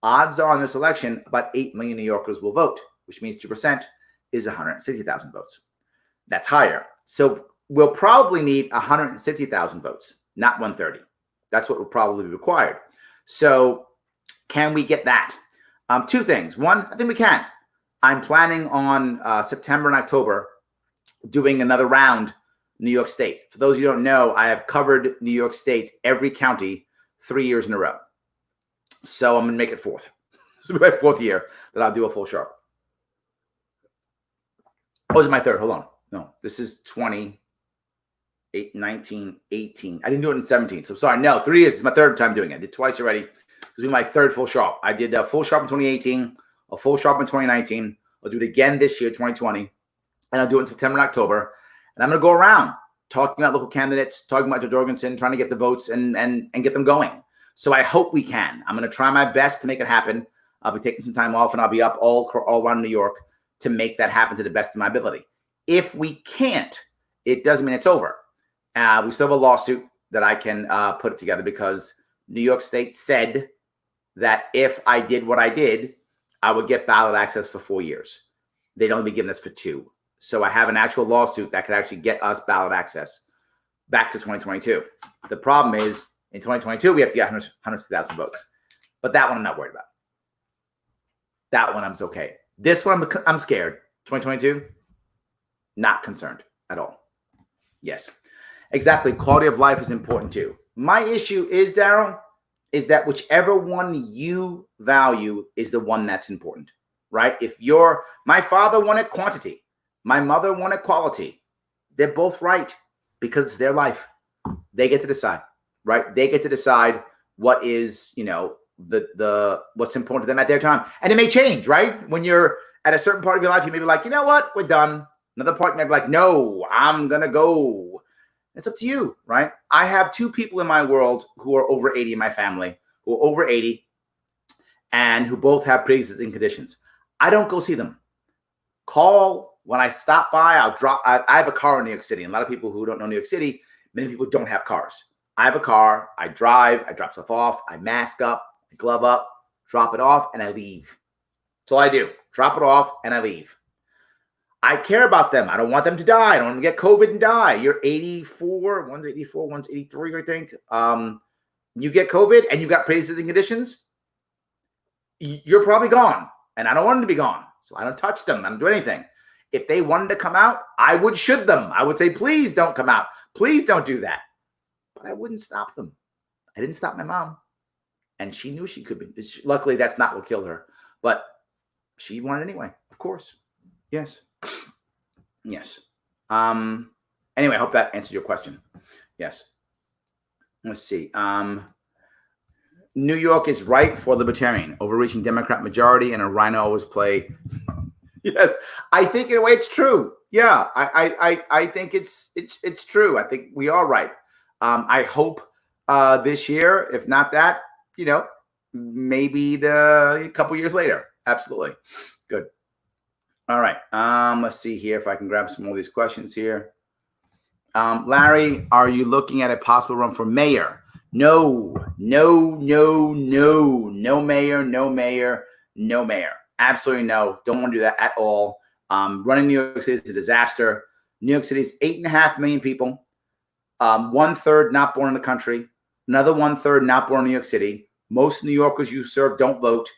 Odds are in this election, about 8 million New Yorkers will vote, which means 2% is 160,000 votes. That's higher. So we'll probably need 160,000 votes, not 130. That's what will probably be required. So can we get that? Two things. One, I think we can. I'm planning on September and October doing another round New York State. For those of you who don't know, I have covered New York State, every county, 3 years in a row. So I'm going to make it fourth. This will be my fourth year that I'll do a full Sharpe. Oh, this is my third. Hold on. No, this is 20, 19, 18. I didn't do it in 17. So sorry. No, 3 years. It's my third time doing it. I did twice already. This will be my third full Sharpe. I did a full Sharpe in 2018, a full Sharpe in 2019. I'll do it again this year, 2020. And I'll do it in September and October. And I'm going to go around talking about local candidates, talking about Joe Jorgensen, trying to get the votes and get them going. So I hope we can. I'm going to try my best to make it happen. I'll be taking some time off and I'll be up all around New York to make that happen to the best of my ability. If we can't, it doesn't mean it's over. We still have a lawsuit that I can put it together because New York State said that if I did what I did, I would get ballot access for 4 years. They'd only be giving us for 2. So I have an actual lawsuit that could actually get us ballot access back to 2022. The problem is in 2022, we have to get 100,000 votes. But that one I'm not worried about. That one I'm okay. This one I'm scared. 2022, not concerned at all. Yes, exactly. Quality of life is important too. My issue is, Daryl, is that whichever one you value is the one that's important, right? My father wanted quantity. My mother wanted quality. They're both right because it's their life. They get to decide, right? They get to decide what is, the what's important to them at their time. And it may change, right? When you're at a certain part of your life, you may be like, you know what? We're done. Another part may be like, no, I'm going to go. It's up to you, right? I have 2 people in my world who are over 80 in my family, who are over 80 and who both have pre-existing conditions. I don't go see them. Call. When I stop by, I have a car in New York City. And a lot of people who don't know New York City, many people don't have cars. I have a car. I drive. I drop stuff off. I mask up, I glove up, drop it off, and I leave. That's all I do. Drop it off, and I leave. I care about them. I don't want them to die. I don't want them to get COVID and die. You're 84. One's 84. One's 83, I think. You get COVID, and you've got pre-existing conditions, you're probably gone. And I don't want them to be gone. So I don't touch them. I don't do anything. If they wanted to come out, I would should them. I would say, please don't come out. Please don't do that. But I wouldn't stop them. I didn't stop my mom. And she knew she could be. Luckily, that's not what killed her. But she wanted it anyway, of course. Yes. Yes. Anyway, I hope that answered your question. Yes. Let's see. New York is ripe for libertarian, overreaching Democrat majority, and a rhino always play. Yes, I think in a way it's true. Yeah, I think it's true. I think we are ripe. I hope this year, if not that, maybe a couple years later. Absolutely. Good. All right. Let's see here if I can grab some more of these questions here. Larry, are you looking at a possible run for mayor? No mayor, no mayor, no mayor. Absolutely no. Don't want to do that at all. Running New York City is a disaster. New York City is 8.5 million people. 1/3 not born in the country. Another 1/3 not born in New York City. Most New Yorkers you serve don't vote.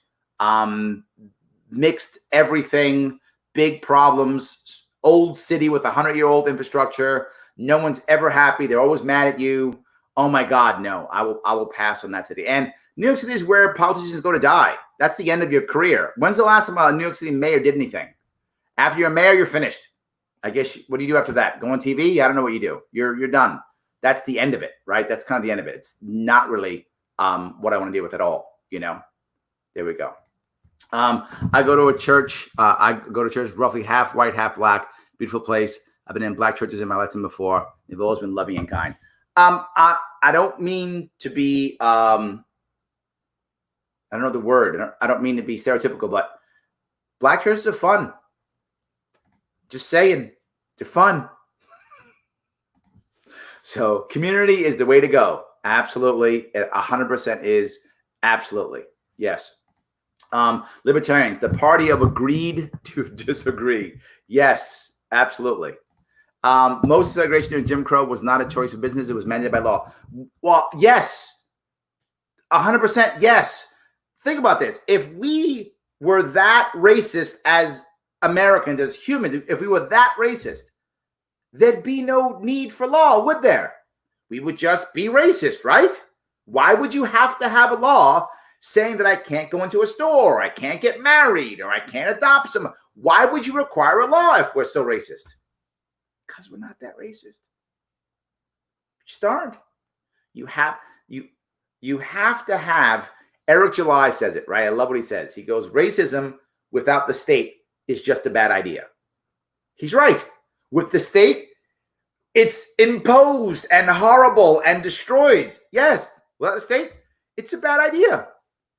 mixed everything, big problems, old city with 100-year-old infrastructure. No one's ever happy. They're always mad at you. Oh my God, no, I will pass on that city. And New York City is where politicians go to die. That's the end of your career. When's the last time a New York City mayor did anything? After you're a mayor, you're finished. I guess, what do you do after that? Go on TV? I don't know what you do. You're done. That's the end of it, right? That's kind of the end of it. It's not really what I want to deal with at all, you know? There we go. I go to a church. Roughly half white, half black. Beautiful place. I've been in black churches in my lifetime before. They've always been loving and kind. I don't mean to be, I don't know the word. I don't mean to be stereotypical, but black churches are fun. Just saying, they're fun. So community is the way to go. Absolutely. 100% is. Absolutely. Yes. Libertarians, the party of agreed to disagree. Yes, absolutely. Most segregation during Jim Crow was not a choice of business. It was mandated by law. Well, yes. 100% yes. Think about this. If we were that racist as Americans, as humans, if we were that racist, there'd be no need for law, would there? We would just be racist, right? Why would you have to have a law saying that I can't go into a store, or I can't get married, or I can't adopt someone? Why would you require a law if we're so racist? Because we're not that racist. Just aren't. You have to have, Eric July says it, right? I love what he says. He goes, racism without the state is just a bad idea. He's right. With the state, it's imposed and horrible and destroys. Yes, without the state, it's a bad idea.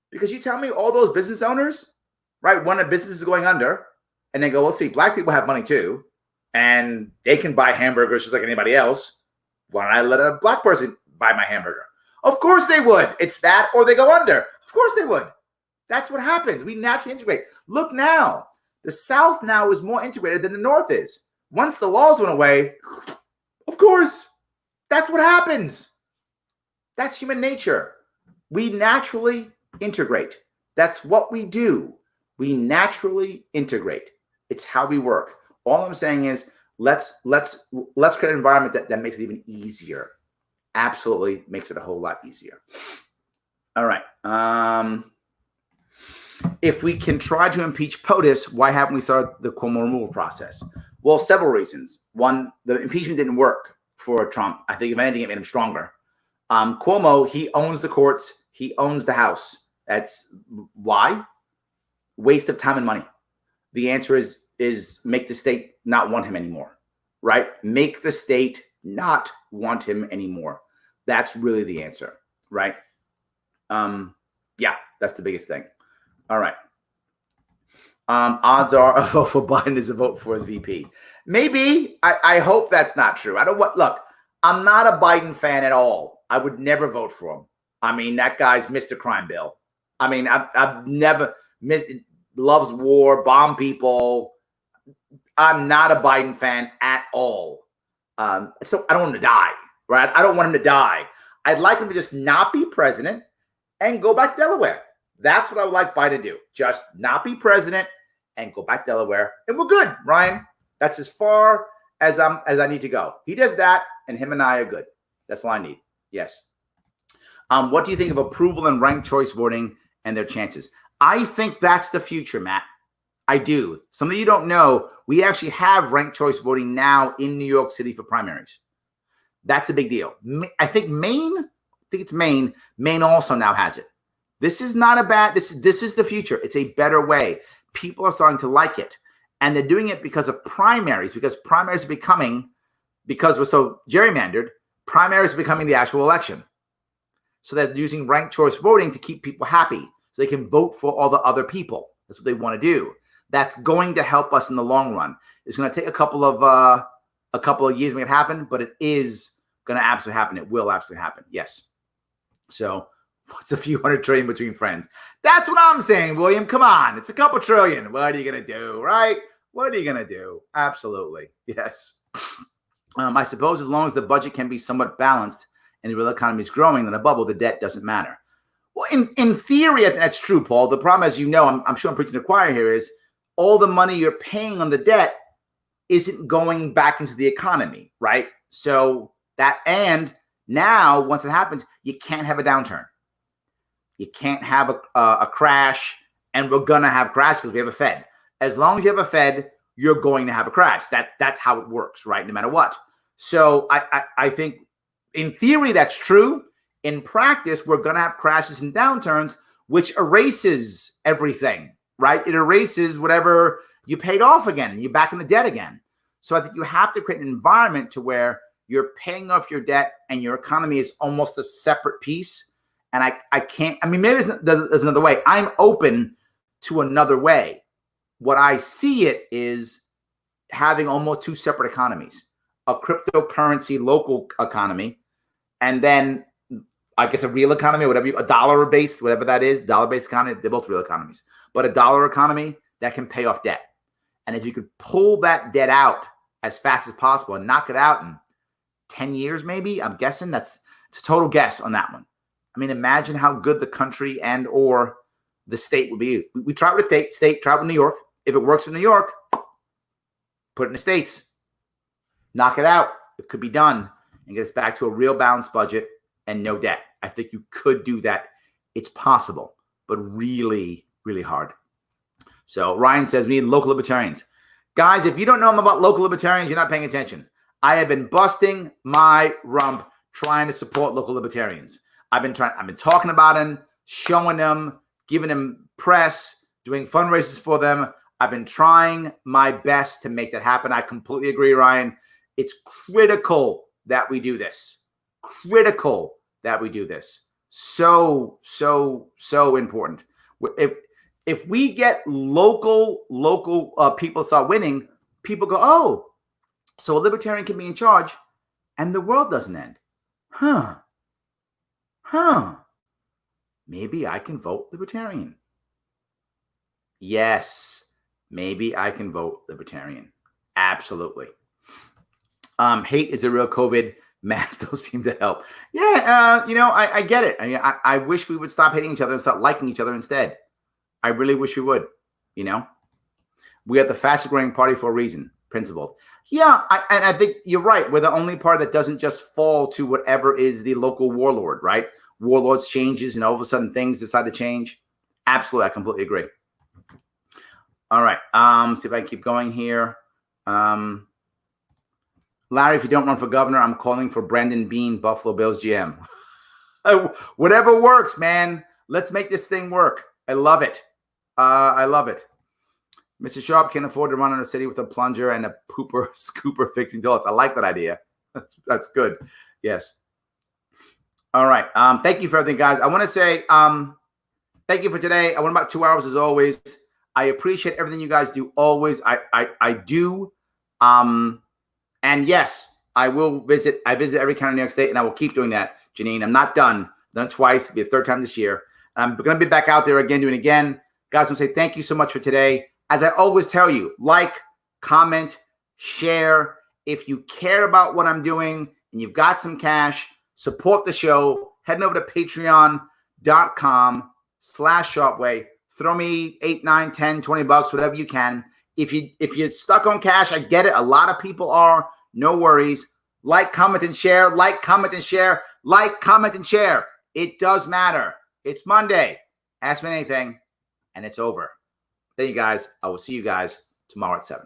Because you tell me all those business owners, right, when a business is going under, and they go, well, see, black people have money too, and they can buy hamburgers just like anybody else. Why don't I let a black person buy my hamburger? Of course they would. It's that or they go under. Of course they would. That's what happens. We naturally integrate. Look now. The South now is more integrated than the North is. Once the laws went away, of course, that's what happens. That's human nature. We naturally integrate. That's what we do. We naturally integrate. It's how we work. All I'm saying is let's create an environment that makes it even easier. Absolutely makes it a whole lot easier. All right. If we can try to impeach POTUS, why haven't we started the Cuomo removal process? Well, several reasons. One, the impeachment didn't work for Trump. I think if anything, it made him stronger. Cuomo, he owns the courts. He owns the House. That's why? Waste of time and money. The answer is make the state not want him anymore, right? Make the state not want him anymore. That's really the answer, right? Yeah, that's the biggest thing. All right. Odds are a vote for Biden is a vote for his VP. Maybe. I hope that's not true. Look, I'm not a Biden fan at all. I would never vote for him. I mean, that guy's Mr. Crime Bill. I mean, I've never loves war, bomb people. I'm not a Biden fan at all. So I don't want him to die, right? I don't want him to die. I'd like him to just not be president and go back to Delaware. That's what I would like Biden to do. Just not be president and go back to Delaware. And we're good, Ryan. That's as far as I need to go. He does that, and him and I are good. That's all I need. Yes. What do you think of approval and ranked choice voting and their chances? I think that's the future, Matt. I do. Some of you don't know, we actually have ranked choice voting now in New York City for primaries. That's a big deal. I think Maine also now has it. This is not a bad, this is the future. It's a better way. People are starting to like it. And they're doing it because of primaries, because primaries are becoming, because we're so gerrymandered, primaries are becoming the actual election. So they're using ranked choice voting to keep people happy so they can vote for all the other people. That's what they want to do. That's going to help us in the long run. It's going to take a couple of years to make it happen, but it is going to absolutely happen. It will absolutely happen. Yes. So what's a few hundred trillion between friends? That's what I'm saying, William. Come on. It's a couple trillion. What are you going to do, right? What are you going to do? Absolutely. Yes. I suppose as long as the budget can be somewhat balanced and the real economy is growing, then a bubble, the debt doesn't matter. Well, in theory, I think that's true, Paul. The problem, as you know, I'm sure I'm preaching to the choir here, is all the money you're paying on the debt isn't going back into the economy, right? So and now once it happens, you can't have a downturn. You can't have a crash, and we're going to have crash because we have a Fed. As long as you have a Fed, you're going to have a crash. That's how it works, right? No matter what. So I think in theory, that's true. In practice, we're going to have crashes and downturns, which erases everything, right? It erases whatever you paid off again. You're back in the debt again. So I think you have to create an environment to where you're paying off your debt and your economy is almost a separate piece. And I can't, I mean, maybe there's another way. I'm open to another way. What I see it is having almost two separate economies, a cryptocurrency local economy, and then I guess a real economy, a dollar-based, whatever that is, dollar-based economy. They're both real economies, but a dollar economy that can pay off debt. And if you could pull that debt out as fast as possible and knock it out in 10 years, maybe, I'm guessing it's a total guess on that one. I mean, imagine how good the country and or the state would be. We try with the state, try with New York. If it works in New York, put it in the States, knock it out. It could be done and get us back to a real balanced budget and no debt. I think you could do that. It's possible, but really, really hard. So Ryan says we need local libertarians. Guys, if you don't know about local libertarians, you're not paying attention. I have been busting my rump trying to support local libertarians. I've been talking about them, showing them, giving them press, doing fundraisers for them. I've been trying my best to make that happen. I completely agree, Ryan. It's critical that we do this. Critical that we do this. So important. If we get local people start winning, people go, oh, so a libertarian can be in charge and the world doesn't end. Huh. Maybe I can vote libertarian. Yes, maybe I can vote libertarian. Absolutely. Hate is the real COVID. Masks don't seem to help. Yeah, I get it. I mean, I wish we would stop hating each other and start liking each other instead. I really wish we would, We are the fastest growing party for a reason, principled. Yeah, I think you're right. We're the only party that doesn't just fall to whatever is the local warlord, right? Warlords changes and all of a sudden things decide to change. Absolutely, I completely agree. All right, see if I can keep going here. Larry, if you don't run for governor, I'm calling for Brandon Bean, Buffalo Bills GM. Whatever works, man. Let's make this thing work. I love it. I love it. Mr. Sharpe can't afford to run in a city with a plunger and a scooper fixing toilets. I like that idea. That's good. Yes. All right. Thank you for everything, guys. I want to say thank you for today. I went about 2 hours as always. I appreciate everything you guys do always. I do. And yes, I will visit. I visit every county in New York State, and I will keep doing that, Janine. I'm not done. I've done it twice. It'll be the third time this year. I'm going to be back out there again, doing it again. Guys, I want to say thank you so much for today. As I always tell you, like, comment, share. If you care about what I'm doing and you've got some cash, support the show. Head over to patreon.com/Sharpe Way. Throw me 8, 9, 10, 20 bucks, whatever you can. If you're stuck on cash, I get it. A lot of people are. No worries. Like, comment, and share. Like, comment, and share. Like, comment, and share. It does matter. It's Monday. Ask me anything, and it's over. Thank you, guys. I will see you guys tomorrow at 7.